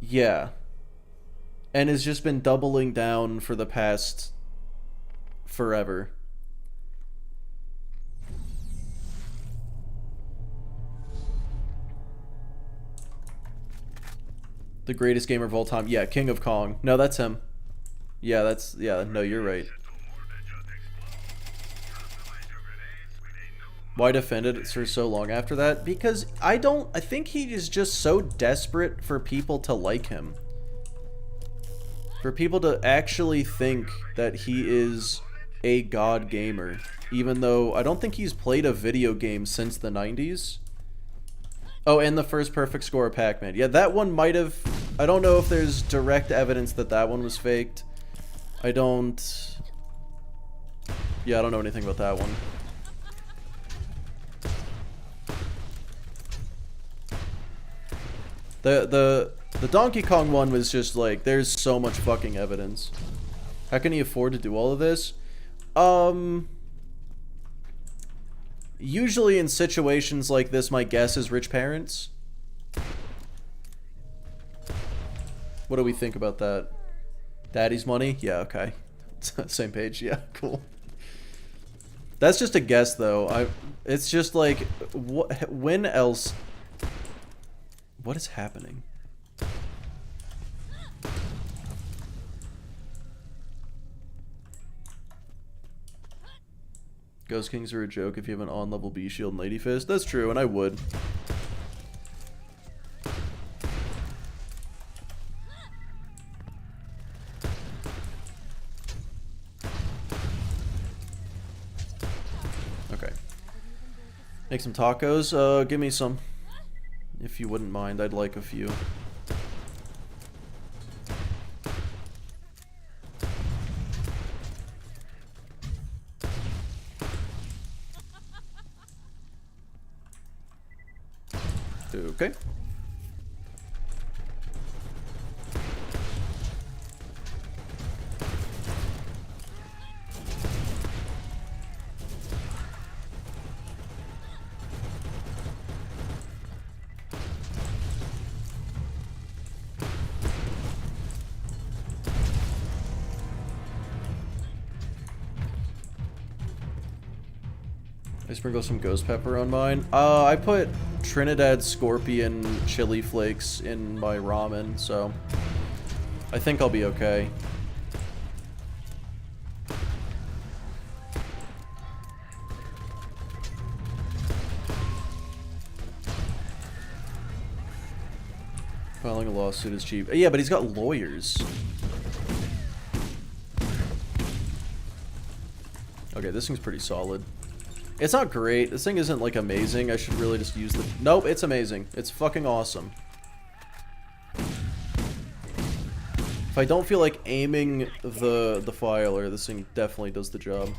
yeah. And has just been doubling down for the past forever. The greatest gamer of all time. Yeah, King of Kong. No, that's him. Yeah, that's... Yeah, no, you're right. Why defend it for so long after that? Because I think he is just so desperate for people to like him. For people to actually think that he is a god gamer. Even though I don't think he's played a video game since the 90s. Oh, and the first perfect score of Pac-Man. Yeah, that one might have... I don't know if there's direct evidence that that one was faked. I don't... Yeah, I don't know anything about that one. The Donkey Kong one was just like, there's so much fucking evidence. How can he afford to do all of this? Usually in situations like this, my guess is rich parents. What do we think about that? Daddy's money? Yeah, okay. Same page, yeah, cool. That's just a guess, though. It's just like, when else... What is happening? Ghost Kings are a joke if you have an on-level B shield and Lady Fist. That's true, and I would. Okay. Make some tacos. Give me some. If you wouldn't mind, I'd like a few. Okay. I sprinkle some ghost pepper on mine. I put Trinidad Scorpion chili flakes in my ramen, so I think I'll be okay. Filing a lawsuit is cheap. Yeah, but he's got lawyers. Okay, this thing's pretty solid. It's not great. This thing isn't, like, amazing. I should really just use the... Nope, it's amazing. It's fucking awesome. If I don't feel like aiming the filer, this thing definitely does the job.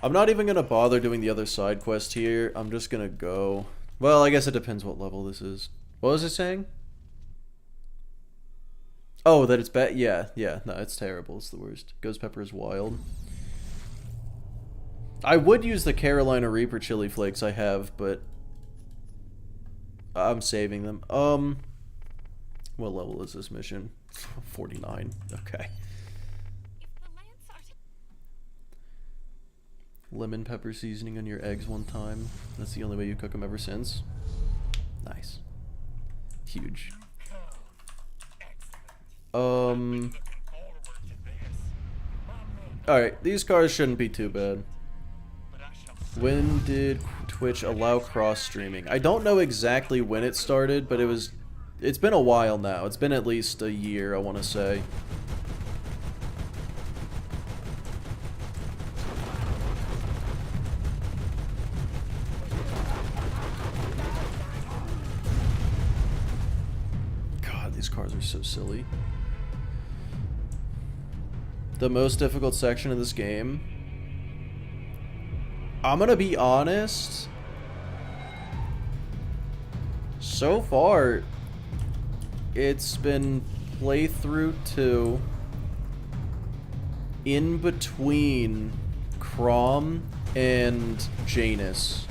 I'm not even gonna bother doing the other side quest here. I'm just gonna go... Well, I guess it depends what level this is. What was it saying? Oh, that it's bad? Yeah, yeah. No, it's terrible. It's the worst. Ghost pepper is wild. I would use the Carolina Reaper chili flakes I have, but I'm saving them. What level is this mission? 49. Okay. Lemon pepper seasoning on your eggs one time. That's the only way you cook them ever since. Nice. Huge. Alright, these cars shouldn't be too bad. When did Twitch allow cross streaming? I don't know exactly when it started, but it's been a while now. It's been at least a year, I want to say. God, these cars are so silly. The most difficult section of this game, I'm gonna be honest, so far it's been playthrough 2 in between Crom and Janus.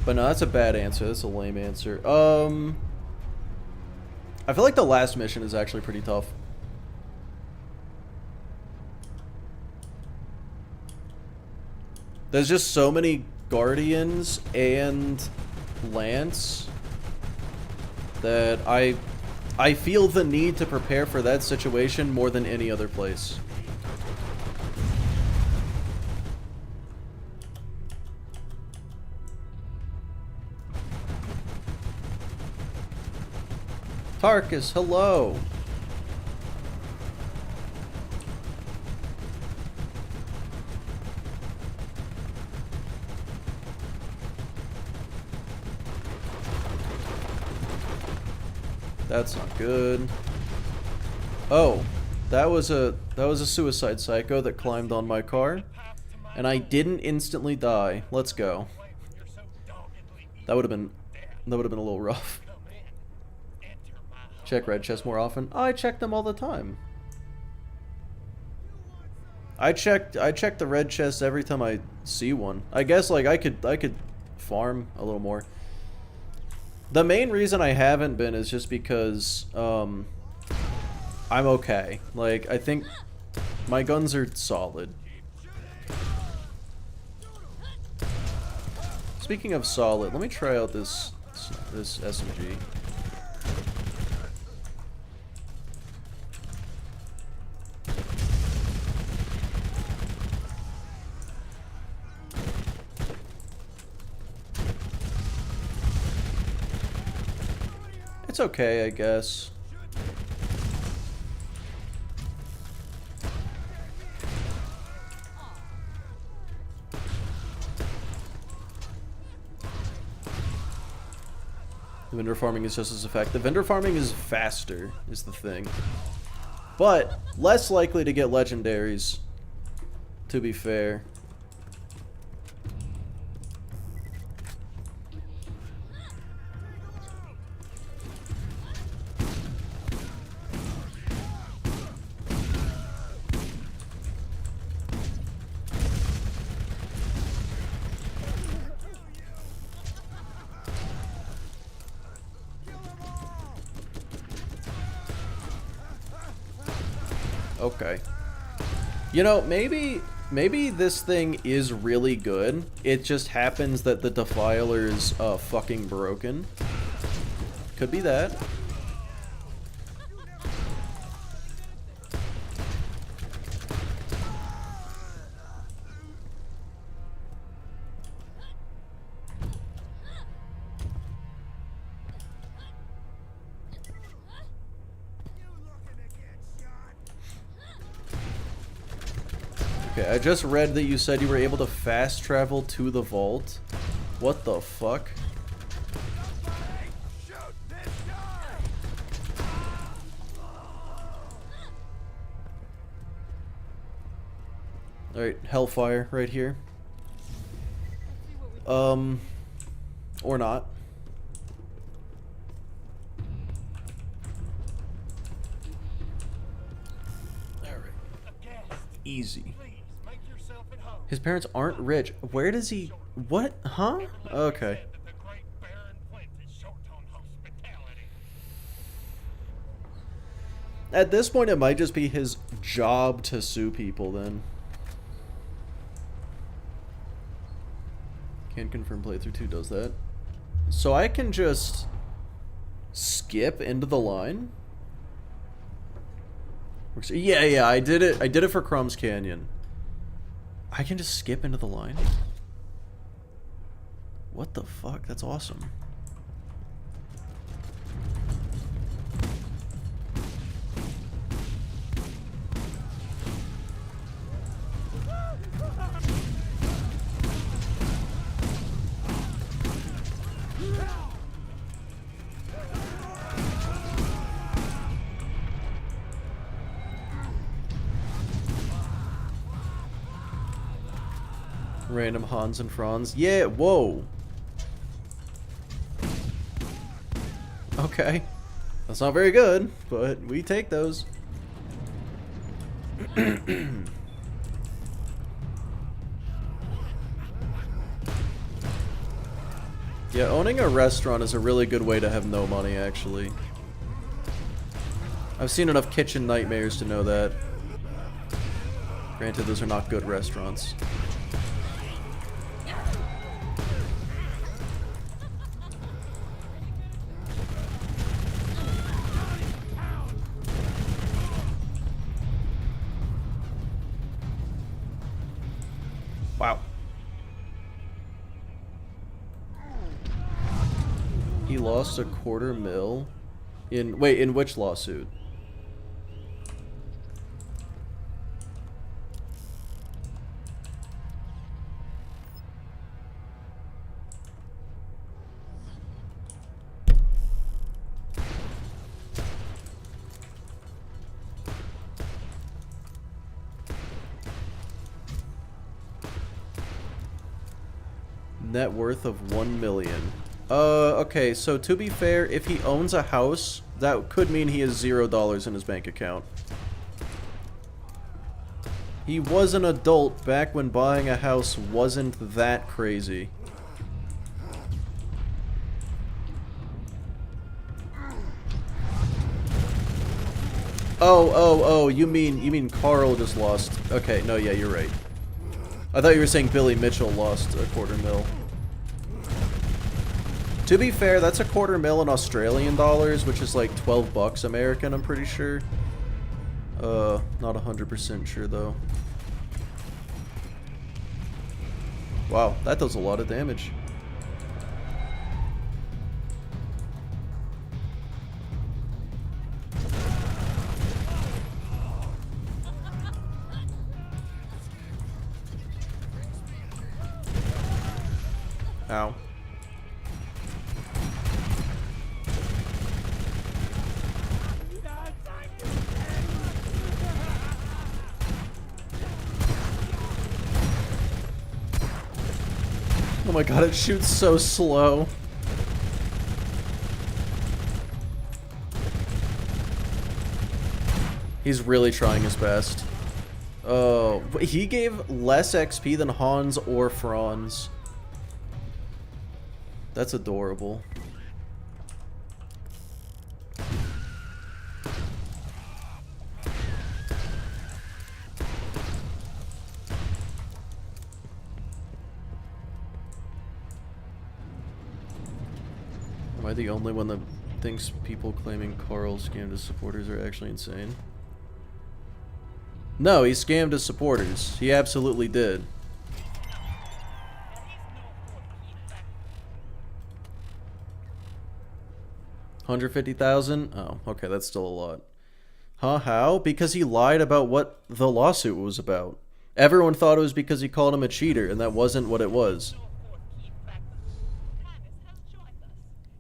But no, that's a bad answer. That's a lame answer. I feel like the last mission is actually pretty tough. There's just so many Guardians and Lance that I feel the need to prepare for that situation more than any other place. Tarkus, hello. That's not good. Oh, that was a suicide psycho that climbed on my car, and I didn't instantly die. Let's go. That would have been a little rough. Check red chests more often. I check them all the time. I check the red chests every time I see one. I guess like I could farm a little more. The main reason I haven't been is just because I'm okay. Like I think my guns are solid. Speaking of solid, let me try out this SMG. It's okay, I guess. The vendor farming is just as effective. Vendor farming is faster, is the thing. But less likely to get legendaries, to be fair. Okay. You know, maybe this thing is really good. It just happens that the Defiler's fucking broken. Could be that. Okay, I just read that you said you were able to fast travel to the vault. What the fuck? Alright, Hellfire right here. Or not. Alright. Easy. His parents aren't rich. Where does he... What? Huh? Okay. At this point, it might just be his job to sue people, then. Can't confirm playthrough 2 does that. So I can just skip into the line? Yeah, I did it. I did it for Crumbs Canyon. I can just skip into the line? What the fuck? That's awesome. Random Hans and Franz. Yeah, whoa. Okay. That's not very good, but we take those. Yeah, owning a restaurant is a really good way to have no money, actually. I've seen enough kitchen nightmares to know that. Granted, those are not good restaurants. Wow. He lost $250,000 in... Wait, in which lawsuit? Net worth of $1 million. Okay, so to be fair, if he owns a house, that could mean he has $0 in his bank account. He was an adult back when buying a house wasn't that crazy. Oh, you mean Carl just lost. Okay, no, yeah, you're right. I thought you were saying Billy Mitchell lost $250,000. To be fair, that's $250,000 in Australian dollars, which is like $12 American, I'm pretty sure. Not 100% sure though. Wow, that does a lot of damage. Ow. Oh my god, it shoots so slow. He's really trying his best. Oh, he gave less XP than Hans or Franz. That's adorable. Am I the only one that thinks people claiming Carl scammed his supporters are actually insane? No, he scammed his supporters. He absolutely did. $150,000? Oh, okay, that's still a lot. Huh, how? Because he lied about what the lawsuit was about. Everyone thought it was because he called him a cheater, and that wasn't what it was.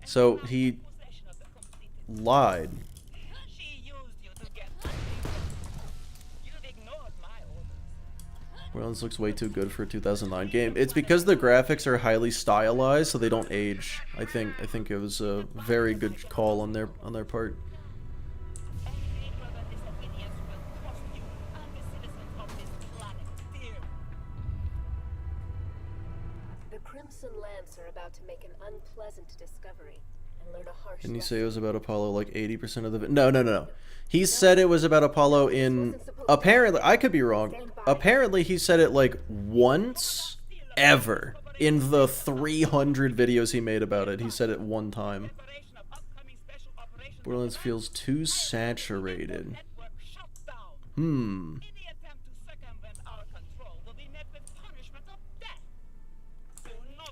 So, he lied. Well, this looks way too good for a 2009 game. It's because the graphics are highly stylized, so they don't age. I think it was a very good call on their part. The Crimson Lance are about to make an unpleasant discovery and learn a harsh Didn't he say it was about Apollo like 80% of the... No. He said it was about Apollo in... Apparently, I could be wrong. Apparently, he said it like once ever in the 300 videos he made about it. He said it one time. Borderlands feels too saturated.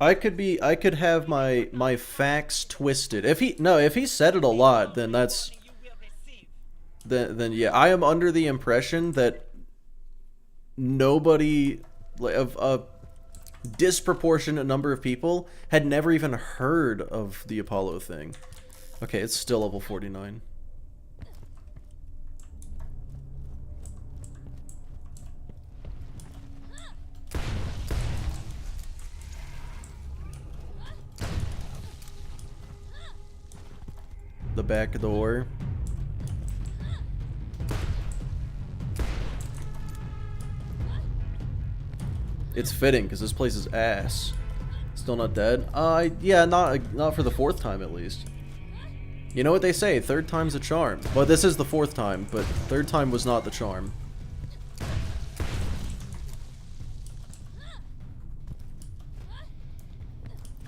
I could have my facts twisted. If he said it a lot, then that's... Then yeah, I am under the impression that nobody, of a disproportionate number of people, had never even heard of the Apollo thing. Okay, it's still level 49. The back door. It's fitting because this place is ass. Still not dead? Yeah, not for the fourth time at least. You know what they say, third time's a charm. Well, this is the fourth time, but third time was not the charm.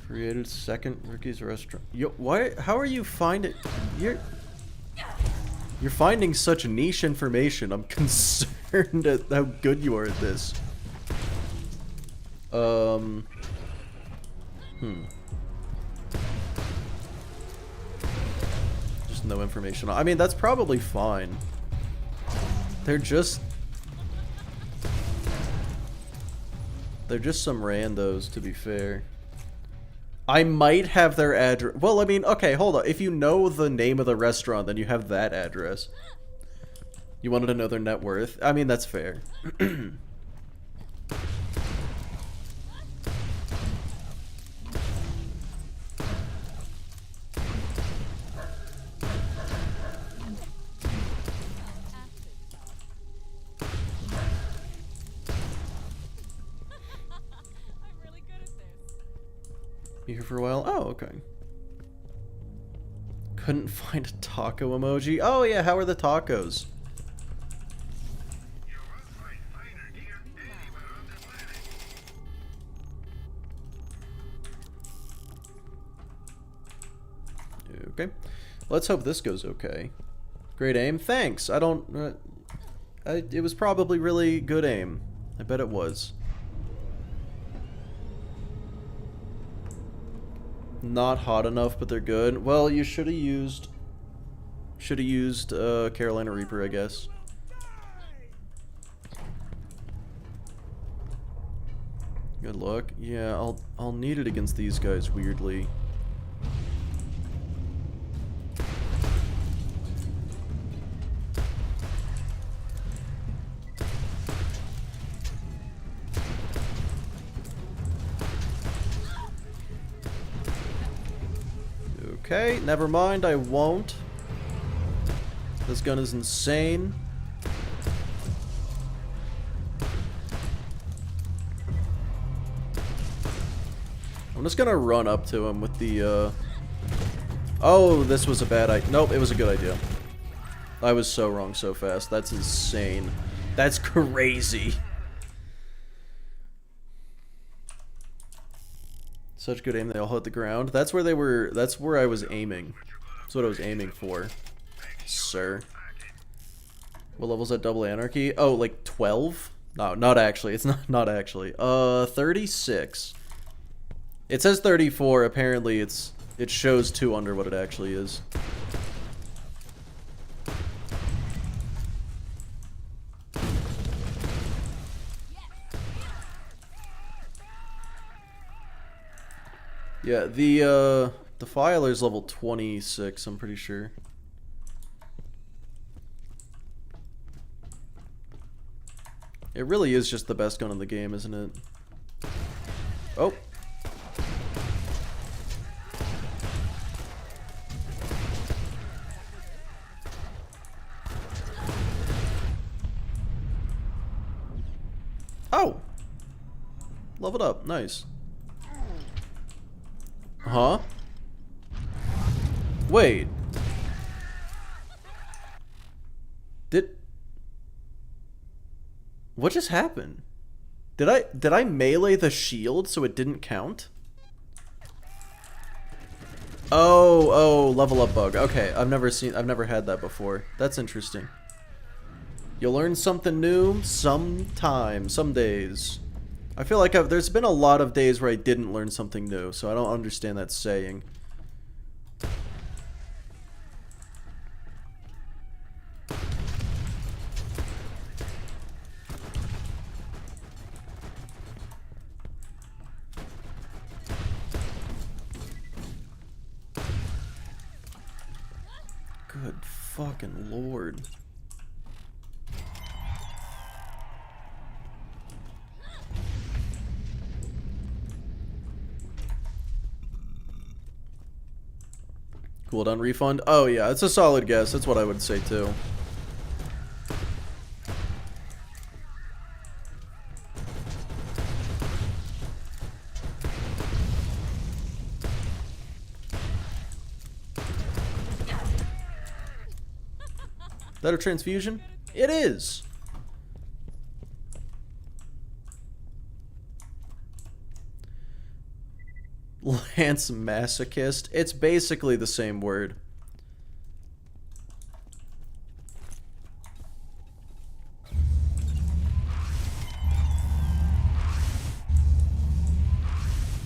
Created second Ricky's restaurant. Yo, why? How are you finding? You're finding such niche information. I'm concerned at how good you are at this. Just no information. I mean, that's probably fine. They're just some randos, to be fair. I might have their address. Well, I mean, okay, hold on. If you know the name of the restaurant, then you have that address. You wanted to know their net worth. I mean, that's fair. I'm really good at this. You here for a while? Oh, okay. Couldn't find a taco emoji. Oh yeah, how are the tacos? Okay. Let's hope this goes okay. Great aim. Thanks. I don't... it was probably really good aim. I bet it was. Not hot enough, but they're good. Well, you should have used... Carolina Reaper, I guess. Good luck. Yeah, I'll need it against these guys, weirdly. Okay, never mind, I won't. This gun is insane. I'm just gonna run up to him with the, Oh, this was a bad idea. Nope, it was a good idea. I was so wrong so fast. That's insane. That's crazy. Such good aim, they all hit the ground. That's where they were, that's where I was aiming. That's what I was aiming for, sir. What level's that Double Anarchy? Oh, like 12? No, not actually. It's not actually. 36. It says 34. Apparently it shows 2 under what it actually is. Yeah, the Defiler's level 26, I'm pretty sure. It really is just the best gun in the game, isn't it? Oh. Oh! Leveled up, nice. Huh? Wait. What just happened? Did I melee the shield so it didn't count? Oh, level up bug. Okay, I've never had that before. That's interesting. You'll learn something new sometime, some days. I feel like there's been a lot of days where I didn't learn something new, so I don't understand that saying. Good fucking lord. Cooldown refund? Oh yeah, it's a solid guess. That's what I would say too. That a transfusion? It is! Lance masochist? It's basically the same word.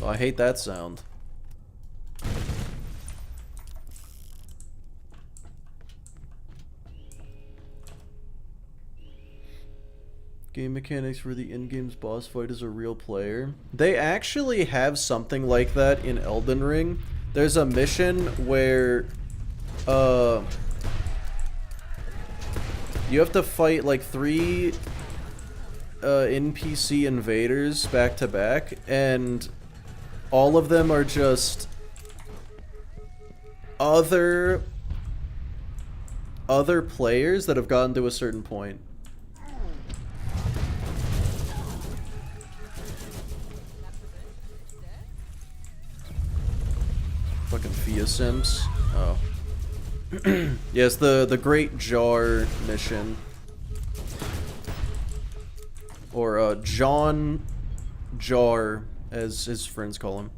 I hate that sound. Game mechanics where the in-game's boss fight is a real player. They actually have something like that in Elden Ring. There's a mission where you have to fight like 3 NPC invaders back to back, and all of them are just other players that have gotten to a certain point. Fucking Fia Sims. Oh. Yes, the Great Jar mission. Or John Jar, as his friends call him.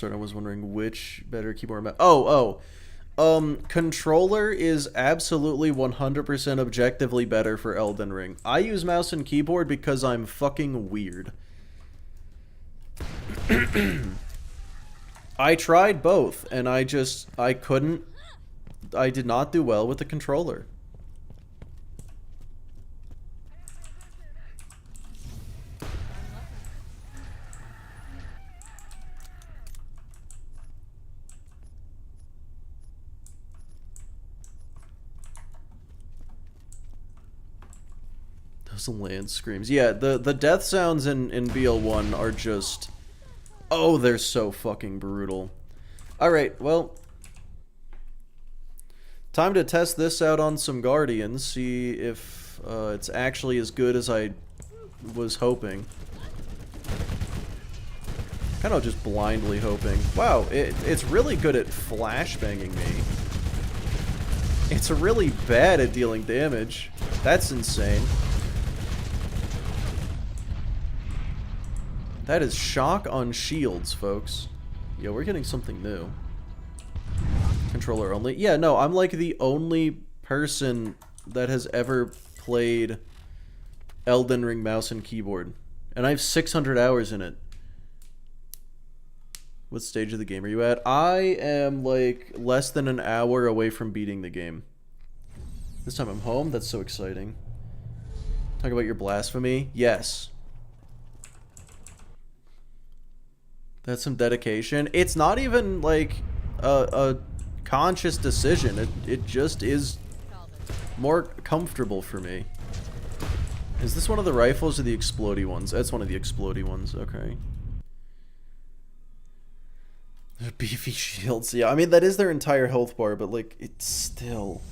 I was wondering which better keyboard mouse. Controller is absolutely 100% objectively better for Elden Ring. I use mouse and keyboard because I'm fucking weird. I tried both, and I did not do well with the controller. Those land screams. Yeah, the death sounds in BL1 are just... Oh, they're so fucking brutal. Alright, well... Time to test this out on some Guardians, see if it's actually as good as I was hoping. Kind of just blindly hoping. Wow, it's really good at flashbanging me. It's really bad at dealing damage. That's insane. That is shock on shields, folks. Yeah, we're getting something new. Controller only. Yeah, no, I'm like the only person that has ever played Elden Ring mouse and keyboard. And I have 600 hours in it. What stage of the game are you at? I am like less than an hour away from beating the game. This time I'm home? That's so exciting. Talk about your blasphemy? Yes. That's some dedication. It's not even like a conscious decision. It just is more comfortable for me. Is this one of the rifles or the explodey ones? That's one of the explodey ones. Okay. Beefy shields. Yeah, I mean that is their entire health bar, but like it's still...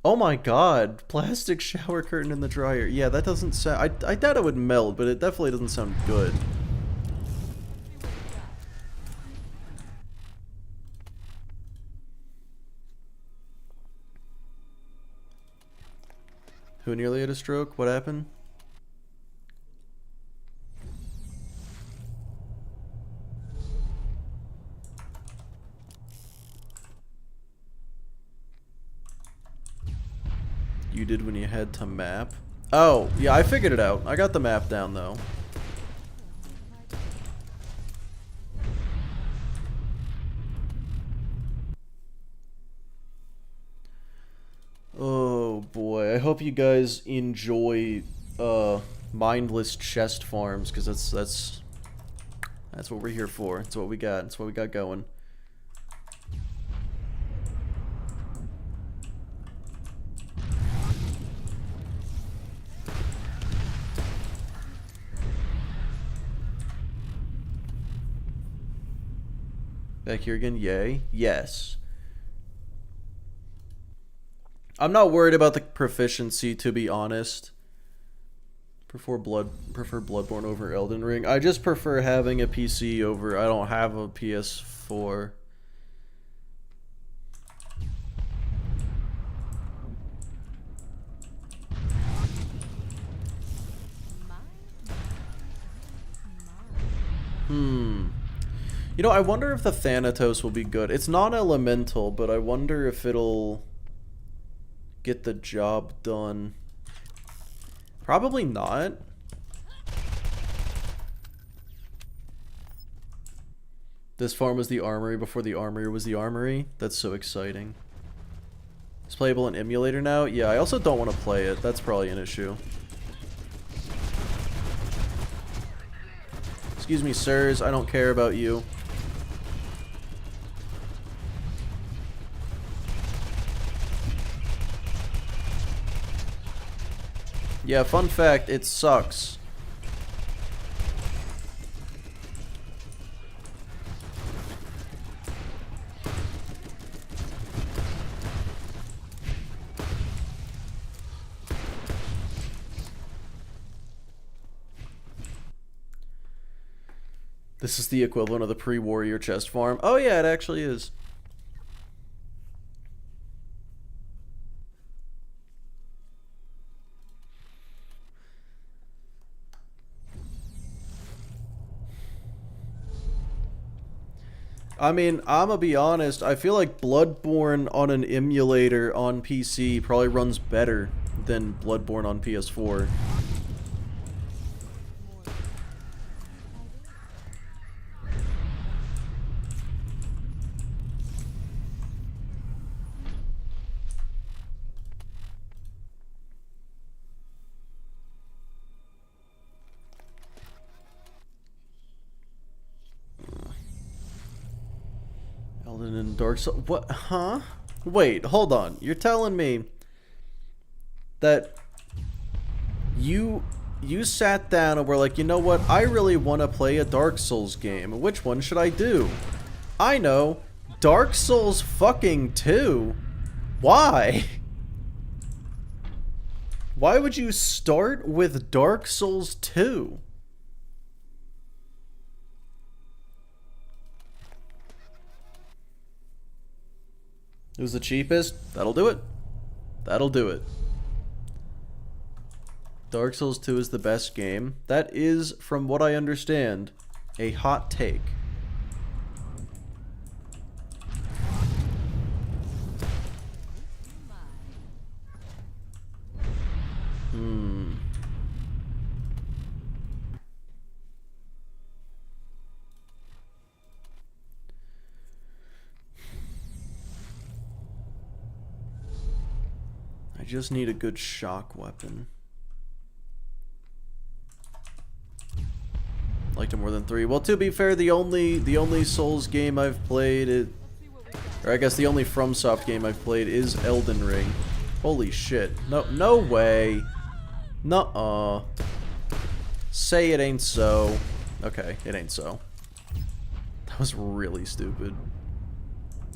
Oh my god, plastic shower curtain in the dryer. Yeah, that doesn't sound... I thought it would melt, but it definitely doesn't sound good. Who nearly had a stroke? What happened? You did when you had to map? Oh, yeah, I figured it out. I got the map down, though. Oh, boy. I hope you guys enjoy mindless chest farms, because that's what we're here for. That's what we got. That's what we got going. Back here again, yay. Yes. I'm not worried about the proficiency, to be honest. Prefer Bloodborne over Elden Ring. I just prefer having a PC over. I don't have a PS4. You know, I wonder if the Thanatos will be good. It's non-elemental, but I wonder if it'll get the job done. Probably not. This farm was the armory before the armory was the armory. That's so exciting. It's playable in emulator now? Yeah, I also don't want to play it. That's probably an issue. Excuse me, sirs. I don't care about you. Yeah, fun fact, it sucks. This is the equivalent of the pre-warrior chest farm. Oh yeah, it actually is. I mean, I'ma be honest, I feel like Bloodborne on an emulator on PC probably runs better than Bloodborne on PS4. Elden and Dark Souls. What? Huh? Wait, hold on. You're telling me that you sat down and were like, you know what? I really want to play a Dark Souls game. Which one should I do? I know. Dark Souls fucking 2. Why? Why would you start with Dark Souls 2? It was the cheapest. That'll do it. That'll do it. Dark Souls 2 is the best game. That is, from what I understand, a hot take. I just need a good shock weapon. Liked it more than 3. Well, to be fair, the only Souls game I've played, or I guess the only FromSoft game I've played is Elden Ring. Holy shit! No way! Nuh-uh. Say it ain't so. Okay, it ain't so. That was really stupid.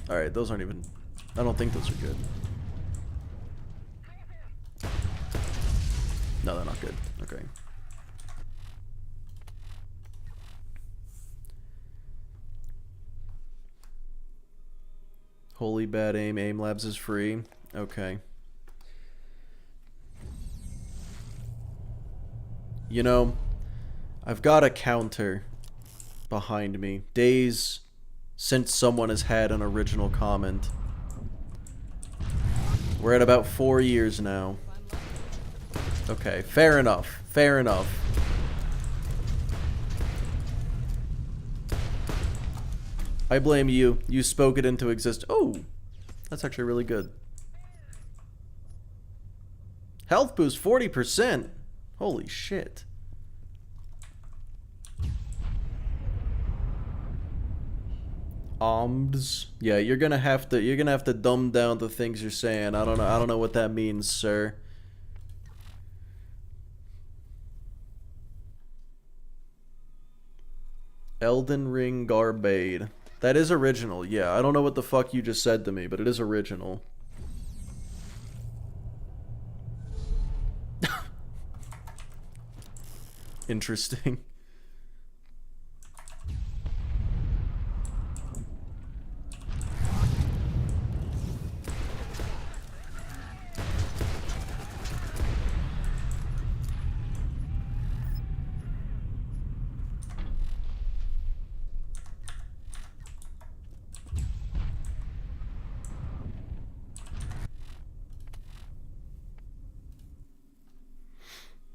All right, those aren't even. I don't think those are good. No, they're not good. Okay. Holy bad aim. Aim Labs is free. Okay. You know, I've got a counter behind me. Days since someone has had an original comment. We're at about 4 years now. Okay, fair enough. Fair enough. I blame you. You spoke it into existence. Oh, that's actually really good. Health boost 40%. Holy shit. Ombs. Yeah, you're gonna have to dumb down the things you're saying. I don't know what that means, sir. Elden Ring Garbade. That is original, yeah. I don't know what the fuck you just said to me, but it is original. interesting.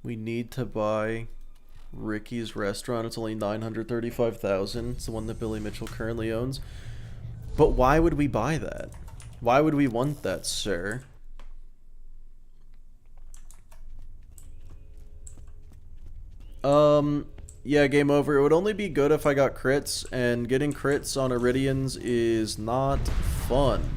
We need to buy Ricky's restaurant. It's only 935,000. It's the one that Billy Mitchell currently owns. But why would we buy that? Why would we want that, sir? Yeah, game over. It would only be good if I got crits, and getting crits on Iridians is not fun.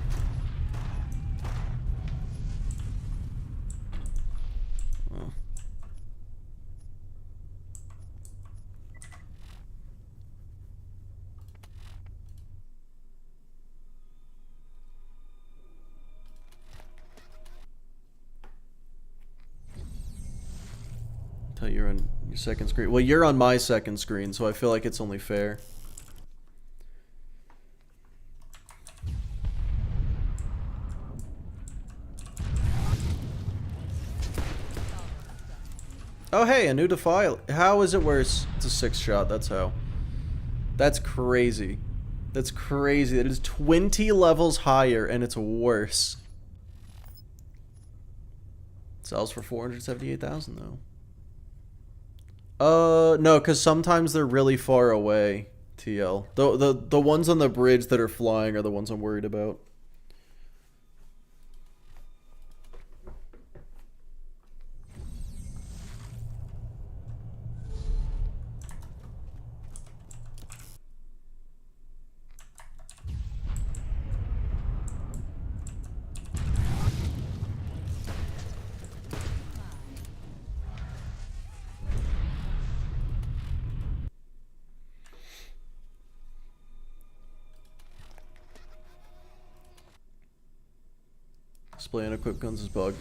You're on your second screen. Well, you're on my second screen, so I feel like it's only fair. Oh, hey, a new defile. How is it worse? It's a 6-shot, that's how. That's crazy. That's crazy. It is 20 levels higher, and it's worse. It sells for 478,000, though. No, because sometimes they're really far away, TL. The ones on the bridge that are flying are the ones I'm worried about. Display unequipped guns is bugged.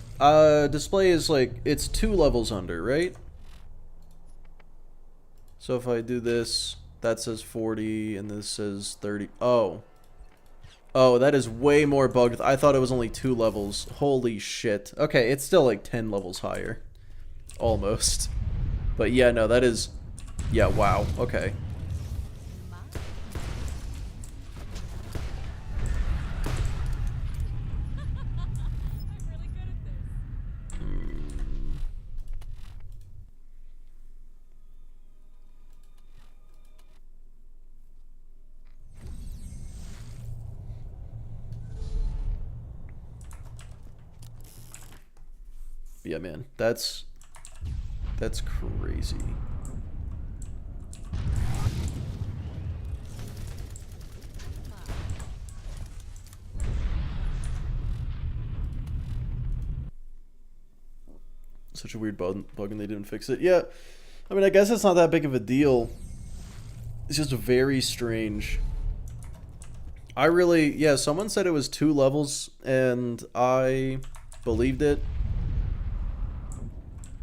Display is like, it's 2 levels under, right? So if I do this, that says 40, and this says 30. Oh. Oh, that is way more bugged. I thought it was only 2 levels. Holy shit. Okay, it's still like 10 levels higher. Almost. But yeah, no, that is... Yeah, wow. Okay. Yeah, man, that's crazy. Such a weird bug and they didn't fix it. Yeah, I mean, I guess it's not that big of a deal. It's just very strange. I really, yeah, someone said it was 2 levels, and I believed it.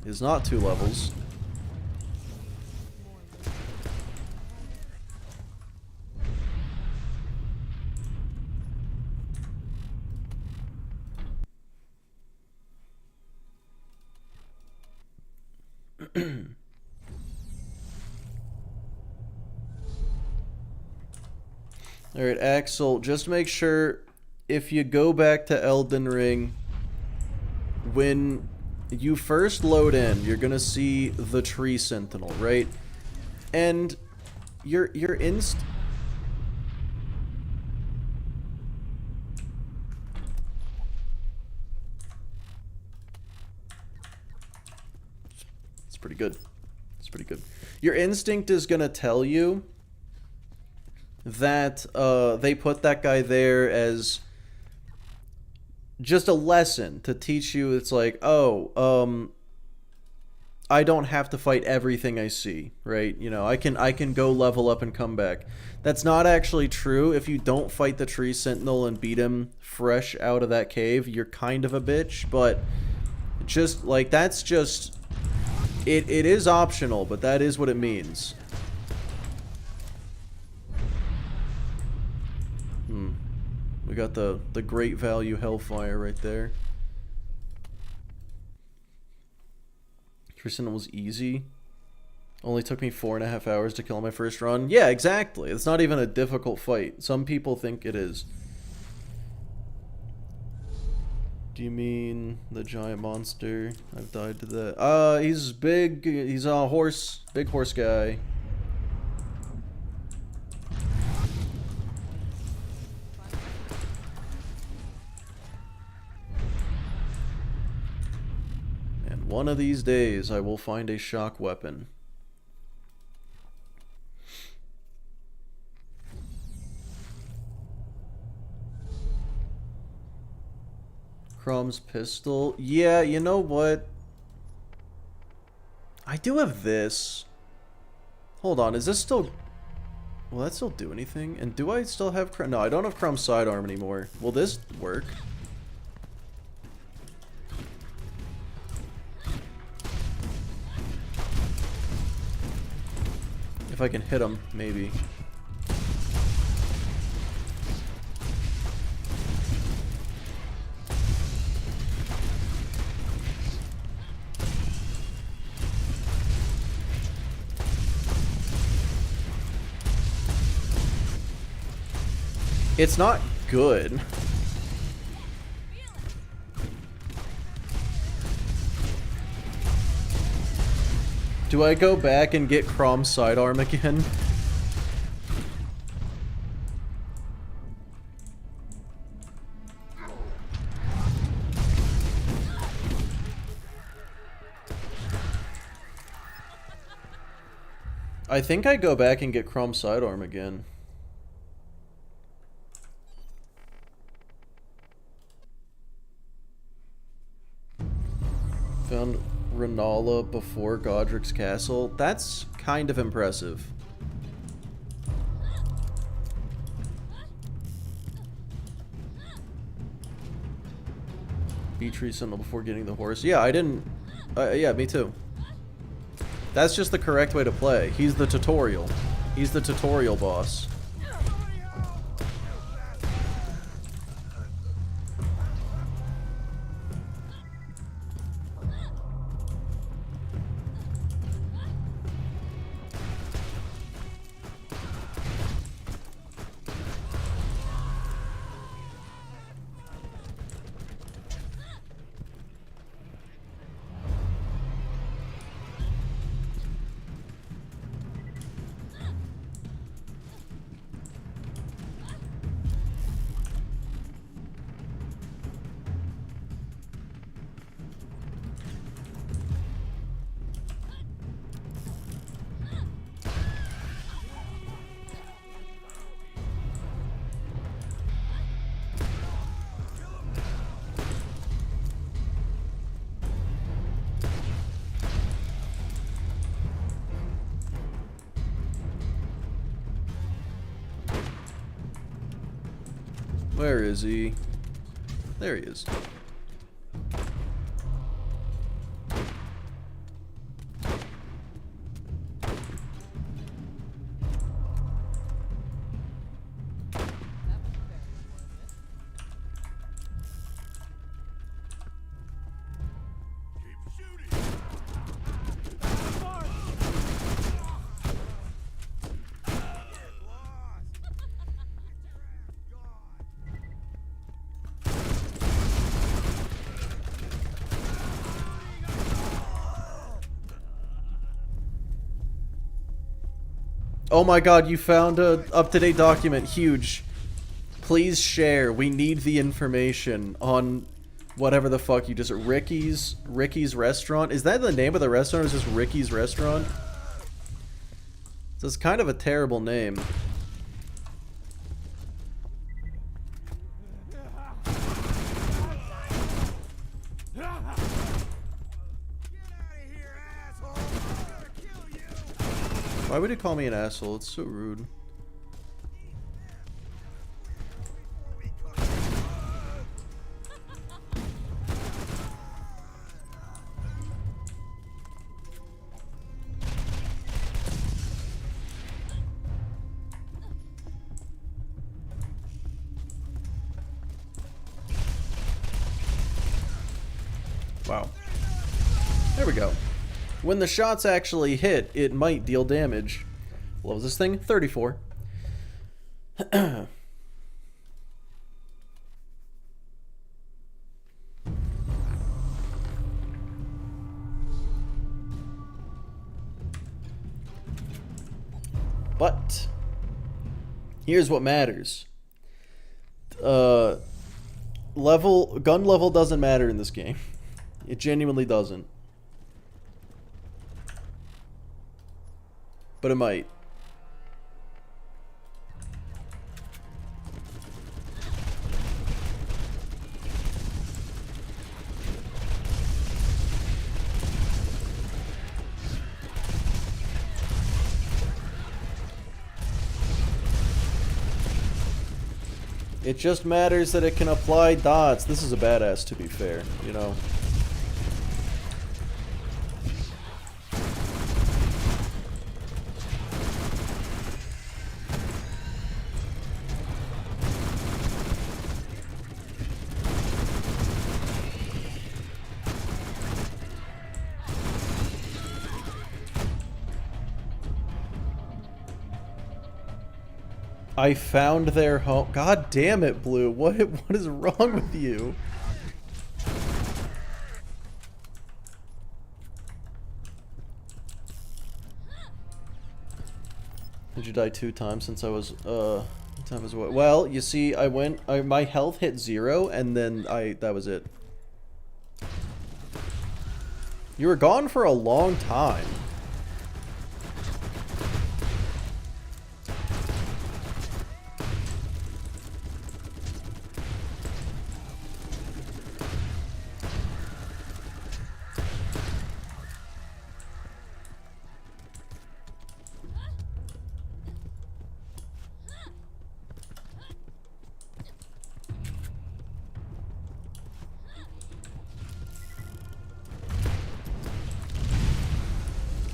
Is not 2 levels. Alright, Axel, just make sure if you go back to Elden Ring, when you first load in, you're gonna see the tree sentinel, right? And your inst... It's pretty good. It's pretty good. Your instinct is gonna tell you that they put that guy there as just a lesson to teach you. It's like, oh, I don't have to fight everything I see, right? You know, I can go level up and come back. That's not actually true. If you don't fight the tree sentinel and beat him fresh out of that cave, you're kind of a bitch. But just like, that's just It is optional, but that is what it means. We got the great value Hellfire right there. Tristan was easy. Only took me 4.5 hours to kill my first run. Yeah, exactly. It's not even a difficult fight. Some people think it is. Do you mean the giant monster? I've died to that. He's big. He's a horse. Big horse guy. And one of these days, I will find a shock weapon. Crumb's pistol. Yeah, you know what? I do have this. Hold on, is this still... Will that still do anything? And do I still have... No, I don't have Crumb's sidearm anymore. Will this work? If I can hit him, maybe. It's not good. Do I go back and get Crom's sidearm again? I think I go back and get Crom's sidearm again. Found Renala before Godric's castle. That's kind of impressive. Beatree Sentinel before getting the horse. Yeah, I didn't... yeah, me too. That's just the correct way to play. He's the tutorial. He's the tutorial boss. Where is he? There he is. Oh my god, you found a up-to-date document. Huge. Please share. We need the information on whatever the fuck you just... Ricky's Restaurant? Is that the name of the restaurant, or is this Ricky's Restaurant? This is kind of a terrible name. Why would he call me an asshole? It's so rude. Wow. There we go. When the shots actually hit, it might deal damage. What was this thing? 34. But here's what matters. Gun level doesn't matter in this game. It genuinely doesn't. But it might. It just matters that it can apply dots. This is a badass, to be fair, you know. I found their home. God damn it, Blue. What is wrong with you? Did you die 2 times since I was time as well? Well, you see, my health hit 0 and then that was it. You were gone for a long time.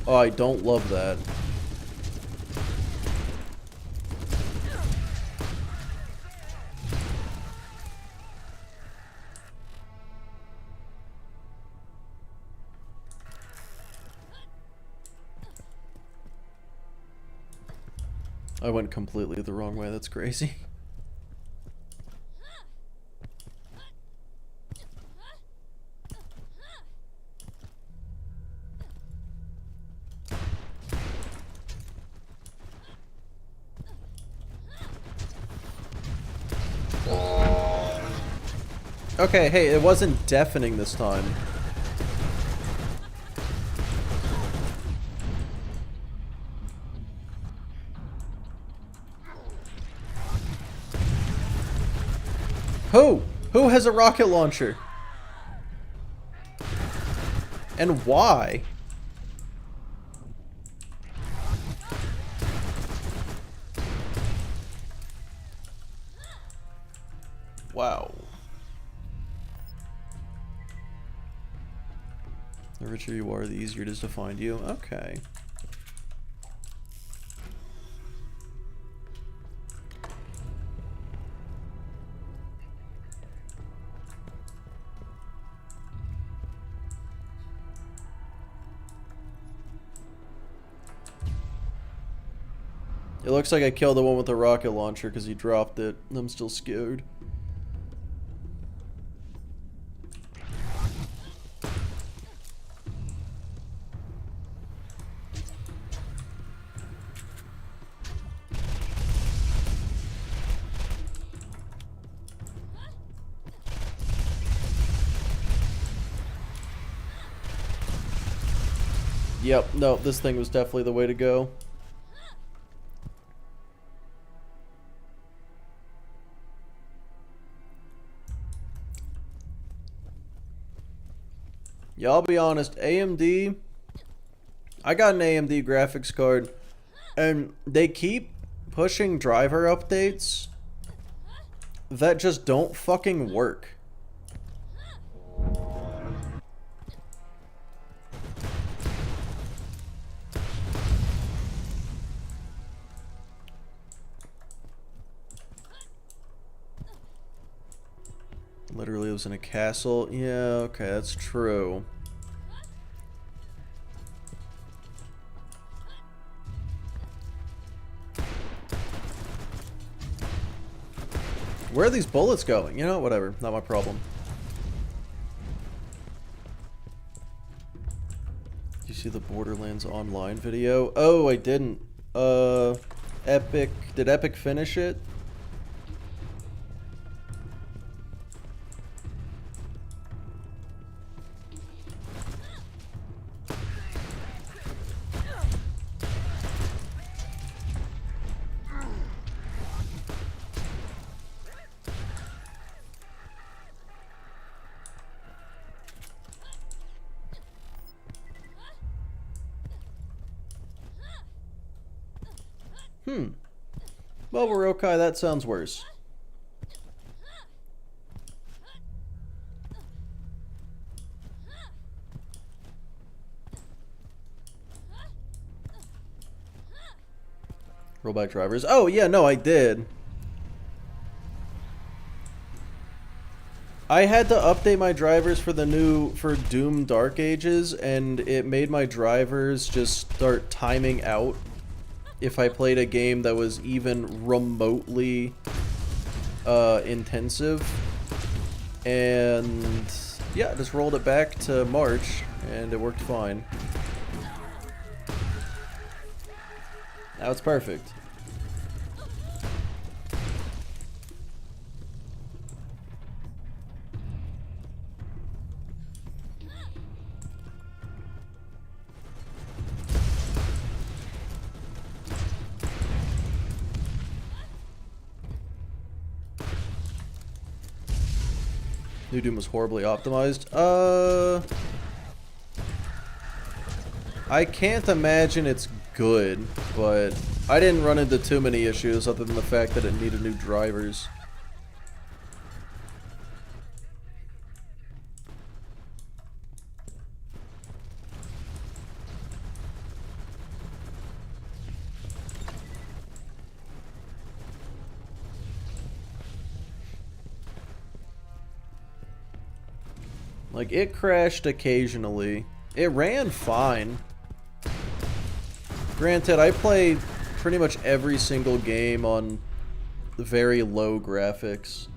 Oh, I don't love that. I went completely the wrong way, that's crazy. Okay, hey, it wasn't deafening this time. Who? Who has a rocket launcher? And why? Wow. The richer you are, the easier it is to find you. Okay. It looks like I killed the one with the rocket launcher because he dropped it. I'm still scared. Yep, no, this thing was definitely the way to go. Yeah, I'll be honest, AMD, I got an AMD graphics card, and they keep pushing driver updates that just don't fucking work. Literally lives in a castle. Yeah, okay, that's true. Where are these bullets going? You know, whatever. Not my problem. Did you see the Borderlands online video? Oh, I didn't. Epic. Did Epic finish it? Well, we're okay. That sounds worse. Rollback drivers. Oh, yeah, no, I did. I had to update my drivers for Doom Dark Ages, and it made my drivers just start timing out if I played a game that was even remotely intensive. And yeah, I just rolled it back to March and it worked fine. Now it's perfect. New Doom was horribly optimized. I can't imagine it's good, but I didn't run into too many issues other than the fact that it needed new drivers. Like, it crashed occasionally. It ran fine. Granted, I played pretty much every single game on very low graphics.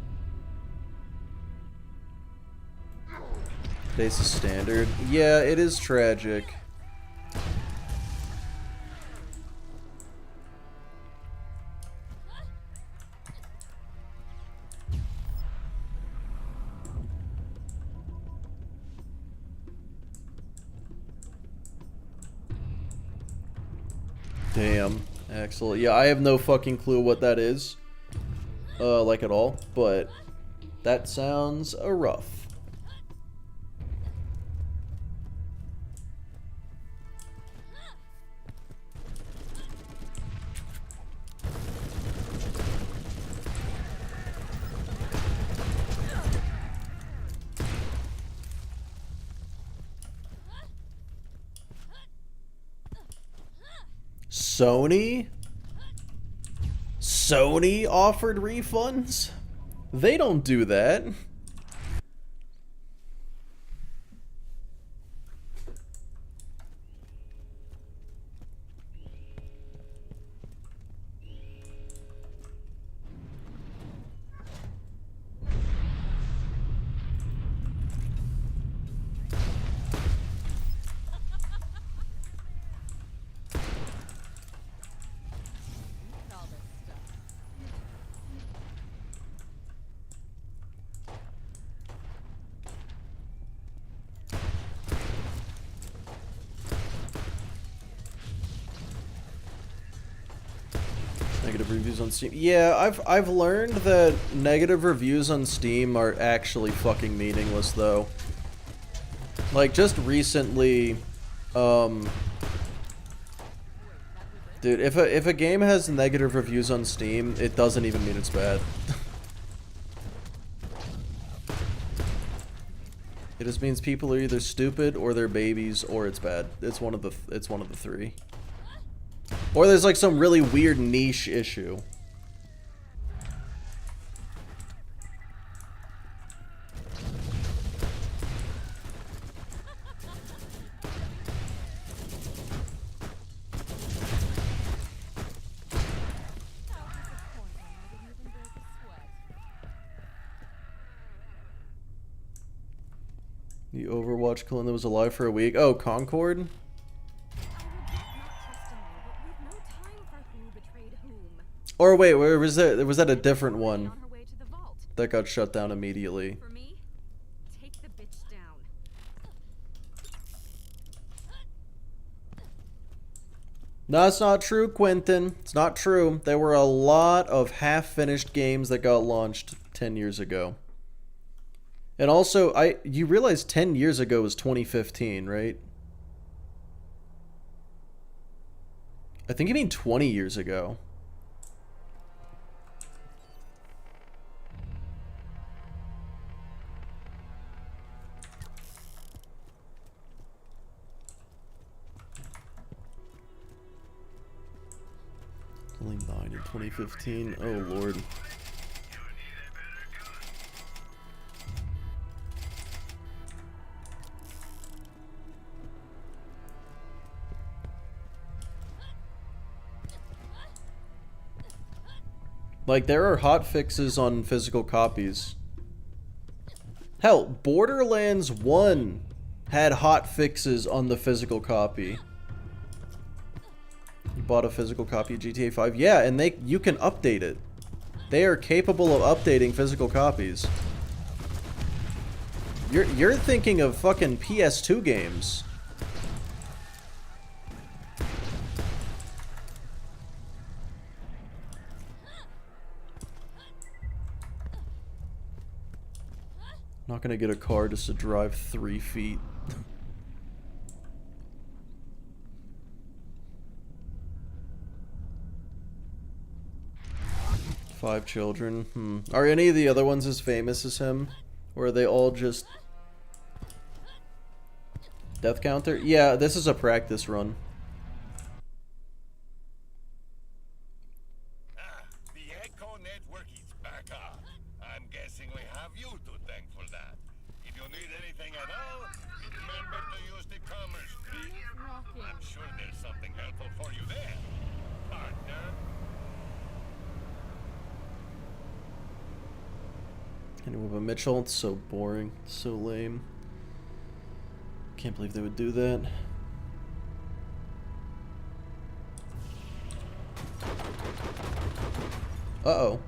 Base is standard. Yeah, it is tragic. Damn, Axel. Yeah, I have no fucking clue what that is. Like at all, but that sounds rough. Sony offered refunds? They don't do that. Negative reviews on Steam. Yeah, I've learned that negative reviews on Steam are actually fucking meaningless, though. Like, just recently, dude, if a game has negative reviews on Steam, it doesn't even mean it's bad. It just means people are either stupid or they're babies or it's bad. It's one of the three. Or there's like some really weird niche issue. The Overwatch clone that was alive for a week. Oh, Concord? I regret not trusting you, but we've no time for who betrayed whom. Or wait, where was that a different one On her way to the vault. that got shut down immediately? For me, take the bitch down. No, it's not true, Quentin. It's not true. There were a lot of half-finished games that got launched 10 years ago. And also, you realize 10 years ago was 2015, right? I think you mean 20 years ago. Only 9 in 2015. Oh, Lord. Like, there are hotfixes on physical copies. Hell, Borderlands 1 had hotfixes on the physical copy. You bought a physical copy of GTA 5? Yeah, and you can update it. They are capable of updating physical copies. You're thinking of fucking PS2 games. Not gonna get a car just to drive 3 feet. Five children. Are any of the other ones as famous as him? Or are they all just death counter? Yeah, this is a practice run. The Echo Network is back up. I'm guessing we have you to thank for that. If you need anything at all, remember to use the commerce street. I'm sure there's something helpful for you there, partner. Anyway, but Mitchell, it's so boring, so lame. Can't believe they would do that. Uh-oh.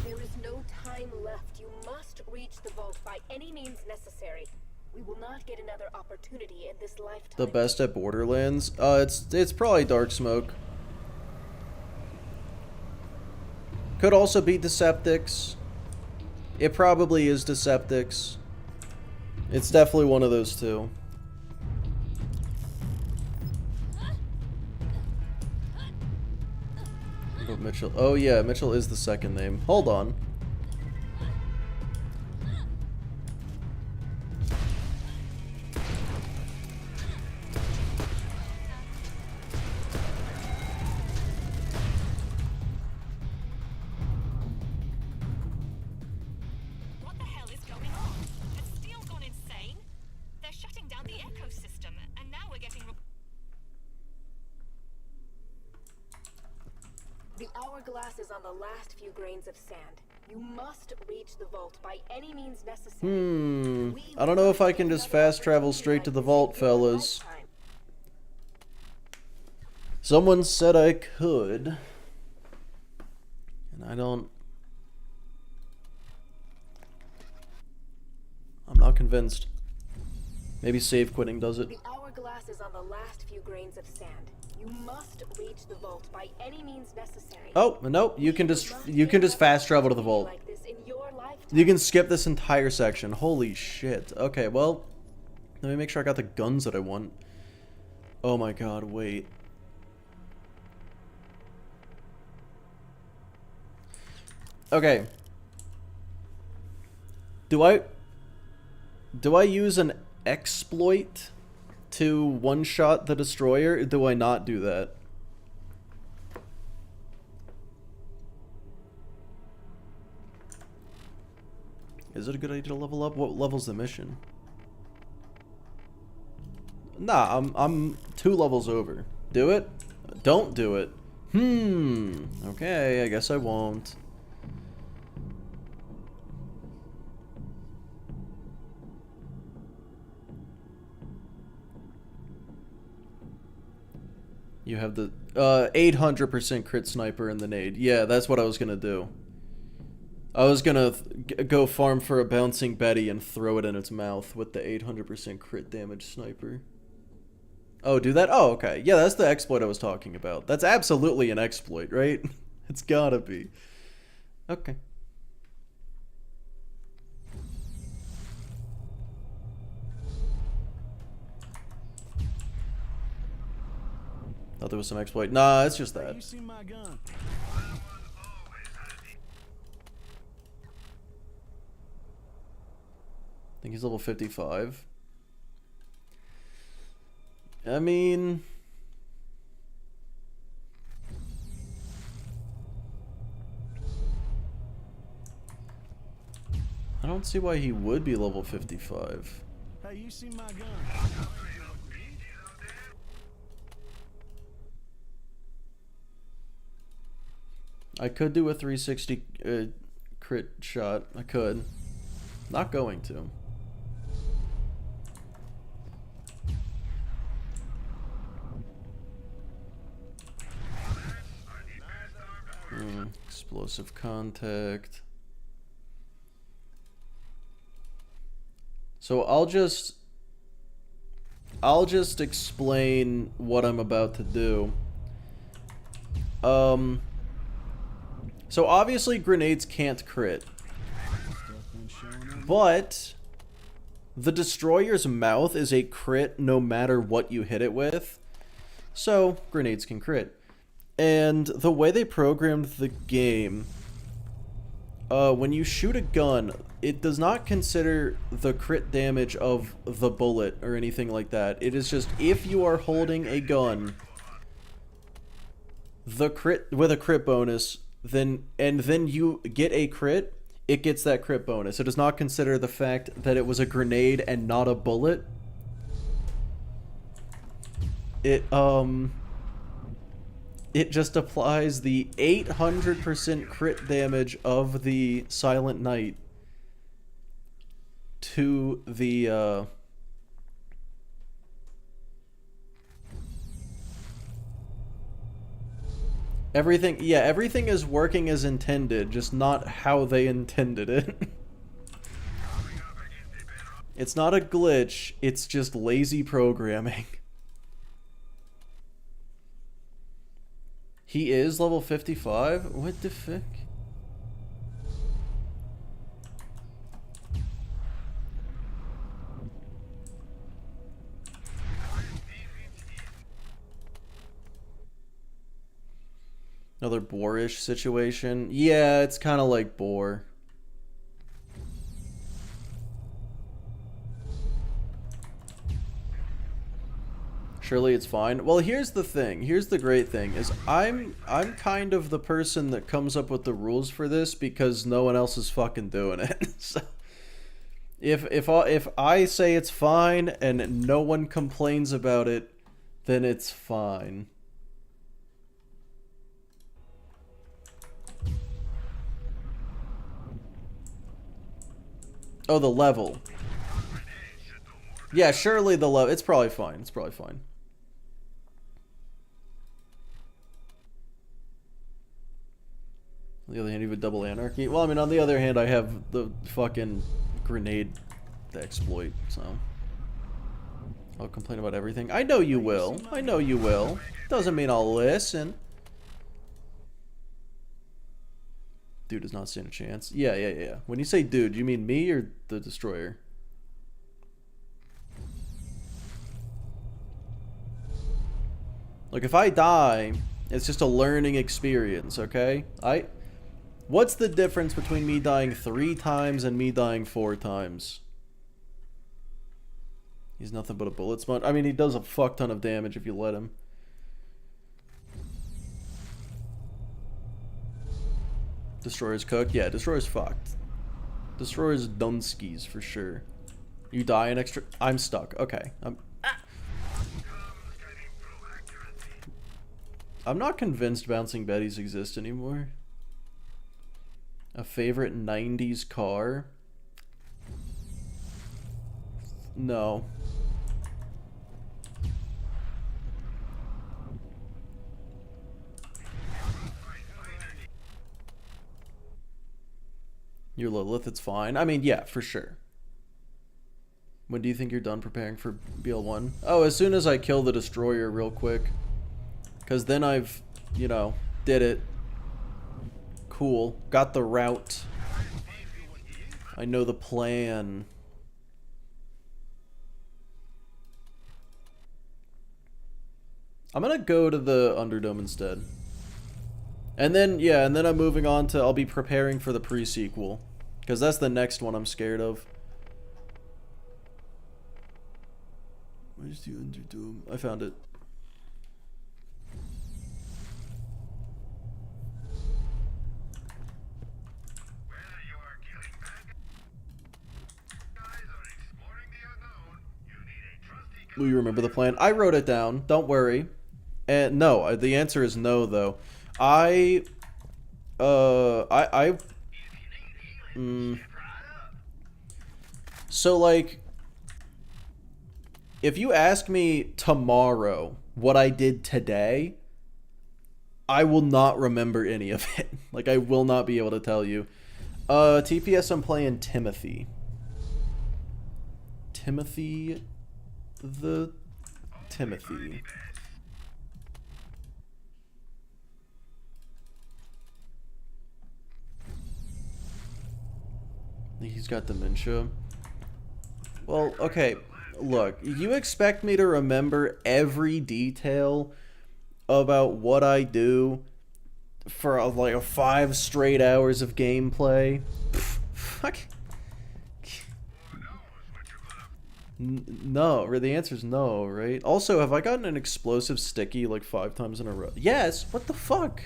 There is no time left. You must reach the vault by any means necessary. We will not get another opportunity in this lifetime. The best at Borderlands? It's probably Dark Smoke. Could also be Deceptics. It probably is Deceptics. It's definitely one of those two. But Mitchell. Oh yeah, Mitchell is the second name. Hold on. What the hell is going on? Has Steel gone insane? They're shutting down the ecosystem, and now we're getting... The hourglass is on the last few grains of sand. You must reach the vault by any means necessary. I don't know if I can just fast travel straight to the vault, fellas. Someone said I could. And I don't... I'm not convinced. Maybe save quitting does it. The hourglass is on the last few grains of sand. You must reach the vault by any means necessary. Oh, nope, you can just fast travel to the vault. Like this in your lifetime. You can skip this entire section. Holy shit. Okay, well, let me make sure I got the guns that I want. Oh my god, wait. Okay. Do I use an exploit to one-shot the destroyer? Or do I not do that? Is it a good idea to level up? What level's the mission? Nah, I'm 2 levels over. Do it? Don't do it. Okay, I guess I won't. You have the 800% crit sniper in the nade. Yeah, that's what I was gonna do. I was gonna go farm for a bouncing Betty and throw it in its mouth with the 800% crit damage sniper. Oh, do that? Oh, okay. Yeah, that's the exploit I was talking about. That's absolutely an exploit, right? It's gotta be. Okay. Thought there was some exploit. Nah, it's just that. You see my gun? I think he's level 55. I mean... I don't see why he would be level 55. Hey, you see my gun? I could do a 360 crit shot. I could. Not going to. Explosive contact. So I'll just explain what I'm about to do. So obviously grenades can't crit. But the destroyer's mouth is a crit no matter what you hit it with. So grenades can crit. And the way they programmed the game, when you shoot a gun, it does not consider the crit damage of the bullet or anything like that. It is just if you are holding a gun, the crit with a crit bonus, then you get a crit, it gets that crit bonus. It does not consider the fact that it was a grenade and not a bullet. It just applies the 800% crit damage of the Silent Knight to the everything. Yeah, everything is working as intended, just not how they intended it. It's not a glitch, it's just lazy programming. He is level 55? What the fuck? Another boorish situation? Yeah, it's kind of like boar. Surely it's fine. Well, here's the thing. Here's the great thing is I'm kind of the person that comes up with the rules for this because no one else is fucking doing it. So if I say it's fine and no one complains about it, then it's fine. Oh, the level. Yeah, surely the level. It's probably fine. It's probably fine. On the other hand, you have a double anarchy. Well, I mean, on the other hand, I have the fucking grenade exploit, so I'll complain about everything. I know you will. I know you will. Doesn't mean I'll listen. Dude does not stand a chance. Yeah. When you say dude, you mean me or the destroyer? Like, if I die, it's just a learning experience, okay? What's the difference between me dying 3 times and me dying 4 times? He's nothing but a bullet sponge. I mean, he does a fuck ton of damage if you let him. Destroyer's cooked? Yeah, Destroyer's fucked. Destroyer's dunskies for sure. You die an extra... I'm stuck. Okay. I'm not convinced Bouncing Betties exist anymore. A favorite 90s car? No. Your Lilith, it's fine. I mean, yeah, for sure. When do you think you're done preparing for BL1? Oh, as soon as I kill the destroyer real quick. Because then I've, you know, did it. Cool. Got the route. I know the plan. I'm gonna go to the Underdome instead. And then, yeah, and then I'm moving on to, I'll be preparing for the pre-sequel. Because that's the next one I'm scared of. Where's the Underdome? I found it. Will you remember the plan? I wrote it down. Don't worry. And no, the answer is no, though. So, like, if you ask me tomorrow what I did today, I will not remember any of it. Like, I will not be able to tell you. TPS, I'm playing Timothy. Timothy... Timothy. He's got dementia. Well, okay, look, you expect me to remember every detail about what I do for like 5 straight hours of gameplay? Fuck. No, the answer is no, right? Also, have I gotten an explosive sticky like 5 times in a row? Yes, what the fuck?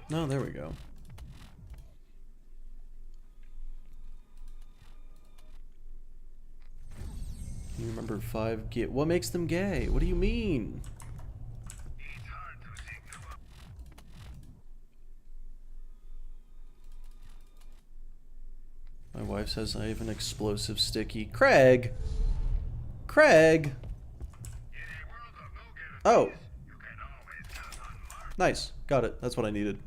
No, there we go. Can you remember 5 gay? What makes them gay? What do you mean? My wife says I have an explosive sticky. Craig! Craig! Oh! Nice. Got it. That's what I needed.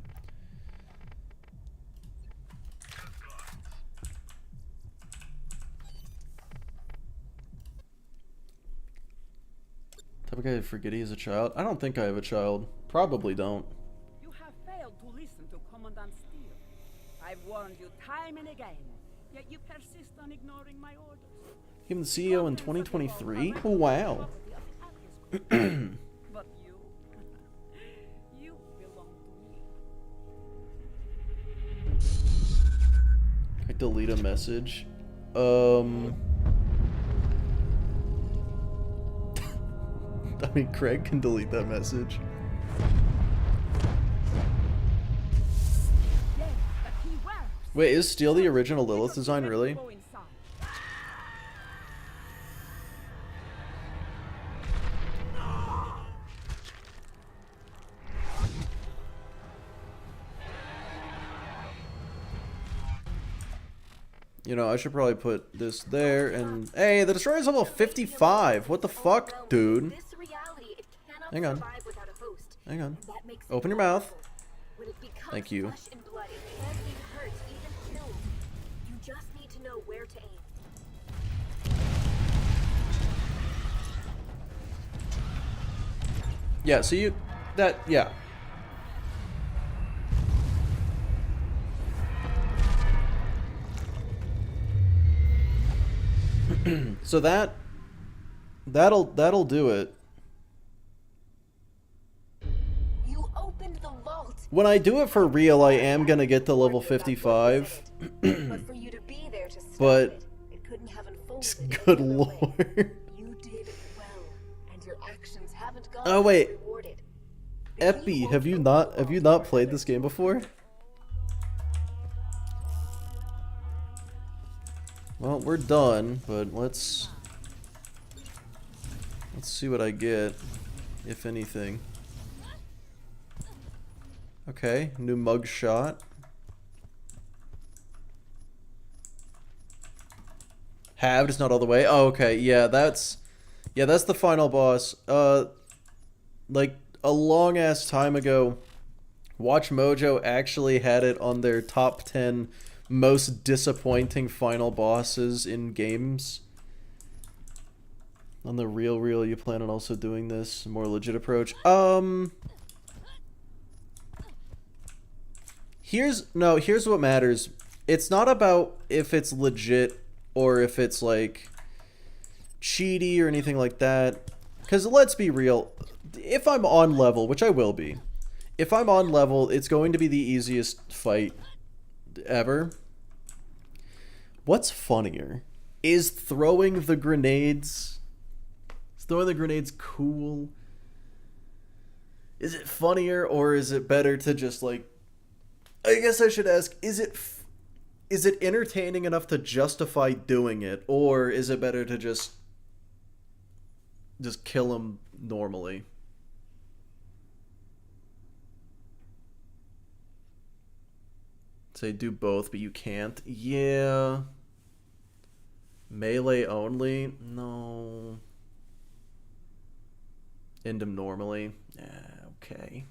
Type of guy to forget he has a child? I don't think I have a child. Probably don't. You have failed to listen to Commandant Steele. I've warned you time and again, yet you persist on ignoring my orders. Even the CEO in 2023? Oh, wow. But you, you belong to me. I delete a message. I mean, Craig can delete that message. Yes, but he works. Wait, is Steel the original Lilith design, really? Go inside. You know, I should probably put this there and... Hey, the Destroyer's level 55! What the fuck, dude? This reality, it cannot Hang on. survive without a host. Hang on. That makes Open it your mouth. powerful. When it becomes Thank you. flesh and blood, it can be hurt, even killed. You just need to know where to aim. Yeah, so you... That... Yeah. So that'll do it. You opened the vault. When I do it for real, I am gonna get to level 55. But for you to be there to stop But- it couldn't have unfolded. Good any other way. lord. You did well, and your actions haven't gone Oh, wait. unrewarded. Epi, have you not played this game before? Well, we're done, but let's see what I get, if anything. Okay, new mug shot. Halved is not all the way. Oh, okay, yeah, that's the final boss. Like a long ass time ago, Watch Mojo actually had it on their top 10 most disappointing final bosses in games. On the real, you plan on also doing this more legit approach? Here's what matters. It's not about if it's legit or if it's like cheaty or anything like that. Because let's be real, if I'm on level, which I will be, if I'm on level, it's going to be the easiest fight ever. What's funnier? Is throwing the grenades... Is throwing the grenades cool? Is it funnier, or is it better to just, like... I guess I should ask, is it entertaining enough to justify doing it, or is it better to just kill him normally? Say do both, but you can't. Yeah. Melee only? No. End him normally? Okay.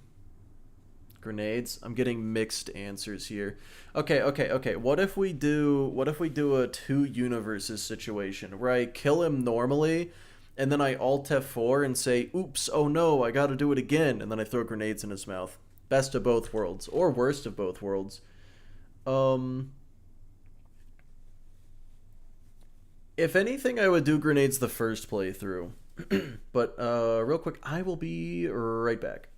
Grenades? I'm getting mixed answers here. Okay. What if we do a two universes situation where I kill him normally and then I alt F4 and say, oops, oh no, I gotta do it again, and then I throw grenades in his mouth. Best of both worlds, or worst of both worlds. If anything, I would do grenades the first playthrough. But real quick, I will be right back.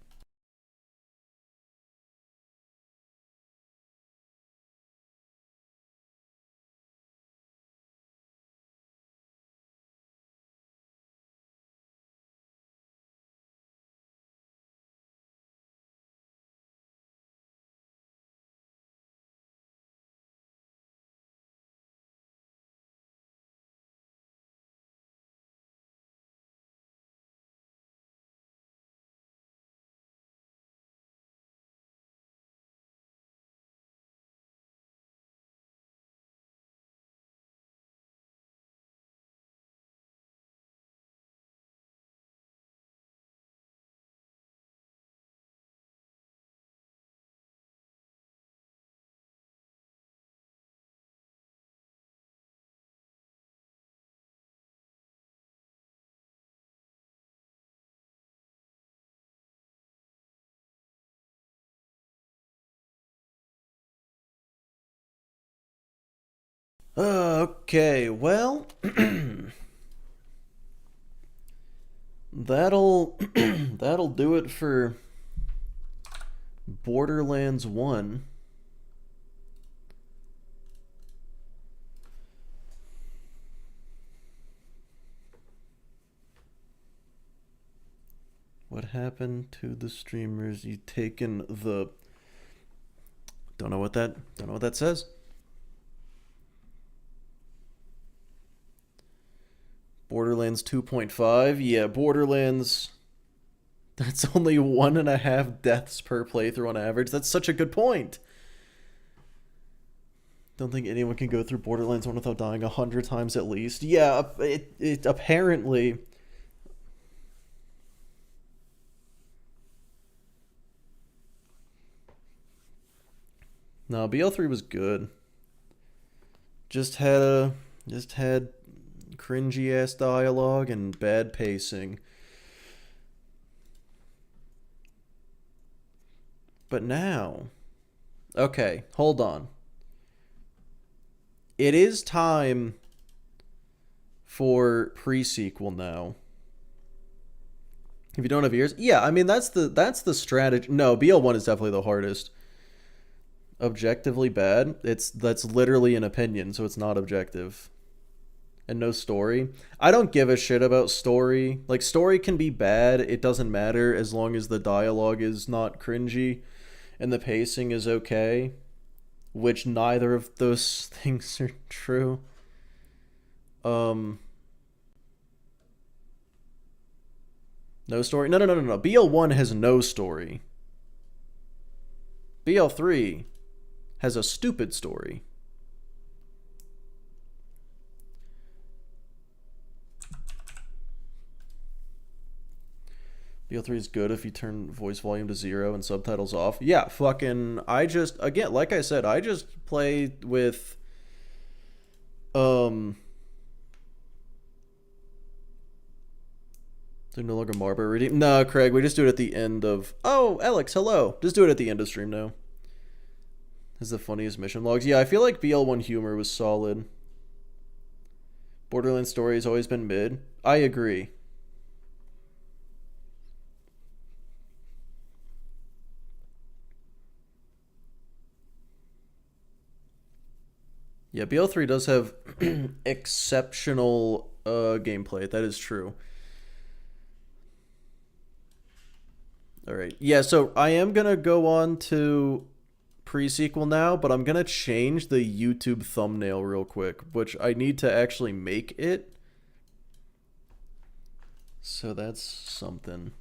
Okay, well, that'll do it for Borderlands 1. What happened to the streamers? You taken the... Don't know what that says. Borderlands 2.5. Yeah, Borderlands... That's only 1.5 deaths per playthrough on average. That's such a good point. Don't think anyone can go through Borderlands 1 without dying 100 times at least. Yeah, it apparently... No, BL3 was good. Just had cringy ass dialogue and bad pacing. But now, okay, hold on. It is time for pre-sequel now. If you don't have ears, yeah, I mean that's the strategy. No, BL1 is definitely the hardest. Objectively bad. That's literally an opinion, so it's not objective. And no story. I don't give a shit about story. Like, story can be bad, it doesn't matter as long as the dialogue is not cringy and the pacing is okay, which neither of those things are true. No story? No. BL1 has no story. BL3 has a stupid story. BO3 is good if you turn voice volume to 0 and subtitles off. Yeah, fucking, I just, again, like I said, I just play with, they're no longer Marber reading. No, Craig, we just do it at the end of, oh, Alex, hello. Just do it at the end of stream now. This is the funniest mission logs. Yeah, I feel like BL1 humor was solid. Borderlands story has always been mid. I agree. Yeah, BL3 does have exceptional gameplay. That is true. Alright. Yeah, so I am going to go on to pre-sequel now, but I'm going to change the YouTube thumbnail real quick, which I need to actually make it. So that's something.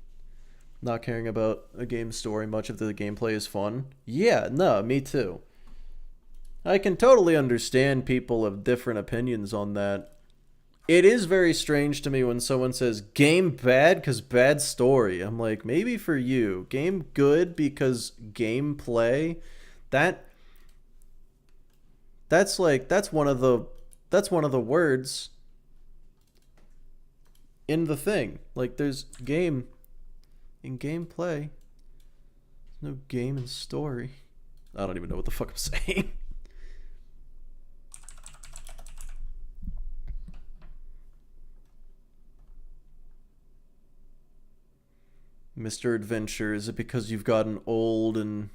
Not caring about a game story much if the gameplay is fun. Yeah, no, me too. I can totally understand people of different opinions on that. It is very strange to me when someone says, game bad because bad story. I'm like, maybe for you. Game good because gameplay. That's one of the words in the thing. Like, there's game in gameplay. There's no game in story. I don't even know what the fuck I'm saying. Mr. Adventure, is it because you've gotten old and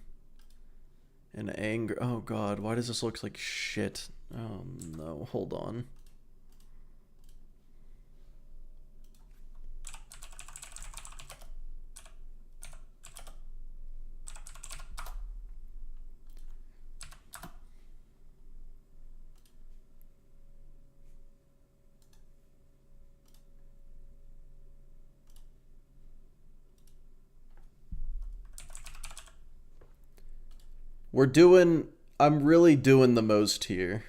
anger? Oh god, why does this look like shit? Oh no, hold on. I'm really doing the most here.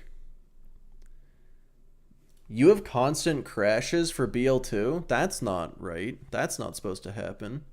You have constant crashes for BL2? That's not right. That's not supposed to happen.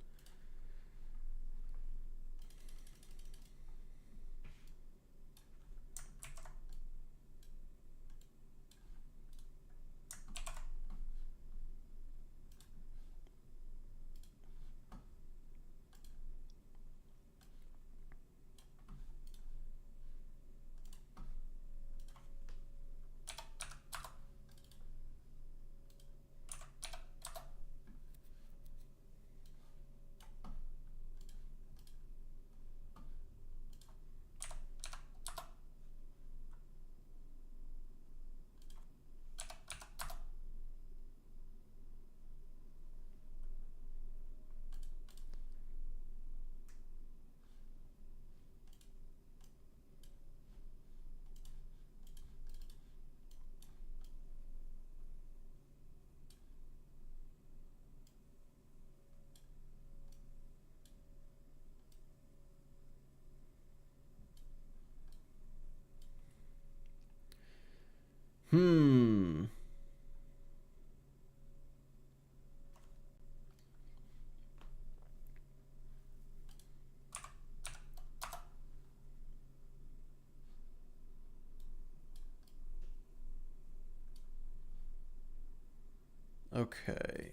Okay.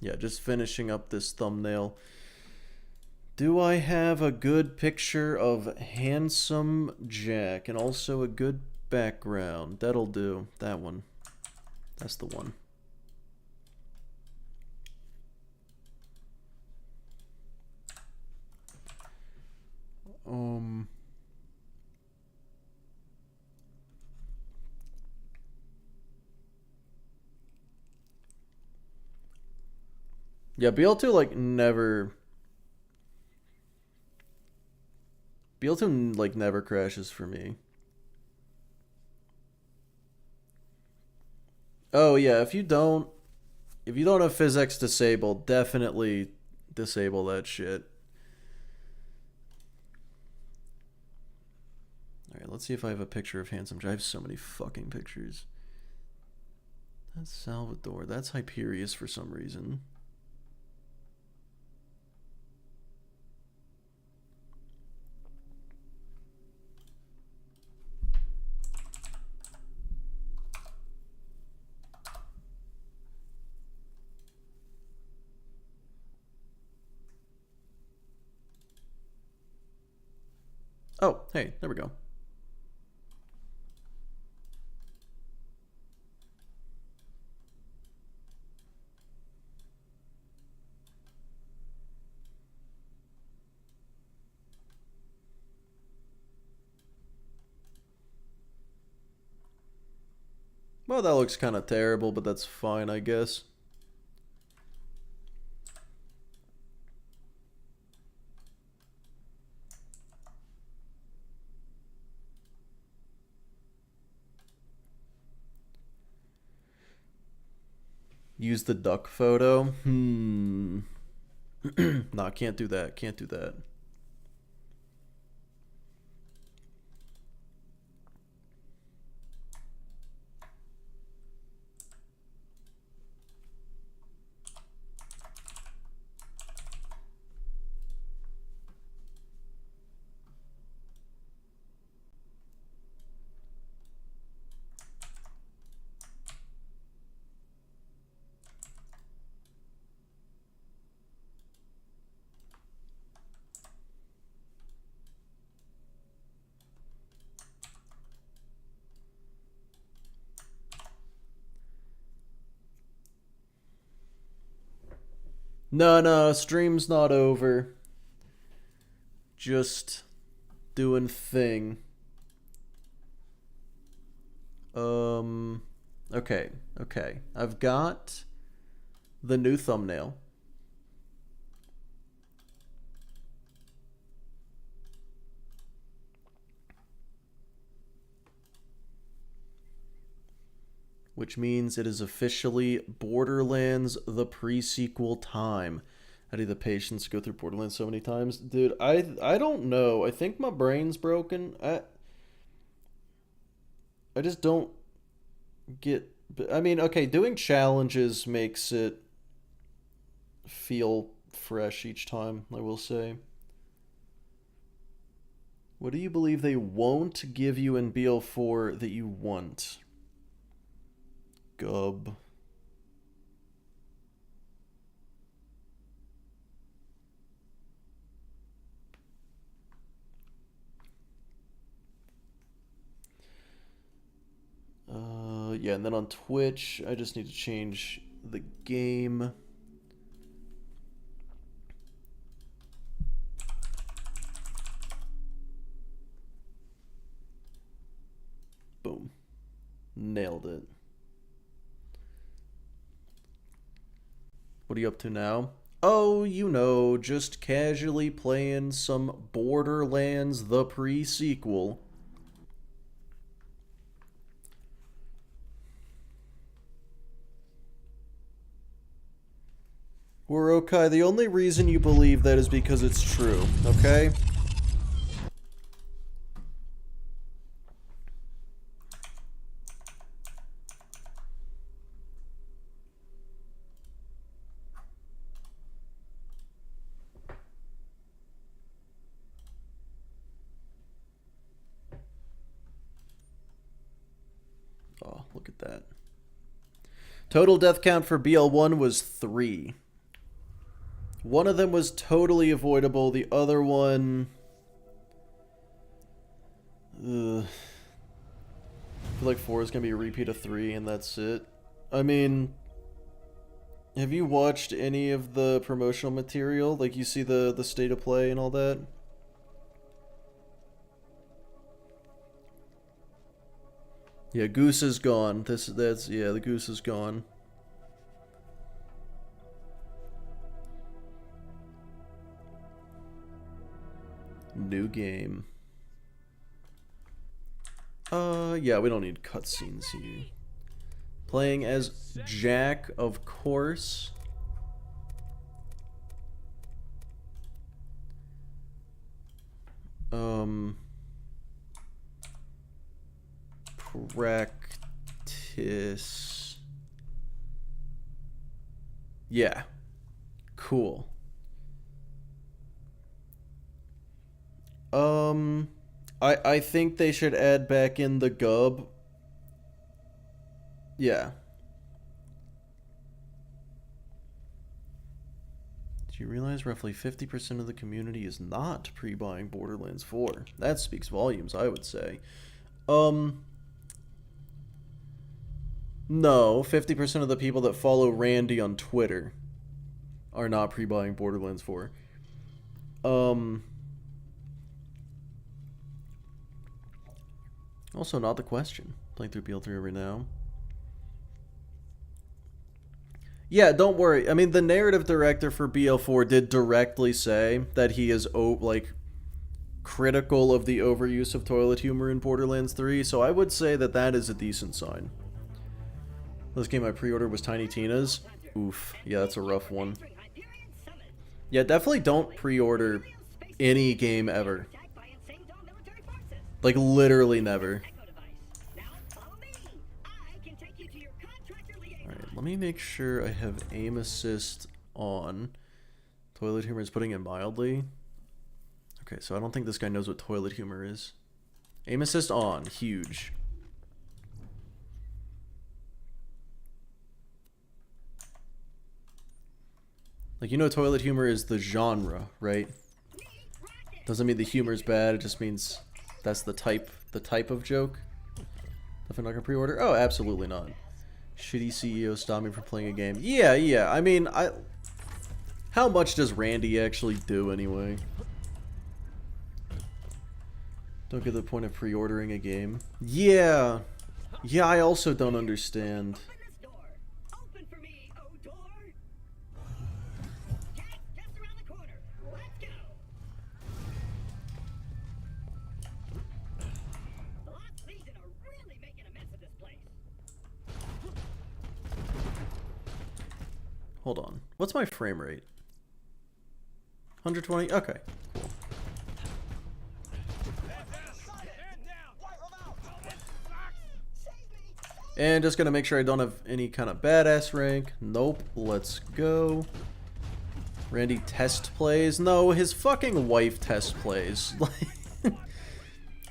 Yeah, just finishing up this thumbnail. Do I have a good picture of handsome Jack and also a good background? That'll do. That one. That's the one. Yeah, BL2 like never... BL2 like never crashes for me. Oh yeah, if you don't have physics disabled, definitely disable that shit. Alright, let's see if I have a picture of handsome Jack. I have so many fucking pictures. That's Salvador. That's Hyperius for some reason. Oh, hey, there we go. Well, that looks kind of terrible, but that's fine, I guess. Use the duck photo? No, can't do that. Can't do that. No, stream's not over. Just doing thing. Okay. I've got the new thumbnail. Which means it is officially Borderlands the pre-sequel time. I need the patience to go through Borderlands so many times. Dude, I don't know. I think my brain's broken. I just don't get... I mean, okay, doing challenges makes it feel fresh each time, I will say. What do you believe they won't give you in BL4 that you want? Gub. Yeah, and then on Twitch, I just need to change the game. Boom. Nailed it. What are you up to now? Oh, you know, just casually playing some Borderlands the pre-sequel. Urokai, the only reason you believe that is because it's true, okay? Oh, look at that. Total death count for BL1 was 3. One of them was totally avoidable. The other one... I feel like 4 is going to be a repeat of 3, and that's it. I mean... Have you watched any of the promotional material? Like, you see the state of play and all that? Yeah, Goose is gone. Yeah, the Goose is gone. New game. Yeah, we don't need cutscenes here. Playing as Jack, of course. Practice. Yeah. Cool. I think they should add back in the gub. Yeah. Do you realize roughly 50% of the community is not pre-buying Borderlands 4? That speaks volumes, I would say. No, 50% of the people that follow Randy on Twitter are not pre-buying Borderlands 4. Also not the question. Playing through BL3 right now. Yeah, don't worry. I mean, the narrative director for BL4 did directly say that he is, like, critical of the overuse of toilet humor in Borderlands 3, so I would say that that is a decent sign. This game I pre-ordered was Tiny Tina's. Oof. Yeah, that's a rough one. Yeah, definitely don't pre-order any game ever. Like, literally never. Alright, let me make sure I have aim assist on. Toilet humor is putting it mildly. Okay, so I don't think this guy knows what toilet humor is. Aim assist on. Huge. Like, you know, toilet humor is the genre, right? Doesn't mean the humor's bad, it just means that's the type of joke. Definitely not gonna pre-order? Oh, absolutely not. Shitty CEO stop me from playing a game. Yeah, I mean, how much does Randy actually do anyway? Don't get the point of pre-ordering a game. Yeah, I also don't understand. Hold on. What's my frame rate? 120? Okay. Cool. And just gonna make sure I don't have any kind of badass rank. Nope. Let's go. Randy test plays? No, his fucking wife test plays.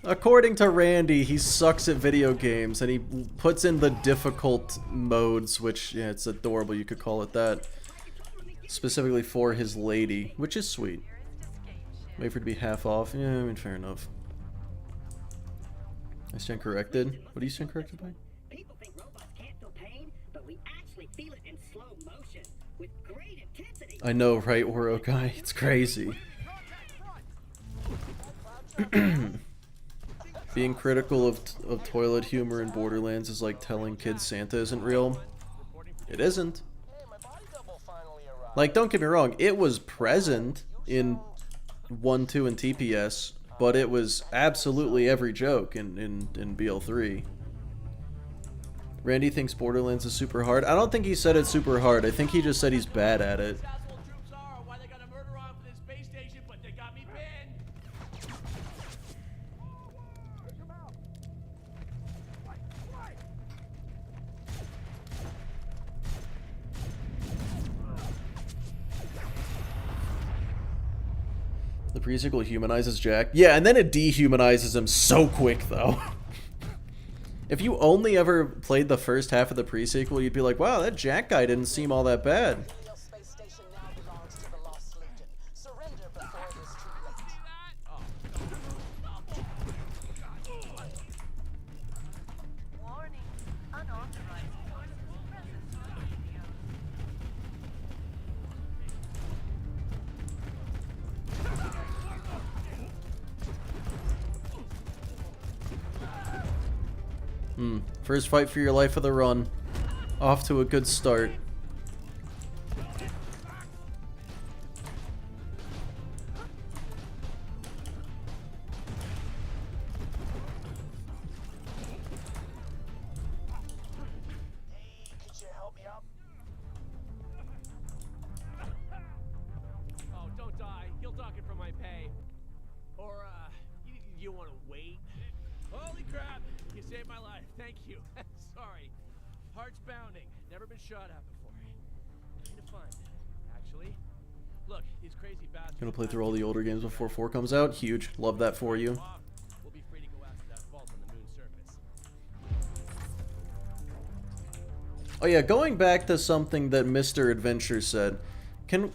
According to Randy, he sucks at video games, and he puts in the difficult modes, which, yeah, it's adorable, you could call it that, specifically for his lady, which is sweet. Wait for it to be half off. Yeah, I mean, fair enough. I stand corrected. What do you stand corrected by? People think robots can't feel pain, but we actually feel it in slow motion with great intensity. I know, right, Oro guy? It's crazy. Being critical of toilet humor in Borderlands is like telling kids Santa isn't real. It isn't. Like, don't get me wrong, it was present in 1, 2, and TPS, but it was absolutely every joke in BL3. Randy thinks Borderlands is super hard. I don't think he said it's super hard. I think he just said he's bad at it. The pre-sequel humanizes Jack. Yeah, and then it dehumanizes him so quick, though. If you only ever played the first half of the pre-sequel, you'd be like, wow, that Jack guy didn't seem all that bad. First fight for your life of the run. Off to a good start. Could you help me up? Oh, don't die. You'll dock it from my pay. Or, you want to wait? Holy crap! You saved my life. Thank you. Sorry. Heart's pounding. Never been shot at before. Kind of fun, actually. Look, these crazy bastards. Gonna play through all the older games before 4 comes out. Huge. Love that for you. We'll be free to go after that vault on the moon's surface. Oh yeah, going back to something that Mr. Adventure said. Can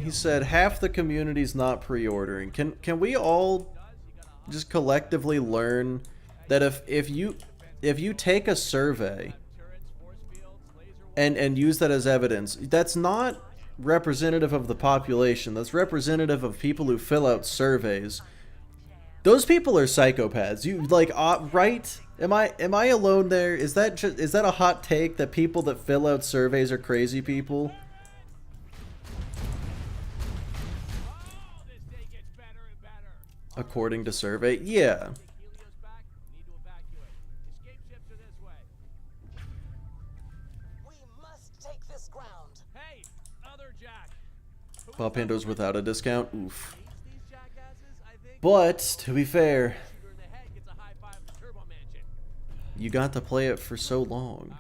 he said half the community's not pre-ordering. Can we all just collectively learn that if you take a survey and use that as evidence, that's not representative of the population. That's representative of people who fill out surveys. Those people are psychopaths. You like right? Am I alone there? Is that a hot take that people that fill out surveys are crazy people? According to survey, yeah. Bob Pando's without a discount. Oof. But to be fair, you got to play it for so long.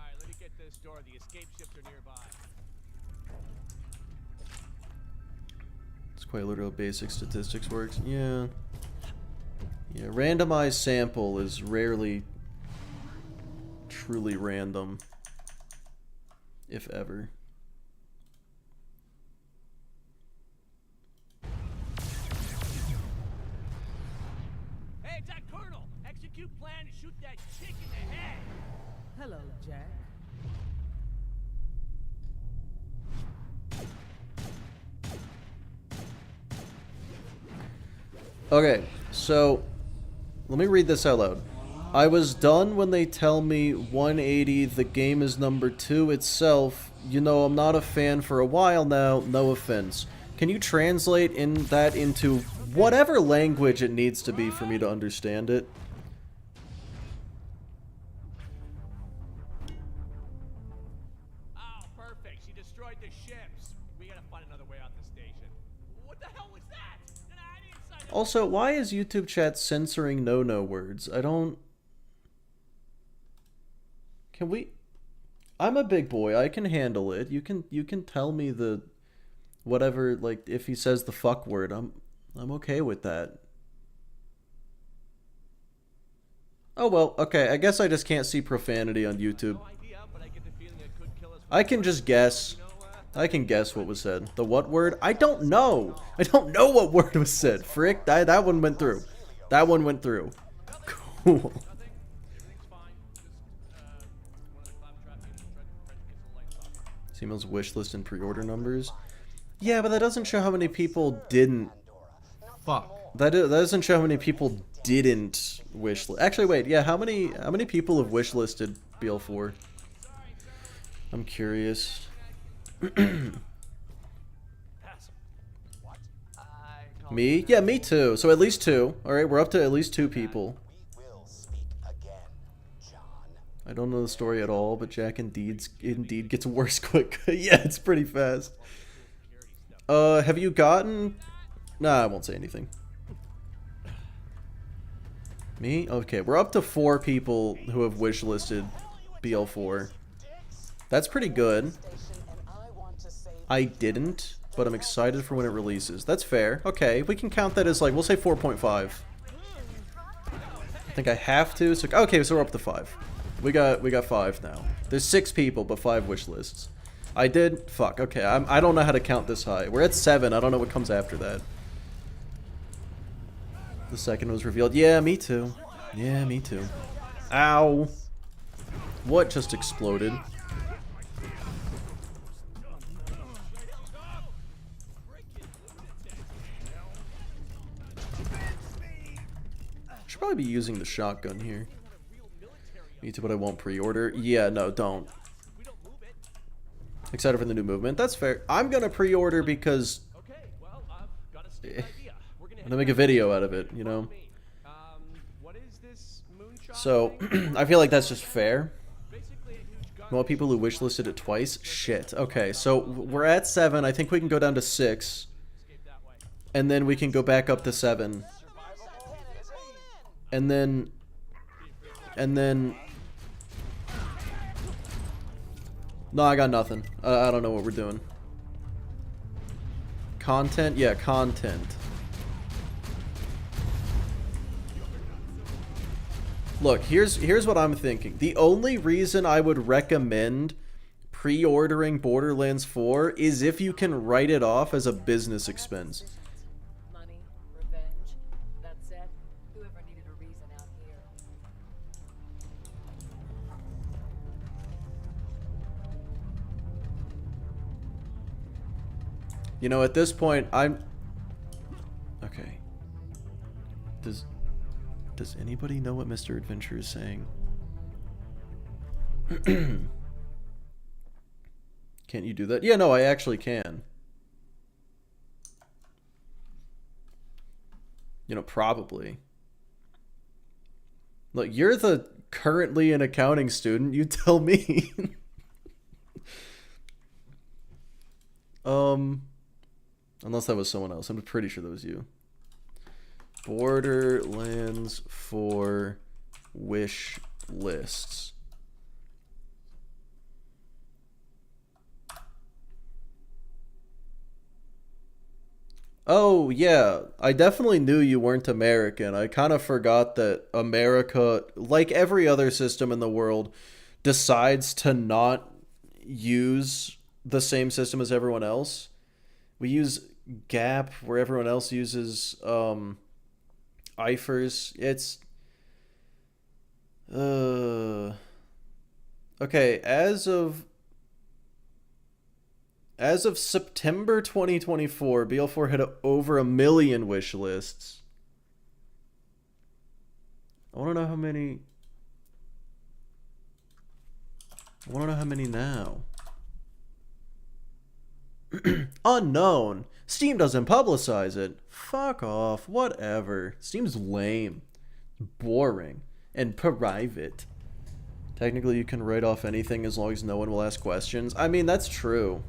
It's quite literal basic statistics works. Yeah. Yeah, randomized sample is rarely truly random, if ever. Hey, it's that Colonel! Execute plan to shoot that chick in the head! Hello, Jack. Okay, so let me read this out loud. I was done when they tell me 180, the game is number 2 itself. You know, I'm not a fan for a while now, no offense. Can you translate that into whatever language it needs to be for me to understand it? Oh, perfect. She destroyed the ships. We gotta find another way out the station. What the hell was that? I didn't sign up. Also, why is YouTube chat censoring no-no words? I don't... Can we... I'm a big boy. I can handle it. You can tell me the... Whatever, like, if he says the fuck word, I'm okay with that. Oh well, okay, I guess I just can't see profanity on YouTube. I can just guess. I can guess what was said. The what word? I don't know! I don't know what word was said. Frick, that one went through. That one went through. Cool. Email's wish list and pre-order numbers. Yeah, but that doesn't show how many people didn't. Fuck. That doesn't show how many people didn't wish list. Actually, wait. Yeah, how many people have wish listed BL4? I'm curious. Me? Yeah, me too. So at least 2. All right, we're up to at least 2 people. I don't know the story at all, but Jack indeed gets worse quick. Yeah, it's pretty fast. Have you gotten... Nah, I won't say anything. Me? Okay, we're up to 4 people who have wishlisted BL4. That's pretty good. I didn't, but I'm excited for when it releases. That's fair. Okay, we can count that as, like, we'll say 4.5. I think I have to. So, okay, so we're up to 5. We got 5 now. There's 6 people, but 5 wish lists. I did. Fuck. Okay. I don't know how to count this high. We're at 7. I don't know what comes after that. The second was revealed. Yeah, me too. Yeah, me too. Ow. What just exploded? Should probably be using the shotgun here. Me too, but I won't pre-order. Yeah, no, don't. Excited for the new movement. That's fair. I'm gonna pre-order because I'm gonna make a video out of it, you know? So, I feel like that's just fair. Well, people who wishlisted it twice? Shit. Okay, so we're at 7. I think we can go down to 6. And then we can go back up to 7. And then... No, I got nothing. I don't know what we're doing. Content? Yeah, content. Look, here's what I'm thinking. The only reason I would recommend pre-ordering Borderlands 4 is if you can write it off as a business expense. Money, revenge. That's it. Whoever needed a reason out here. You know, at this point, I'm... Okay. Does anybody know what Mr. Adventure is saying? Can't you do that? Yeah, no, I actually can. You know, probably. Look, you're the currently an accounting student. You tell me. Unless that was someone else. I'm pretty sure that was you. Borderlands 4 wish lists. Oh, yeah. I definitely knew you weren't American. I kind of forgot that America, like every other system in the world, decides to not use the same system as everyone else. We use Gap where everyone else uses IFRS. It's okay, as of September 2024, BL4 had over 1 million wish lists. I want to know how many now. Unknown. Steam doesn't publicize it. Fuck off. Whatever. Steam's lame. Boring. And private. Technically, you can write off anything as long as no one will ask questions. I mean, that's true.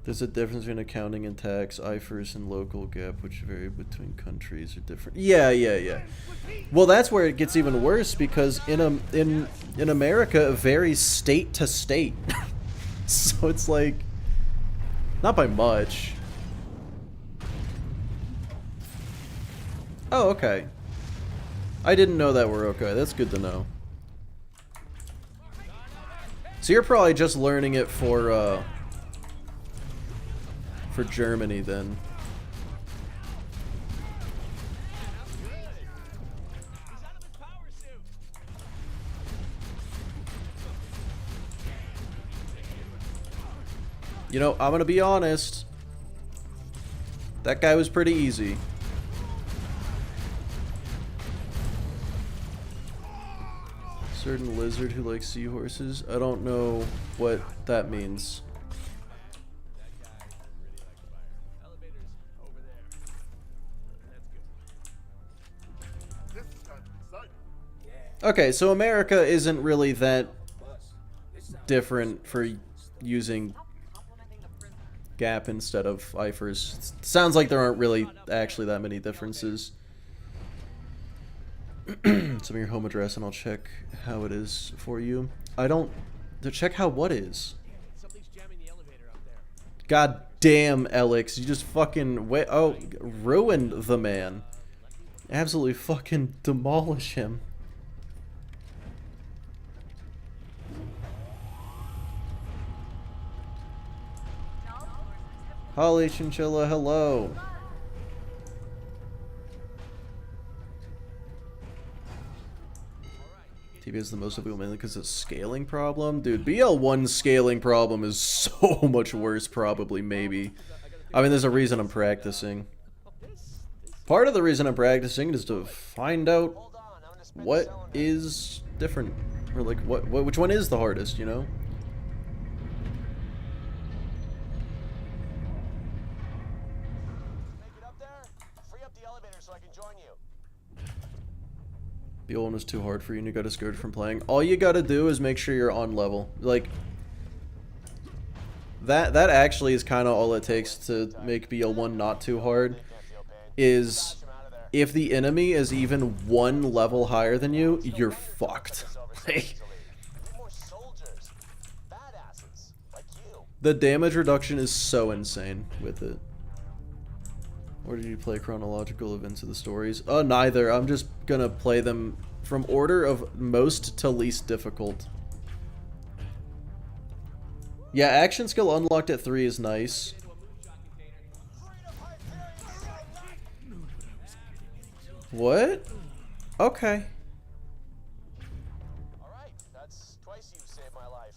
There's a difference between accounting and tax. IFRS and local GAAP, which vary between countries, are different. Yeah. Well, that's where it gets even worse, because in America, it varies state to state. So it's like, not by much. Oh, okay. I didn't know that we're okay. That's good to know. So you're probably just learning it for Germany then. You know, I'm gonna be honest. That guy was pretty easy. Certain lizard who likes seahorses. I don't know what that means. Okay, so America isn't really that different for using Gap instead of IFRS. Sounds like there aren't really actually that many differences. Some of your home address, and I'll check how it is for you. I don't... To check how what is? God damn, Alex. You just fucking... Oh, ruined the man. Absolutely fucking demolish him. Holly Chinchilla, hello. TB is the most of mainly because of scaling problem. Dude, BL1's scaling problem is so much worse, probably, maybe. I mean, there's a reason I'm practicing. Part of the reason I'm practicing is to find out what is different. Or, like, which one is the hardest, you know? BL1 was too hard for you and you got discouraged from playing. All you gotta do is make sure you're on level. Like, that actually is kind of all it takes to make BL1 not too hard. Is if the enemy is even 1 level higher than you, you're fucked. The damage reduction is so insane with it. Or did you play chronological events of the stories? Neither. I'm just gonna play them from order of most to least difficult. Yeah, action skill unlocked at 3 is nice. What? Okay. Alright, that's twice you've saved my life.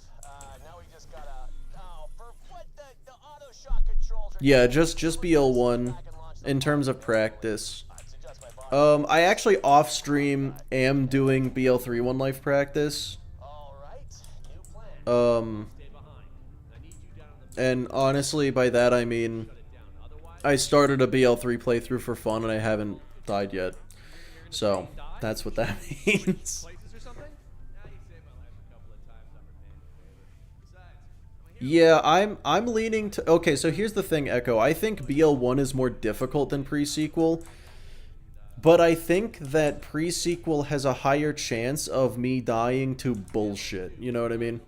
Now we just gotta... Oh, for what the auto shock controls are... Yeah, just BL1 in terms of practice. I actually off stream am doing BL3 one life practice. And honestly, by that I mean I started a BL3 playthrough for fun and I haven't died yet. So, that's what that means. Yeah, I'm leaning to... Okay, so here's the thing, Echo. I think BL1 is more difficult than pre-sequel. But I think that pre-sequel has a higher chance of me dying to bullshit. You know what I mean?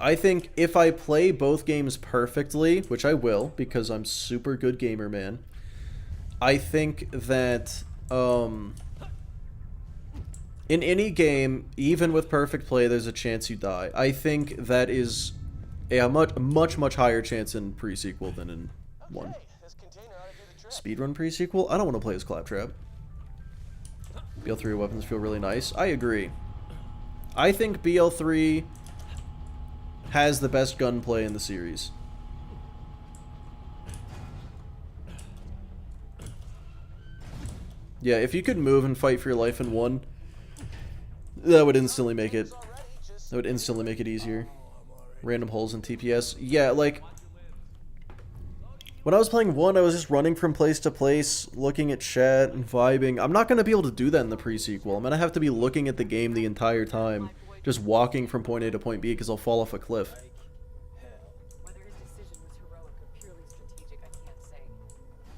I think if I play both games perfectly, which I will, because I'm super good gamer, man. I think that, in any game, even with perfect play, there's a chance you die. I think that is a much higher chance in pre-sequel than in 1. Speedrun pre-sequel? I don't want to play as Claptrap. BL3 weapons feel really nice. I agree. I think BL3 has the best gunplay in the series. Yeah, if you could move and fight for your life in 1, that would instantly make it... That would instantly make it easier. Random holes in TPS. Yeah, like... When I was playing 1, I was just running from place to place, looking at chat and vibing. I'm not going to be able to do that in the pre-sequel. I'm going to have to be looking at the game the entire time, just walking from point A to point B because I'll fall off a cliff. Whether his decision was heroic or purely strategic, I can't say.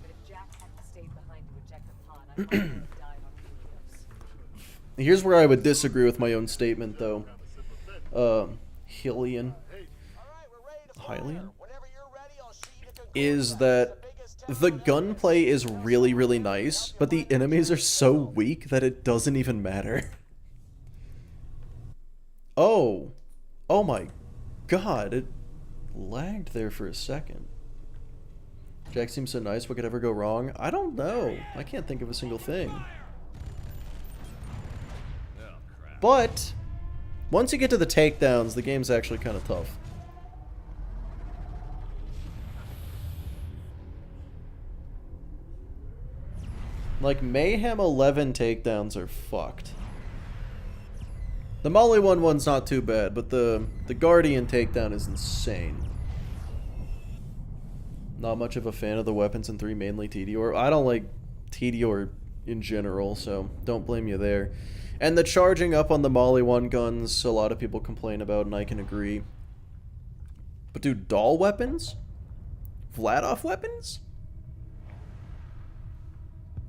But if Jack hadn't stayed behind to eject the pod, I might have died on Helios. Here's where I would disagree with my own statement, though. Hylian is that the gunplay is really nice, but the enemies are so weak that it doesn't even matter. Oh my god, it lagged there for a second. Jack seems so nice, what could ever go wrong? I don't know. I can't think of a single thing. But once you get to the takedowns, the game's actually kind of tough. Like, Mayhem 11 takedowns are fucked. The Molly 1-1's not too bad, but the Guardian takedown is insane. Not much of a fan of the weapons in 3, mainly Tedior. I don't like Tedior in general, so don't blame you there. And the charging up on the Molly 1 guns, a lot of people complain about, and I can agree. But dude, doll weapons? Vladoff weapons?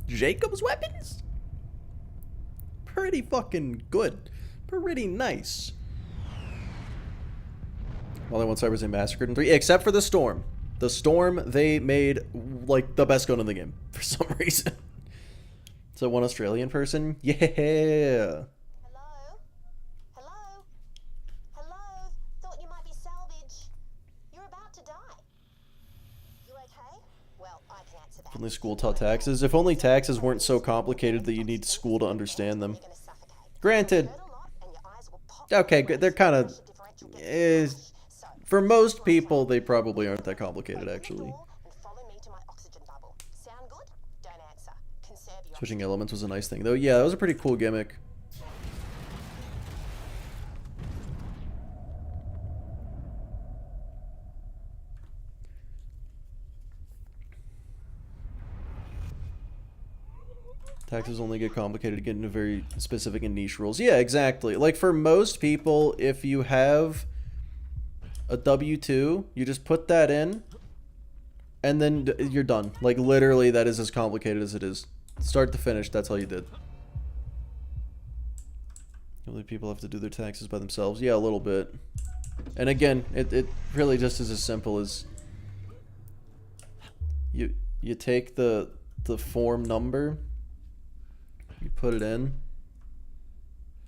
Jacob's weapons? Pretty fucking good. Pretty nice. Molly 1 Cybers and Massacred in 3, except for the Storm. The Storm, they made, like, the best gun in the game, for some reason. So one Australian person? Yeah! Hello? Hello? Hello? Thought you might be salvage. You're about to die. You okay? Well, I can answer that. If only school taught taxes. If only taxes weren't so complicated that you need school to understand them. Granted. Okay, they're kind of... for most people, they probably aren't that complicated, actually. Switching elements was a nice thing, though. Yeah, that was a pretty cool gimmick. Taxes only get complicated to get into very specific and niche rules. Yeah, exactly. Like, for most people, if you have a W-2, you just put that in, and then you're done. Like, literally, that is as complicated as it is. Start to finish, that's all you did. I believe people have to do their taxes by themselves. Yeah, a little bit. And again, it really just is as simple as you take the form number, You put it in,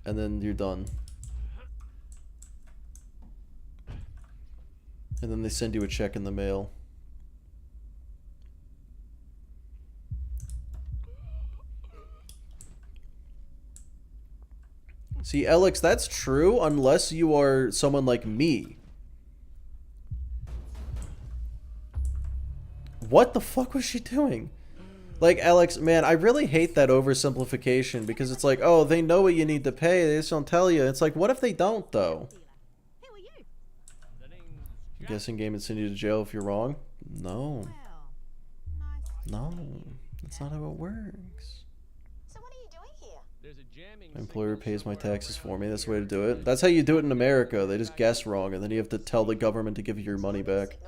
and then you're done. And then they send you a check in the mail. See, Alex, that's true unless you are someone like me. What the fuck was she doing? Like, Alex, man, I really hate that oversimplification because it's like, oh, they know what you need to pay. They just don't tell you. It's like, what if they don't, though? I'm guessing game would send you to jail if you're wrong? No. No. That's not how it works. So what are you doing here? My employer pays my taxes for me. That's the way to do it. That's how you do it in America. They just guess wrong, and then you have to tell the government to give you your money back.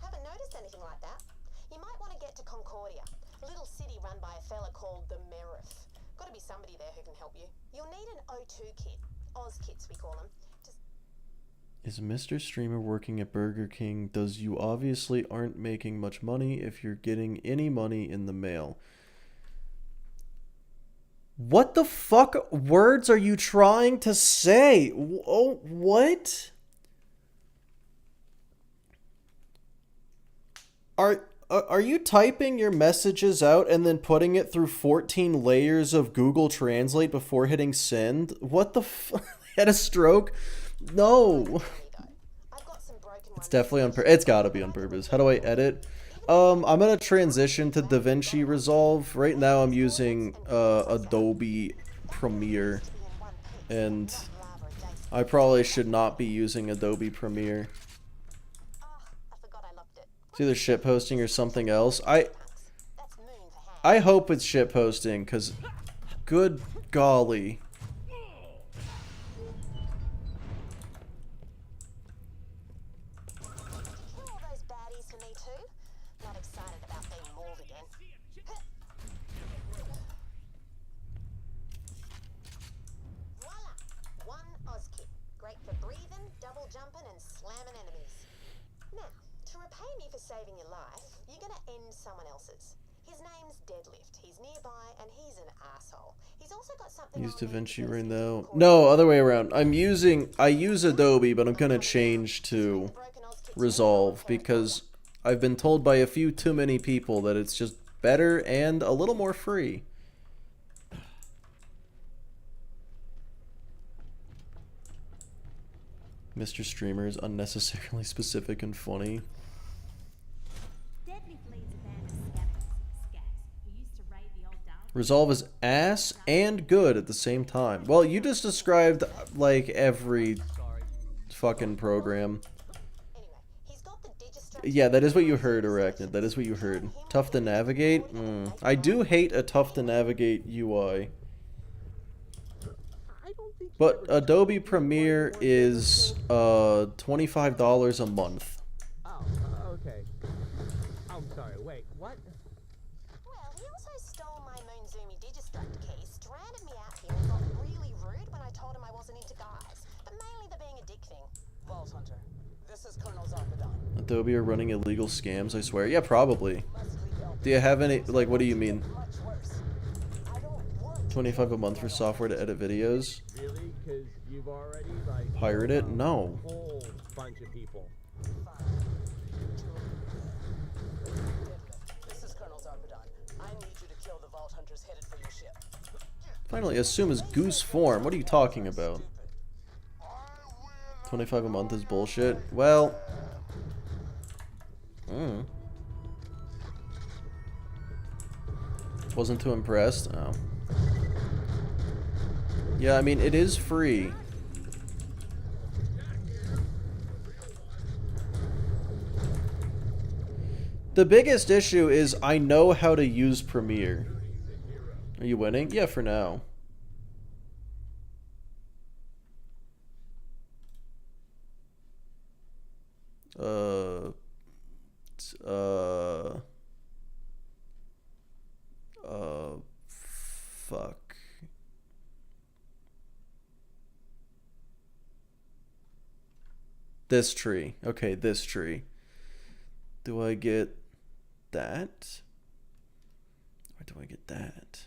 Haven't noticed anything like that. You might want to get to Concordia, a little city run by a fella called the Merriff. Got to be somebody there who can help you. You'll need an O2 kit. Oz kits, we call them. Is Mr. Streamer working at Burger King? Does you obviously aren't making much money if you're getting any money in the mail. What the fuck words are you trying to say? Oh, what? Are you typing your messages out and then putting it through 14 layers of Google Translate before hitting send? What the fuck? Had a stroke? No. It's definitely on purpose. It's gotta be on purpose. How do I edit? I'm gonna transition to DaVinci Resolve. Right now I'm using Adobe Premiere. And I probably should not be using Adobe Premiere. It's either shitposting or something else. I hope it's shitposting, because good golly. Saving your life, you're gonna end someone else's. His name's Deadlift. He's nearby and he's an asshole. He's also got something. Use DaVinci right now. No, other way around. I use Adobe, but I'm gonna change to Resolve because I've been told by a few too many people that it's just better and a little more free. Mr. Streamer is unnecessarily specific and funny. Resolve is ass and good at the same time. Well, you just described like every fucking program. Yeah, that is what you heard, Arachnid. That is what you heard. Tough to navigate? I do hate a tough to navigate UI. But Adobe Premiere is $25 a month. Oh, okay. I'm sorry, wait, what? Well, he also stole my Moonzoomy Digistruct key, stranded me out here, and got really rude when I told him I wasn't into guys. But mainly the being a dick thing. Vault Hunter, this is Colonel Zarpedon. Adobe are running illegal scams, I swear. Yeah, probably. Do you have any, like, what do you mean? 25 a month for software to edit videos? Really? Because you've already, like... Pirate it? No. A whole bunch of people. This is Colonel Zarpedon. I need you to kill the Vault Hunters headed for your ship. Finally, assume is goose form. What are you talking about? 25 a month is bullshit. Well... Wasn't too impressed? Oh. Yeah, I mean, it is free. The biggest issue is I know how to use Premiere. Are you winning? Yeah, for now. Fuck. This tree. Okay, this tree. Do I get that? Or do I get that?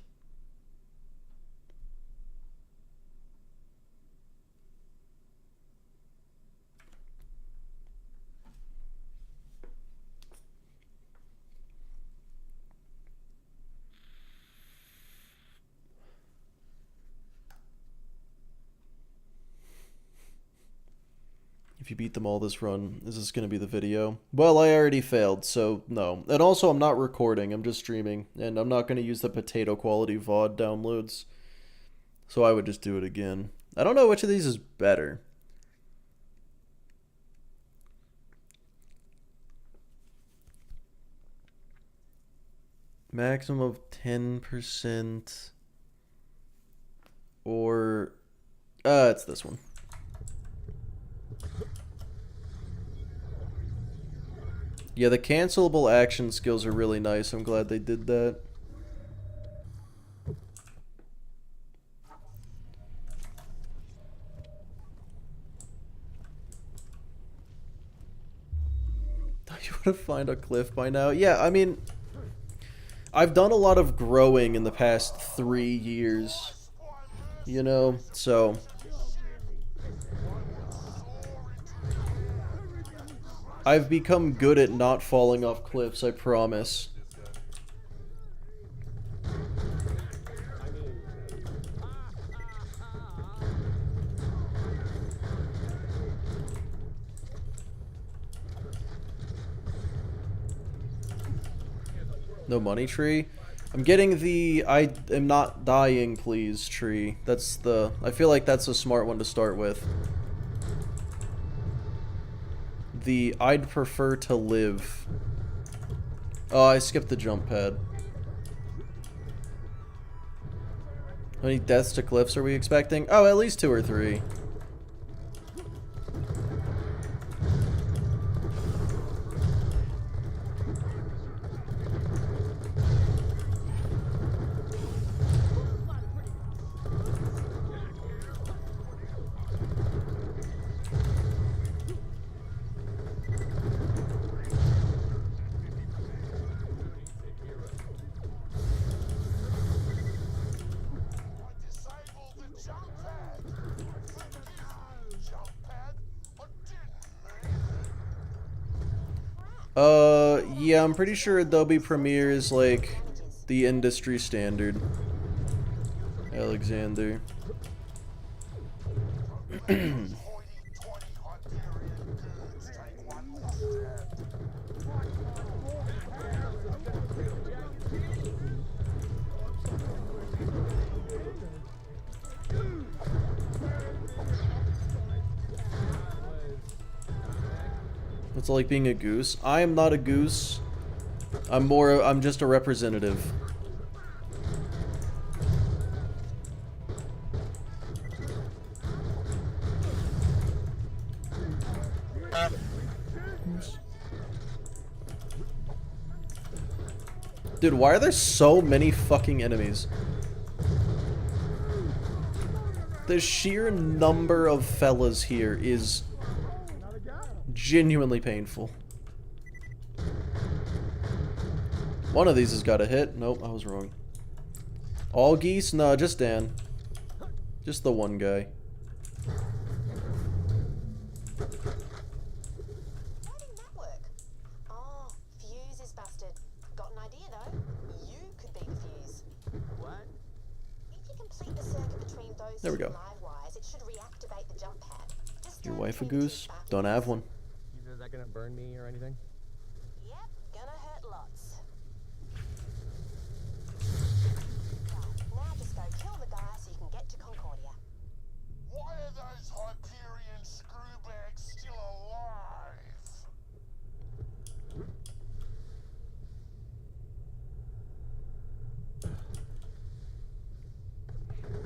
If you beat them all this run, is this going to be the video? Well, I already failed, so no. And also, I'm not recording, I'm just streaming. And I'm not going to use the potato quality VOD downloads. So I would just do it again. I don't know which of these is better. Maximum of 10%. Or... it's this one. Yeah, the cancelable action skills are really nice. I'm glad they did that. You want to find a cliff by now? Yeah, I mean, I've done a lot of growing in the past 3 years. You know, so... I've become good at not falling off cliffs, I promise. No money tree? I'm getting the I am not dying please tree. That's the... I feel like that's a smart one to start with. The I'd prefer to live. Oh, I skipped the jump pad. How many deaths to cliffs are we expecting? Oh, at least 2 or 3. Yeah, I'm pretty sure Adobe Premiere is like the industry standard. Alexander. It's like being a goose. I am not a goose. I'm just a representative. Dude, why are there so many fucking enemies? The sheer number of fellas here is genuinely painful. One of these has got a hit. Nope, I was wrong. All geese? No, just Dan. Just the one guy. How did that work? Oh, fuse is busted. Got an idea though. You could be the fuse. What? If you complete the circuit between those There we two go. live wires, it should reactivate the jump pad. Just Your throw wife a two goose? back Don't in. have one. Is that gonna burn me or anything? Yep, gonna hurt lots. Now just go kill the guy so you can get to Concordia. Why are those Hyperion screwbags still alive?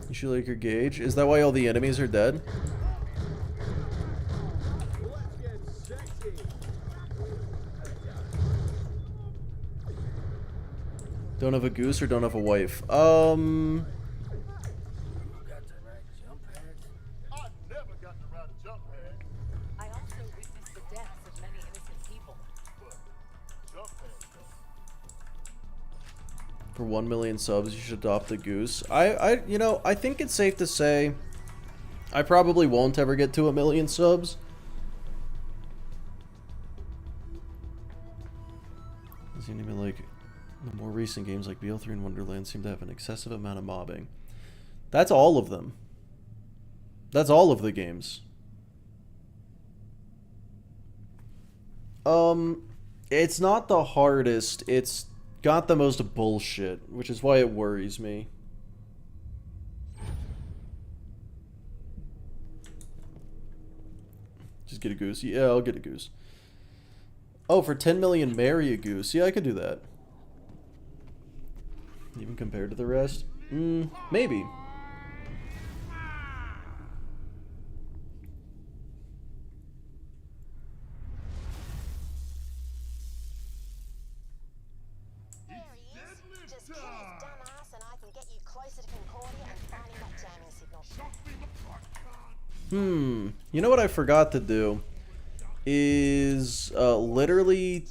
You should like your gauge. Is that why all the enemies are dead? Let's get sexy. Don't have a goose or don't have a wife? I've never got the right jump pad, I also witnessed the deaths of many innocent people. but jump pads though. For 1 million subs, you should adopt a goose. You know, I think it's safe to say I probably won't ever get to 1 million subs. Doesn't even like the more recent games like BL3 and Wonderland seem to have an excessive amount of mobbing. That's all of them. That's all of the games. It's not the hardest, it's got the most bullshit, which is why it worries me. Just get a goose. Yeah, I'll get a goose. Oh, for 10 million, marry a goose. Yeah, I could do that. Even compared to the rest? Maybe. There he is. Just kill his dumbass and I can get you closer to Concordia and finding that jamming signal. You know what I forgot to do? Is, literally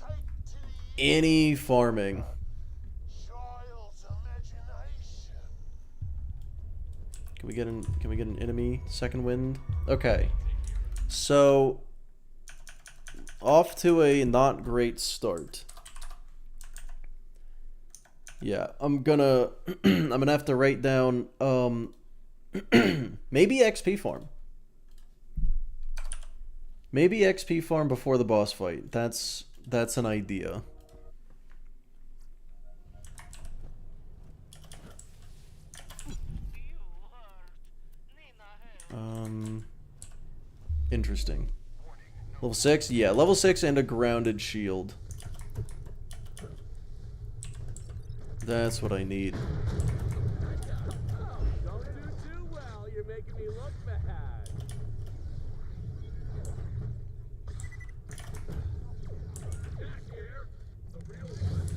any farming. Can we get an enemy second wind? Okay. So off to a not great start. Yeah, I'm gonna have to write down maybe XP farm. Maybe XP farm before the boss fight. That's an idea. Interesting. Level 6? Yeah, level 6 and a grounded shield. That's what I need. Don't do too well. You're making me look bad. Jack here, the real one.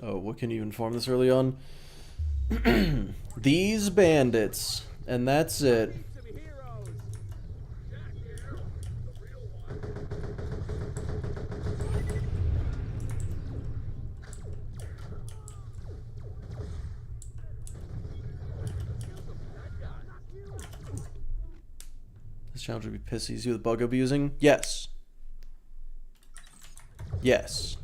Oh, what can you inform this early on? These bandits, and that's it. This challenge would be pissy. Is you the bug abusing? Yes. Yes.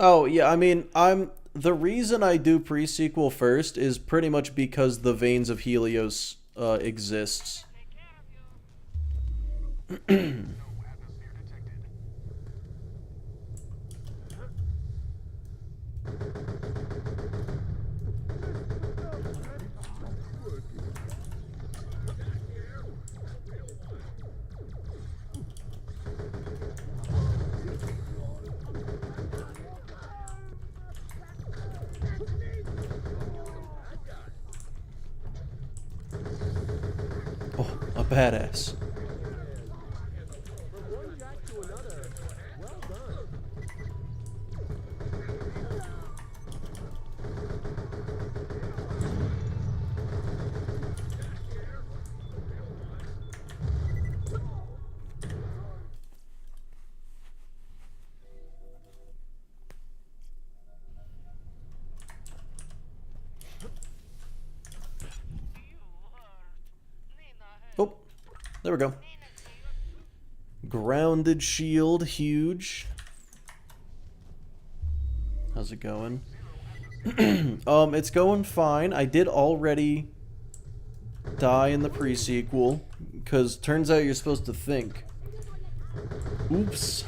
Oh, yeah, I mean, the reason I do pre-sequel first is pretty much because the Veins of Helios exists. Oh, a badass. Oh, there we go. Grounded shield, huge. How's it going? It's going fine. I did already die in the pre-sequel, because turns out you're supposed to think. Oops.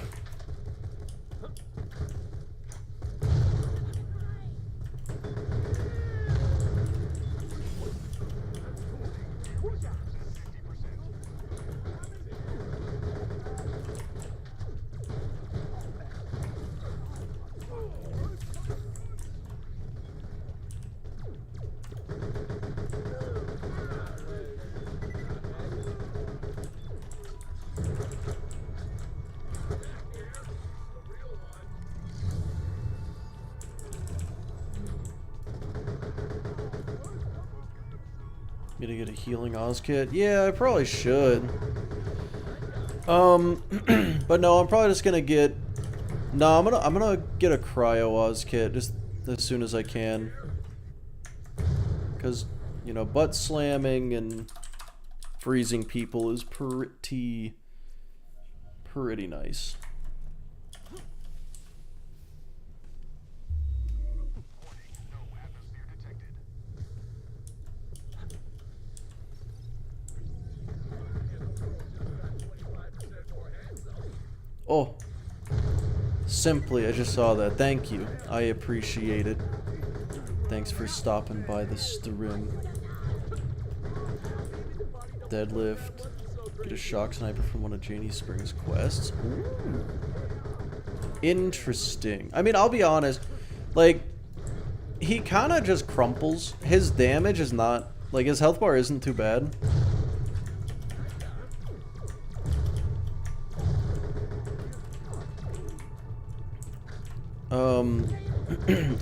Gonna get a healing Oz kit? Yeah, I probably should. But no, I'm probably just gonna get... No, I'm gonna get a cryo Oz kit just as soon as I can. Because, you know, butt slamming and freezing people is pretty nice. Oh, simply, I just saw that. Thank you. I appreciate it. Thanks for stopping by the stream. Deadlift. Get a shock sniper from one of Janie Spring's quests. Ooh. Interesting. I mean, I'll be honest. Like, he kind of just crumples. His damage is not... Like, his health bar isn't too bad.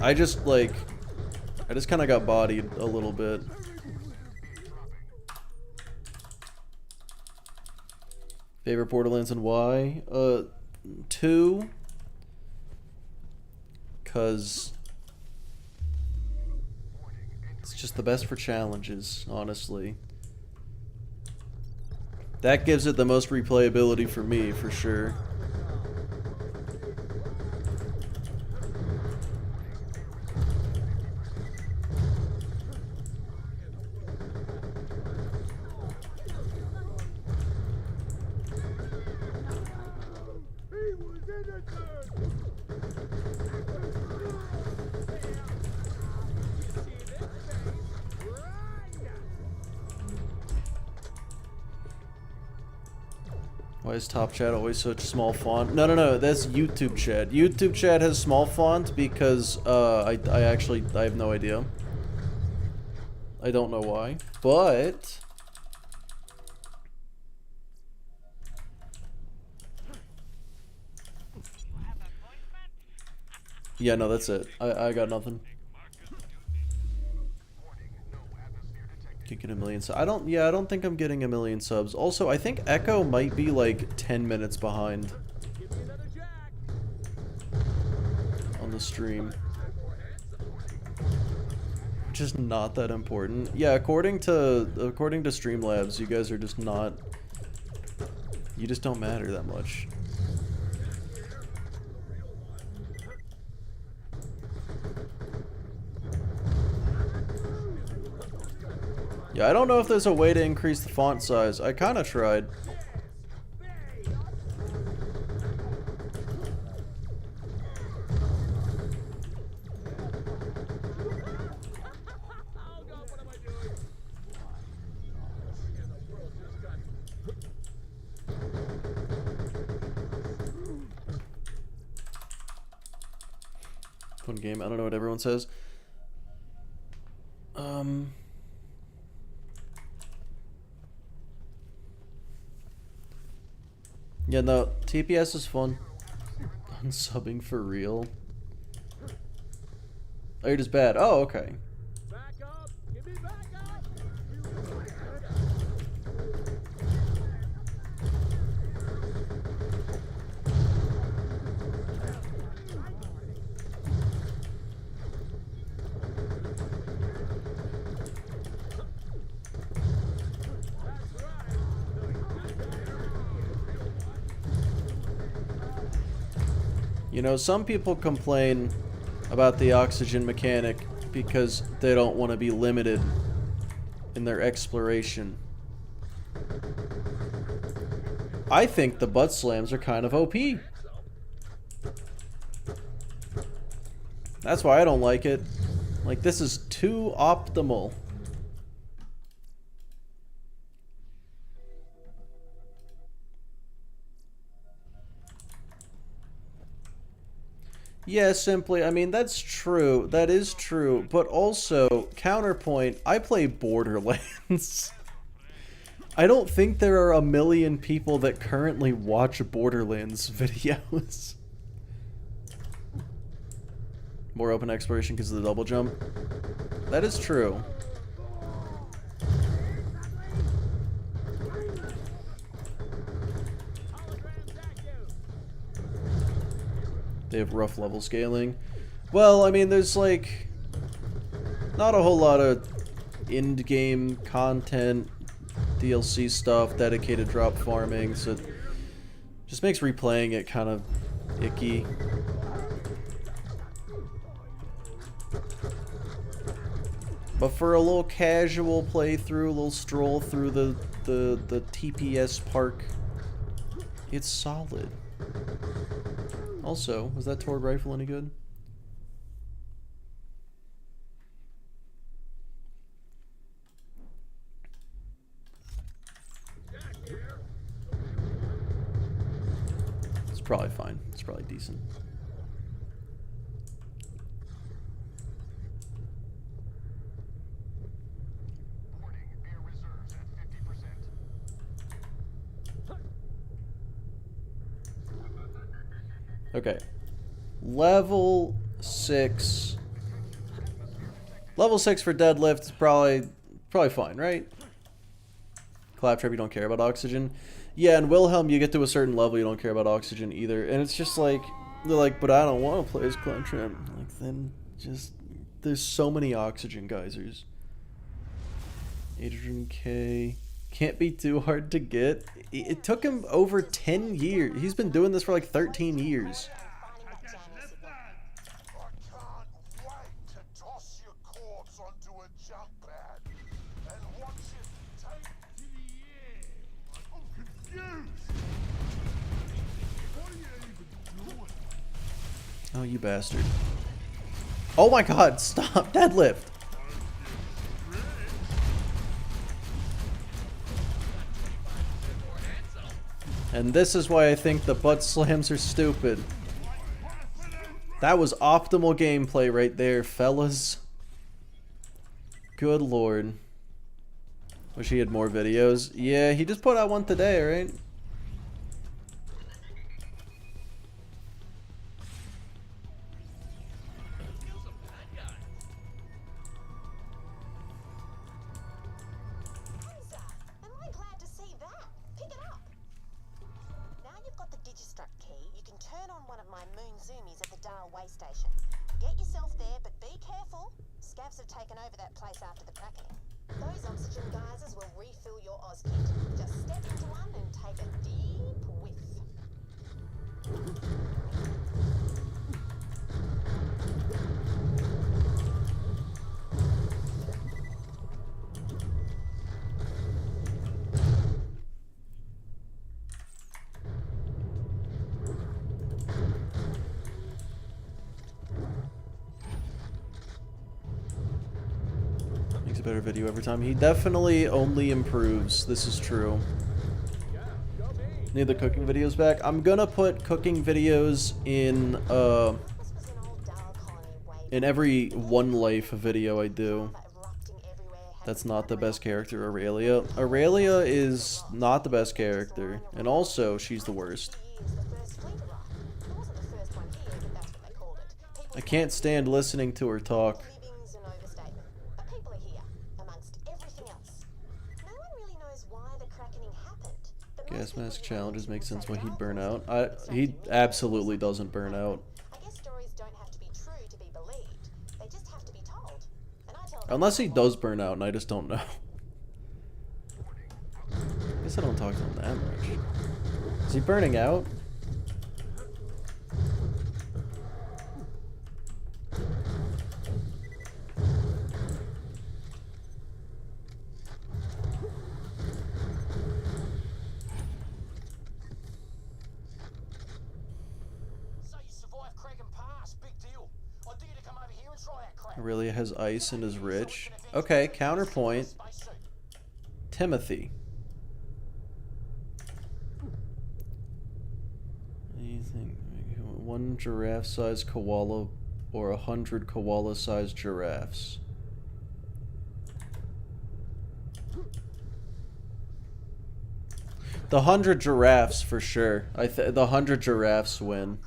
I just, like... I just kind of got bodied a little bit. Favorite Borderlands and why? 2. Cause it's just the best for challenges, honestly. That gives it the most replayability for me, for sure. Why is top chat always such small font? No, that's YouTube chat. YouTube chat has small font because I have no idea. I don't know why, but yeah, no, that's it. I got nothing. Get a million subs. I don't think I'm getting a million subs. Also, I think Echo might be like 10 minutes behind on the stream. Which is not that important. Yeah, according to Streamlabs, you guys are just not... You just don't matter that much. Yeah, I don't know if there's a way to increase the font size. I kind of tried. Fun game. I don't know what everyone says. Yeah, no, TPS is fun. Unsubbing for real. Oh, you're just bad. Oh, okay. You know, some people complain about the oxygen mechanic because they don't want to be limited in their exploration. I think the butt slams are kind of OP. That's why I don't like it. Like, this is too optimal. Yeah, simply, I mean, that's true. That is true. But also, counterpoint, I play Borderlands. I don't think there are a million people that currently watch Borderlands videos. More open exploration because of the double jump. That is true. They have rough level scaling. Well, I mean, there's like not a whole lot of end-game content, DLC stuff, dedicated drop farming, so it just makes replaying it kind of icky. But for a little casual playthrough, a little stroll through the TPS park, it's solid. Also, was that Tord rifle any good? It's probably fine. It's probably decent. Okay. Level 6. Level 6 for deadlift is probably fine, right? Claptrap, you don't care about oxygen. Yeah, and Wilhelm, you get to a certain level, you don't care about oxygen either. And it's just like, they're like, but I don't want to play as Claptrap. Like, then just, there's so many oxygen geysers. Adrian K. Can't be too hard to get. It took him over 10 years. He's been doing this for like 13 years. Oh, you bastard. Oh my god, stop. Deadlift. And this is why I think the butt slams are stupid. That was optimal gameplay right there, fellas. Good lord. Wish he had more videos. Yeah, he just put out one today, right? A better video every time. He definitely only improves. This is true. Need the cooking videos back. I'm gonna put cooking videos in every One Life video I do. That's not the best character, Aurelia. Aurelia is not the best character, and also she's the worst. I can't stand listening to her talk. Gas mask challenges make sense why he'd burn out. He absolutely doesn't burn out. Unless he does burn out and I just don't know. I guess I don't talk to him that much. Is he burning out? Aurelia has ice and is rich. Okay, counterpoint. Timothy. Anything? One giraffe-sized koala or 100 koala-sized giraffes. The 100 giraffes for sure. The 100 giraffes win.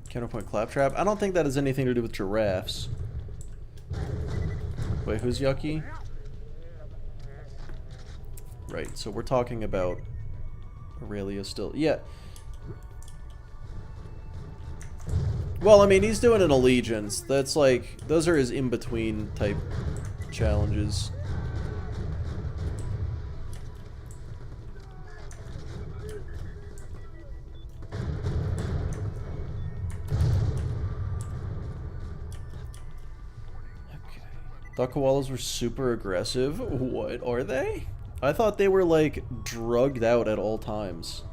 Counterpoint claptrap. I don't think that has anything to do with giraffes. Wait, who's Yucky? Right, so we're talking about Aurelia still. Yeah. Well, I mean, he's doing an allegiance. That's like, those are his in-between type challenges. Thought koalas were super aggressive. What are they? I thought they were like drugged out at all times.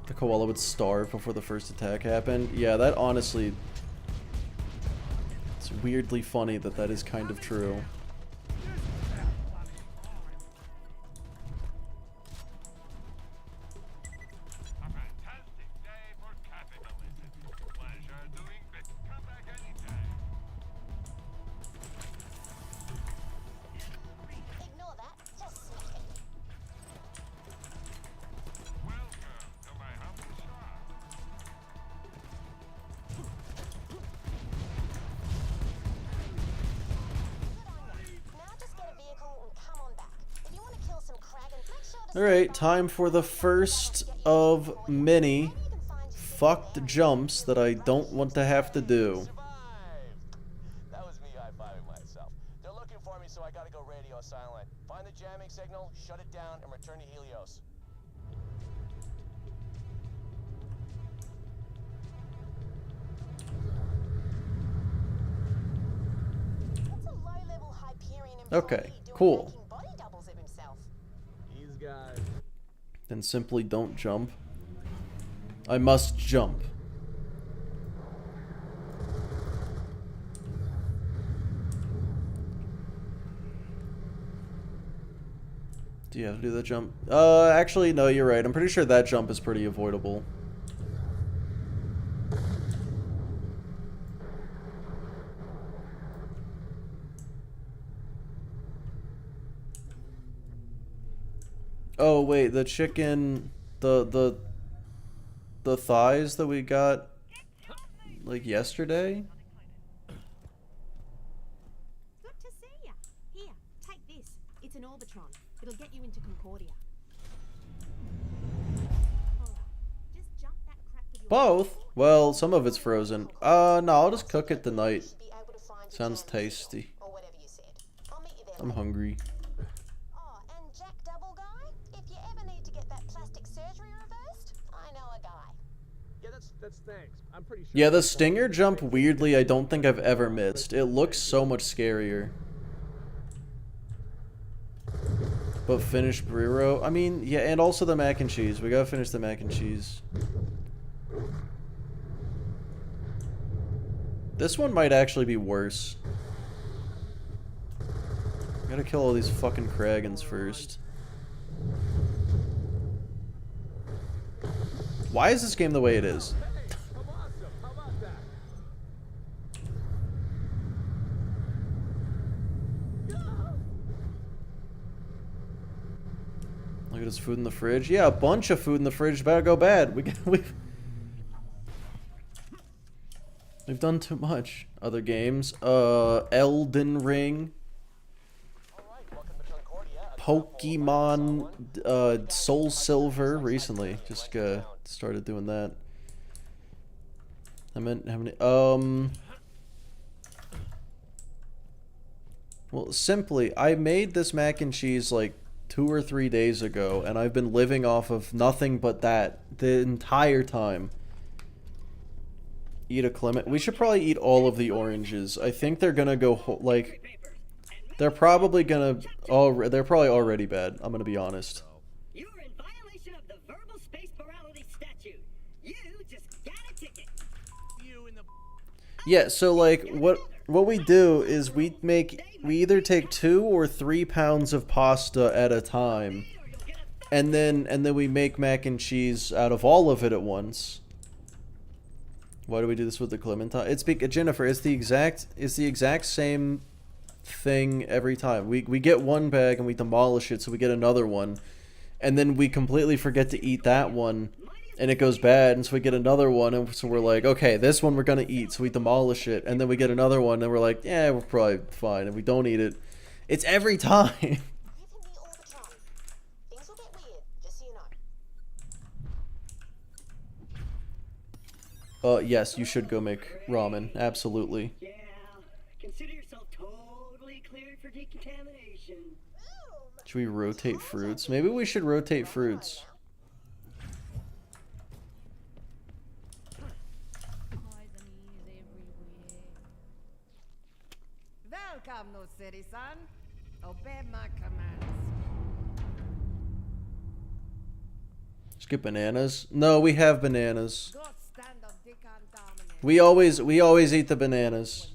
The koala would starve before the first attack happened. Yeah, that honestly, it's weirdly funny that that is kind of true. Alright, time for the first of many fucked jumps that I don't want to have to do. That was me high-fiving myself. They're looking for me, so I gotta go radio silent. Find the jamming signal, shut it down, and return to Helios. What's a low-level Hyperion Okay, cool. body doubles of himself? These guys. Then simply don't jump. I must jump. Do you have to do that jump? Actually, no, you're right. I'm pretty sure that jump is pretty avoidable. Oh, wait, the chicken... The thighs that we got, like, yesterday? Good to see ya. Here, take this. It's an Orbitron. It'll get you into Concordia. Alright, just jump that crap with your... Both? Well, some of it's frozen. No, I'll just cook it tonight. Sounds tasty. I'm hungry. Oh, and Jack Double Guy? If you ever need to get that plastic surgery reversed, I know a guy. Yeah, that's thanks. I'm pretty sure. Yeah, the stinger jump, weirdly, I don't think I've ever missed. It looks so much scarier. But finish burrito? I mean, yeah, and also the mac and cheese. We gotta finish the mac and cheese. This one might actually be worse. Gotta kill all these fucking Kragans first. Why is this game the way it is? Look at his food in the fridge. Yeah, a bunch of food in the fridge. Better go bad. We've done too much. Other games. Elden Ring. Pokemon Soul Silver recently. Just started doing that. I meant how many well, simply, I made this mac and cheese like 2 or 3 days ago, and I've been living off of nothing but that the entire time. Eat a Clement. We should probably eat all of the oranges. I think they're gonna go like... They're probably gonna... Oh, they're probably already bad. I'm gonna be honest. You're in violation of the verbal space morality statute. You just got a ticket. You in the... Yeah, so like what we do is we either take 2 or 3 pounds of pasta at a time, and then we make mac and cheese out of all of it at once. Why do we do this with the Clementine? It's Jennifer. It's the exact same thing every time. We get one bag and we demolish it, so we get another one, and then we completely forget to eat that one, and it goes bad, and so we get another one, and so we're like, okay, this one we're gonna eat, so we demolish it, and then we get another one, and we're like, yeah, we're probably fine, and we don't eat it. It's every time. Give him the Orbitron. Things will get weird, just so you know. Yes, you should go make ramen. Absolutely. Yeah, consider yourself totally cleared for decontamination. Should we rotate fruits? Maybe we should rotate fruits. Welcome, no city son. Obey my commands. Let's get bananas. No, we have bananas. Good stand of decontamination. We always eat the bananas.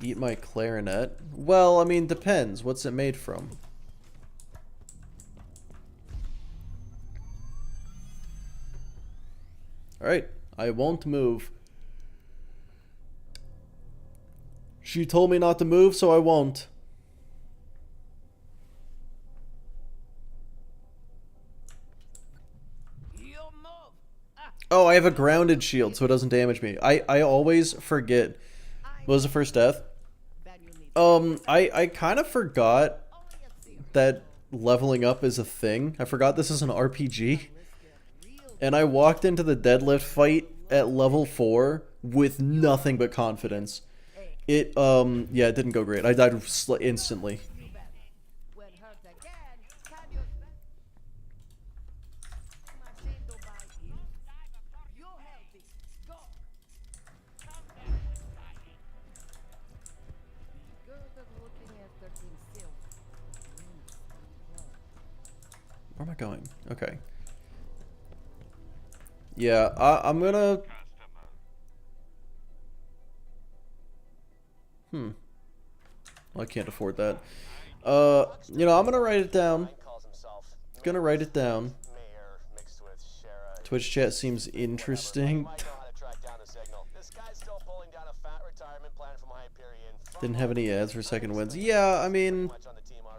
Eat my clarinet? Well, I mean, depends. What's it made from? Alright, I won't move. She told me not to move, so I won't. Oh, I have a grounded shield, so it doesn't damage me. I always forget. What was the first death? I kind of forgot that leveling up is a thing. I forgot this is an RPG. And I walked into the deadlift fight at level 4 with nothing but confidence. Yeah, it didn't go great. I died instantly. Where am I going? Okay. Yeah, I'm gonna... Well, I can't afford that. You know, I'm gonna write it down. Gonna write it down. Twitch chat seems interesting. Didn't have any ads for second wins. Yeah, I mean,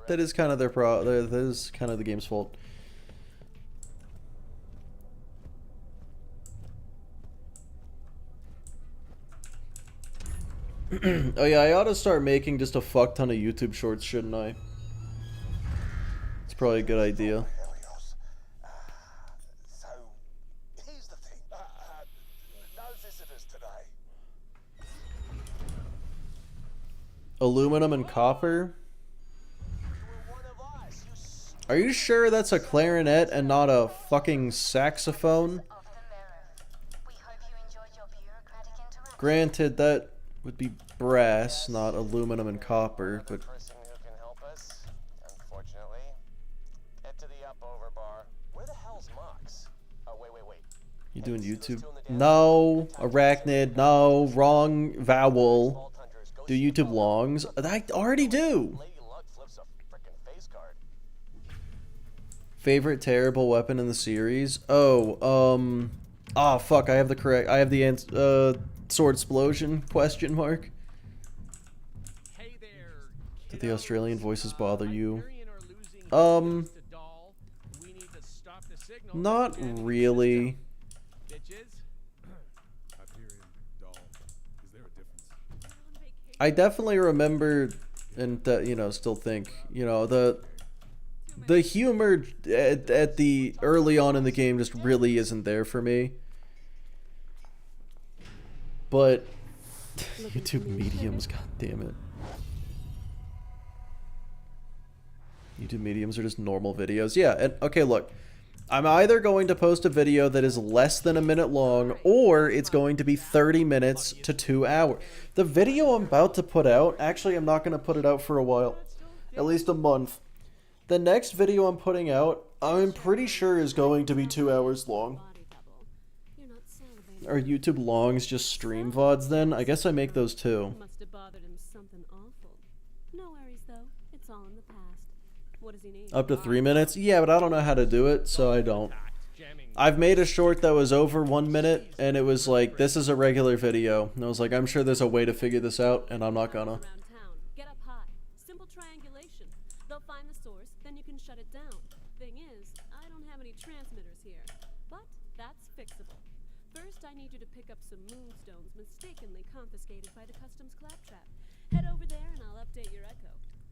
that is kind of their that is kind of the game's fault. Oh yeah, I ought to start making just a fuck ton of YouTube shorts, shouldn't I? It's probably a good idea. So, here's the thing. No visitors today. Aluminum and copper? Are you sure that's a clarinet and not a fucking saxophone? Granted, that would be brass, not aluminum and copper, but... You doing YouTube? No, Arachnid, no, wrong vowel. Do YouTube longs? I already do! Favorite terrible weapon in the series? Oh, ah, fuck, I have the answer, sword explosion, question mark. Hey there, Did the Australian voices bother you? Not really. I definitely remember and, you know, still think, you know, the humor at the early on in the game just really isn't there for me. But YouTube mediums, god damn it. YouTube mediums are just normal videos. Yeah, and okay, look. I'm either going to post a video that is less than a minute long, or it's going to be 30 minutes to 2 hours. The video I'm about to put out, actually I'm not going to put it out for a while. At least a month. The next video I'm putting out, I'm pretty sure is going to be 2 hours long. Are YouTube longs just stream VODs then? I guess I make those too. Must have bothered him something awful. No worries though, it's all in the past. What does he need? Up to 3 minutes? Yeah, but I don't know how to do it, so I don't. I've made a short that was over 1 minute, and it was like, this is a regular video. And I was like, I'm sure there's a way to figure this out, and I'm not gonna. Get up high. Simple triangulation. They'll find the source, then you can shut it down. Thing is, I don't have any transmitters here, but that's fixable. First, I need you to pick up some moonstones mistakenly confiscated by the customs claptrap. Head over there and I'll update your echo.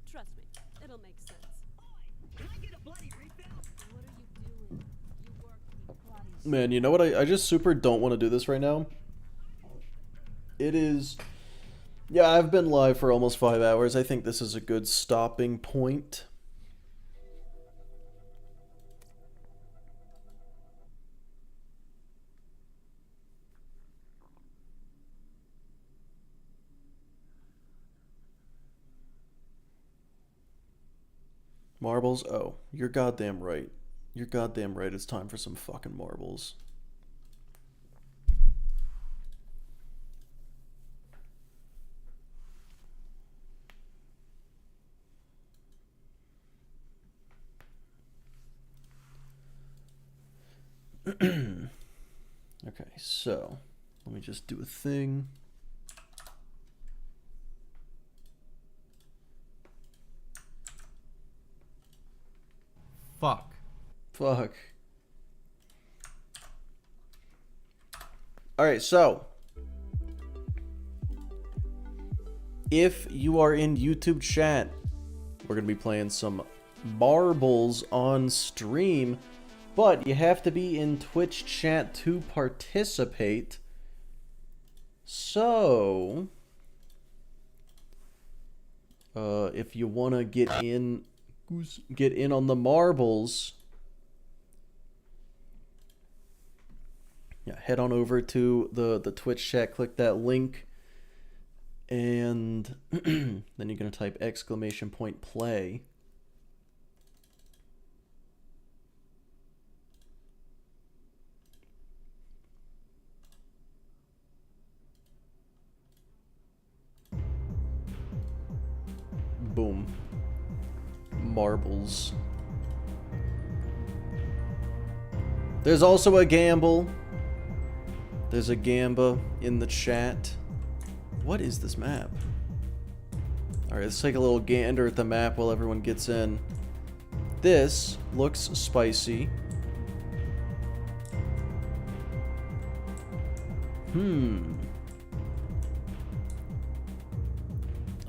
Trust me, it'll make sense. Can I get a bloody refill? What are you doing? You work the bloody... Man, you know what? I just super don't want to do this right now. It is... Yeah, I've been live for almost 5 hours. I think this is a good stopping point. Marbles? Oh, you're goddamn right. You're goddamn right. It's time for some fucking marbles. Okay, so let me just do a thing. Fuck. Fuck. Alright, so if you are in YouTube chat, we're going to be playing some marbles on stream, but you have to be in Twitch chat to participate. So, if you want to get in on the marbles, yeah, head on over to the Twitch chat, click that link, and then you're going to type !play. Boom. Marbles. There's also a gamble. There's a gamba in the chat. What is this map? Alright, let's take a little gander at the map while everyone gets in. This looks spicy.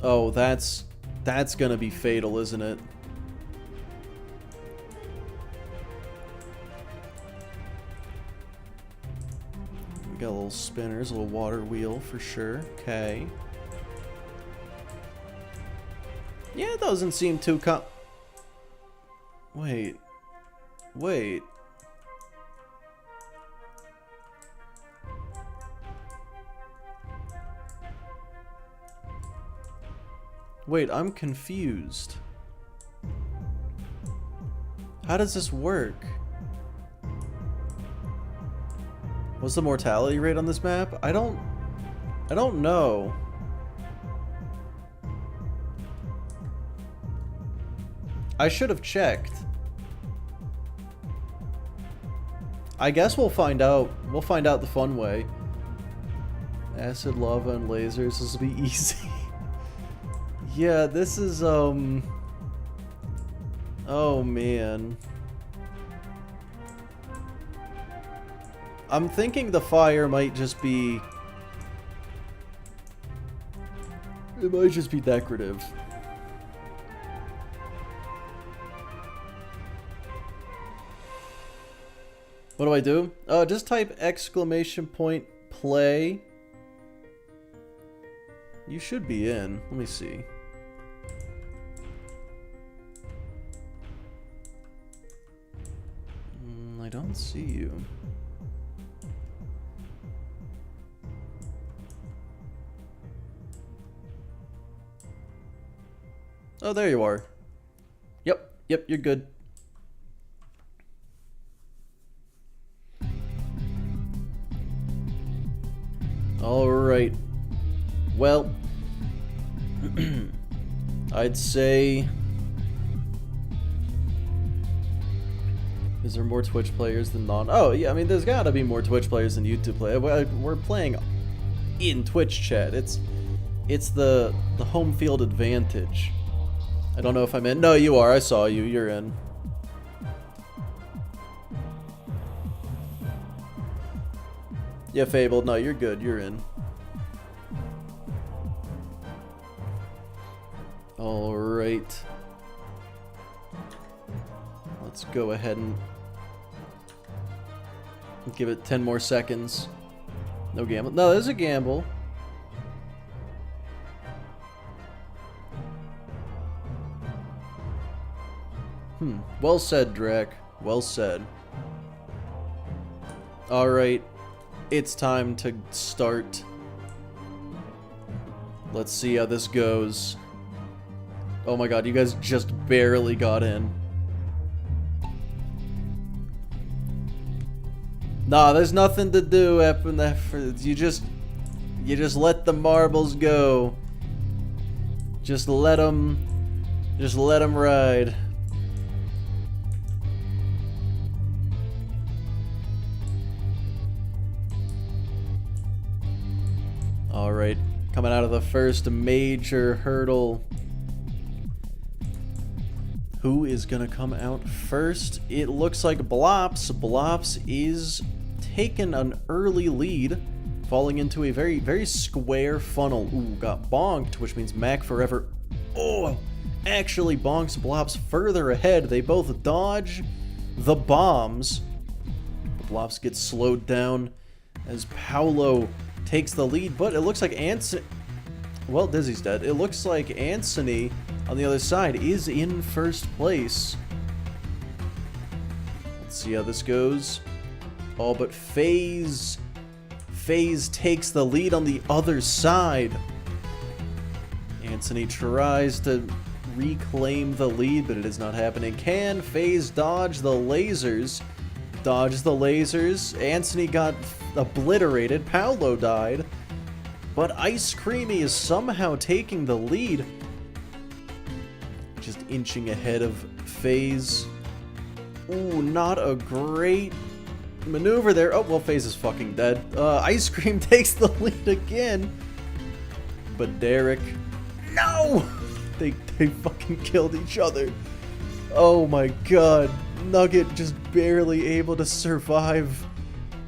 Oh, that's gonna be fatal, isn't it? We got little spinners, a little water wheel for sure. Okay. Yeah, it doesn't seem too Wait. Wait. Wait, I'm confused. How does this work? What's the mortality rate on this map? I don't know. I should have checked. I guess we'll find out. We'll find out the fun way. Acid, lava, and lasers. This will be easy. Yeah, this is, oh man. I'm thinking the fire might just be... It might just be decorative. What do I do? Just type !play. You should be in. Let me see. I don't see you. Oh, there you are. Yep, you're good. Alright. Well, I'd say... Is there more Twitch players than non? Oh, yeah, I mean, there's gotta be more Twitch players than YouTube players. We're playing in Twitch chat. It's the home field advantage. I don't know if I'm in. No, you are. I saw you. You're in. Yeah, Fable. No, you're good. You're in. Alright. Let's go ahead and give it 10 more seconds. No gamble. No, there's a gamble. Well said, Drek. Well said. Alright. It's time to start. Let's see how this goes. Oh my god, you guys just barely got in. Nah, there's nothing to do after that. You just let the marbles go. Just let them ride. Alright, coming out of the first major hurdle. Who is gonna come out first? It looks like Blops. Blops is taking an early lead, falling into a very, very square funnel. Ooh, got bonked, which means Mac forever. Oh, actually bonks Blops further ahead. They both dodge the bombs. Blops gets slowed down as Paolo takes the lead, but it looks like Anthony... Well, Dizzy's dead. It looks like Anthony on the other side is in first place. Let's see how this goes. Oh, but FaZe takes the lead on the other side. Anthony tries to reclaim the lead, but it is not happening. Can FaZe dodge the lasers? Dodge the lasers. Anthony got obliterated. Paolo died. But Ice Creamy is somehow taking the lead. Just inching ahead of FaZe. Ooh, not a great maneuver there. Oh, well, FaZe is fucking dead. Ice Cream takes the lead again. But Derek... No! They fucking killed each other. Oh my god. Nugget just barely able to survive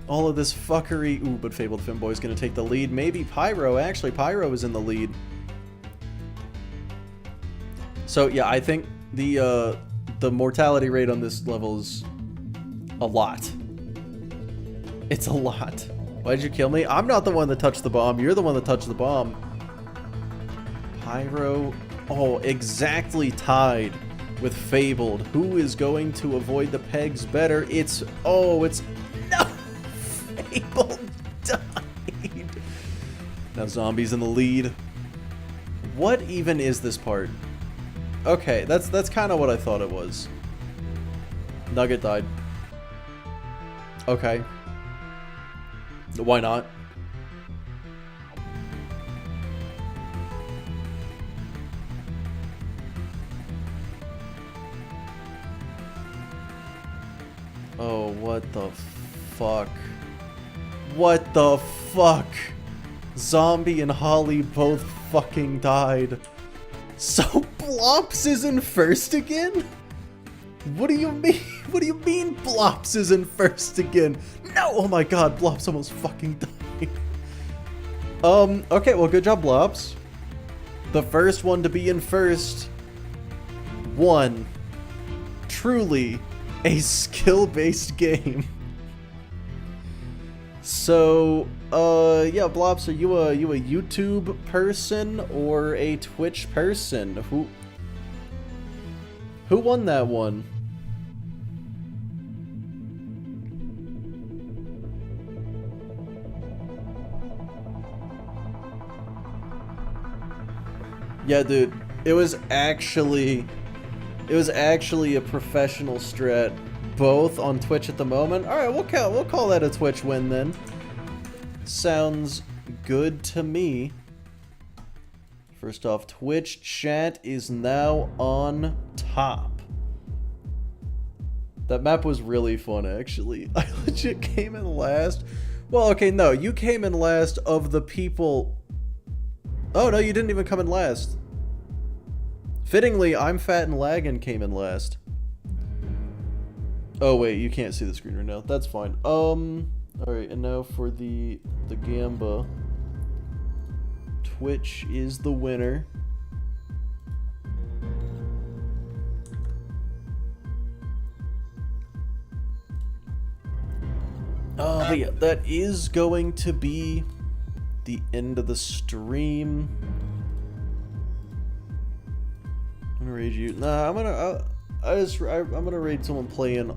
all of this fuckery. Ooh, but Fabled Finboy's gonna take the lead. Maybe Pyro. Actually, Pyro is in the lead. So yeah, I think the mortality rate on this level is a lot. It's a lot. Why did you kill me? I'm not the one that touched the bomb. You're the one that touched the bomb. Pyro. Oh, exactly tied with Fabled. Who is going to avoid the pegs better? It's... Oh, it's... No! Fabled died. Now Zombie's in the lead. What even is this part? Okay, that's kind of what I thought it was. Nugget died. Okay. Why not? Oh, what the fuck? What the fuck? Zombie and Holly both fucking died. So Blops is in first again? What do you mean? What do you mean Blops is in first again? No! Oh my god, Blops almost fucking died. Okay, well, good job, Blops. The first one to be in first won. Truly a skill-based game. So, yeah, Blops, are you a YouTube person or a Twitch person? Who won that one? Yeah, dude, it was actually a professional strat, both on Twitch at the moment. All right, we'll call that a Twitch win then. Sounds good to me. First off, Twitch chat is now on top. That map was really fun, actually. I legit came in last. Well, okay, no, you came in last of the people. Oh, no, you didn't even come in last. Fittingly, I'm Fat and Laggin came in last. Oh, wait, you can't see the screen right now. That's fine. Alright, and now for the Gamba. Twitch is the winner. But yeah, that is going to be the end of the stream. I'm gonna raid you. Nah, I'm gonna raid someone playing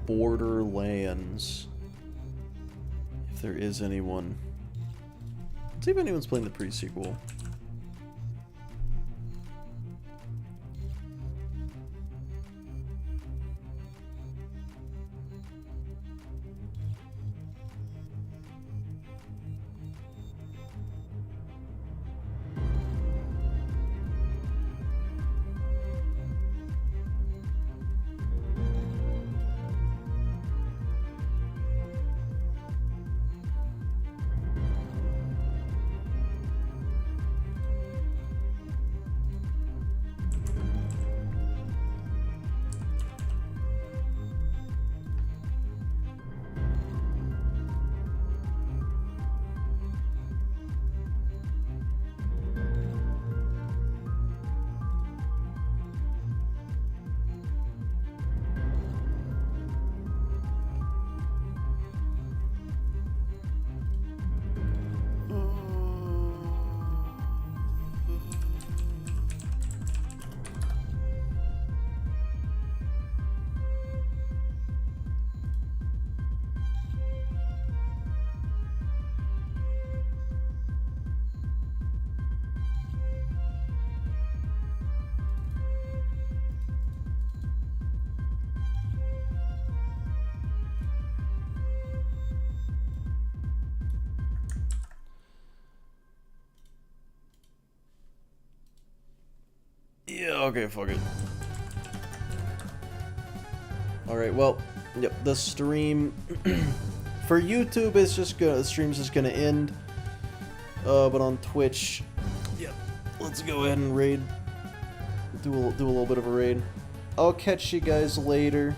Borderlands. If there is anyone. Let's see if anyone's playing the pre-sequel. Yeah, okay, fuck it. Alright, well, yep, the stream for YouTube is just gonna, the stream's just gonna end. But on Twitch, yep, let's go ahead and raid. Do a little bit of a raid. I'll catch you guys later.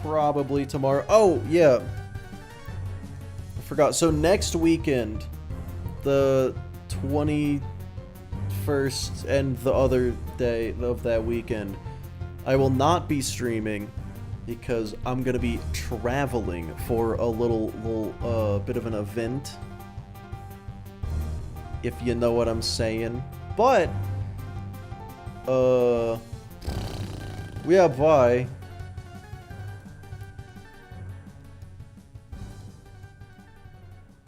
Probably tomorrow. Oh, yeah. I forgot. So next weekend, the 21st and the other day of that weekend, I will not be streaming because I'm gonna be traveling for a little bit of an event, if you know what I'm saying. But yeah, bye.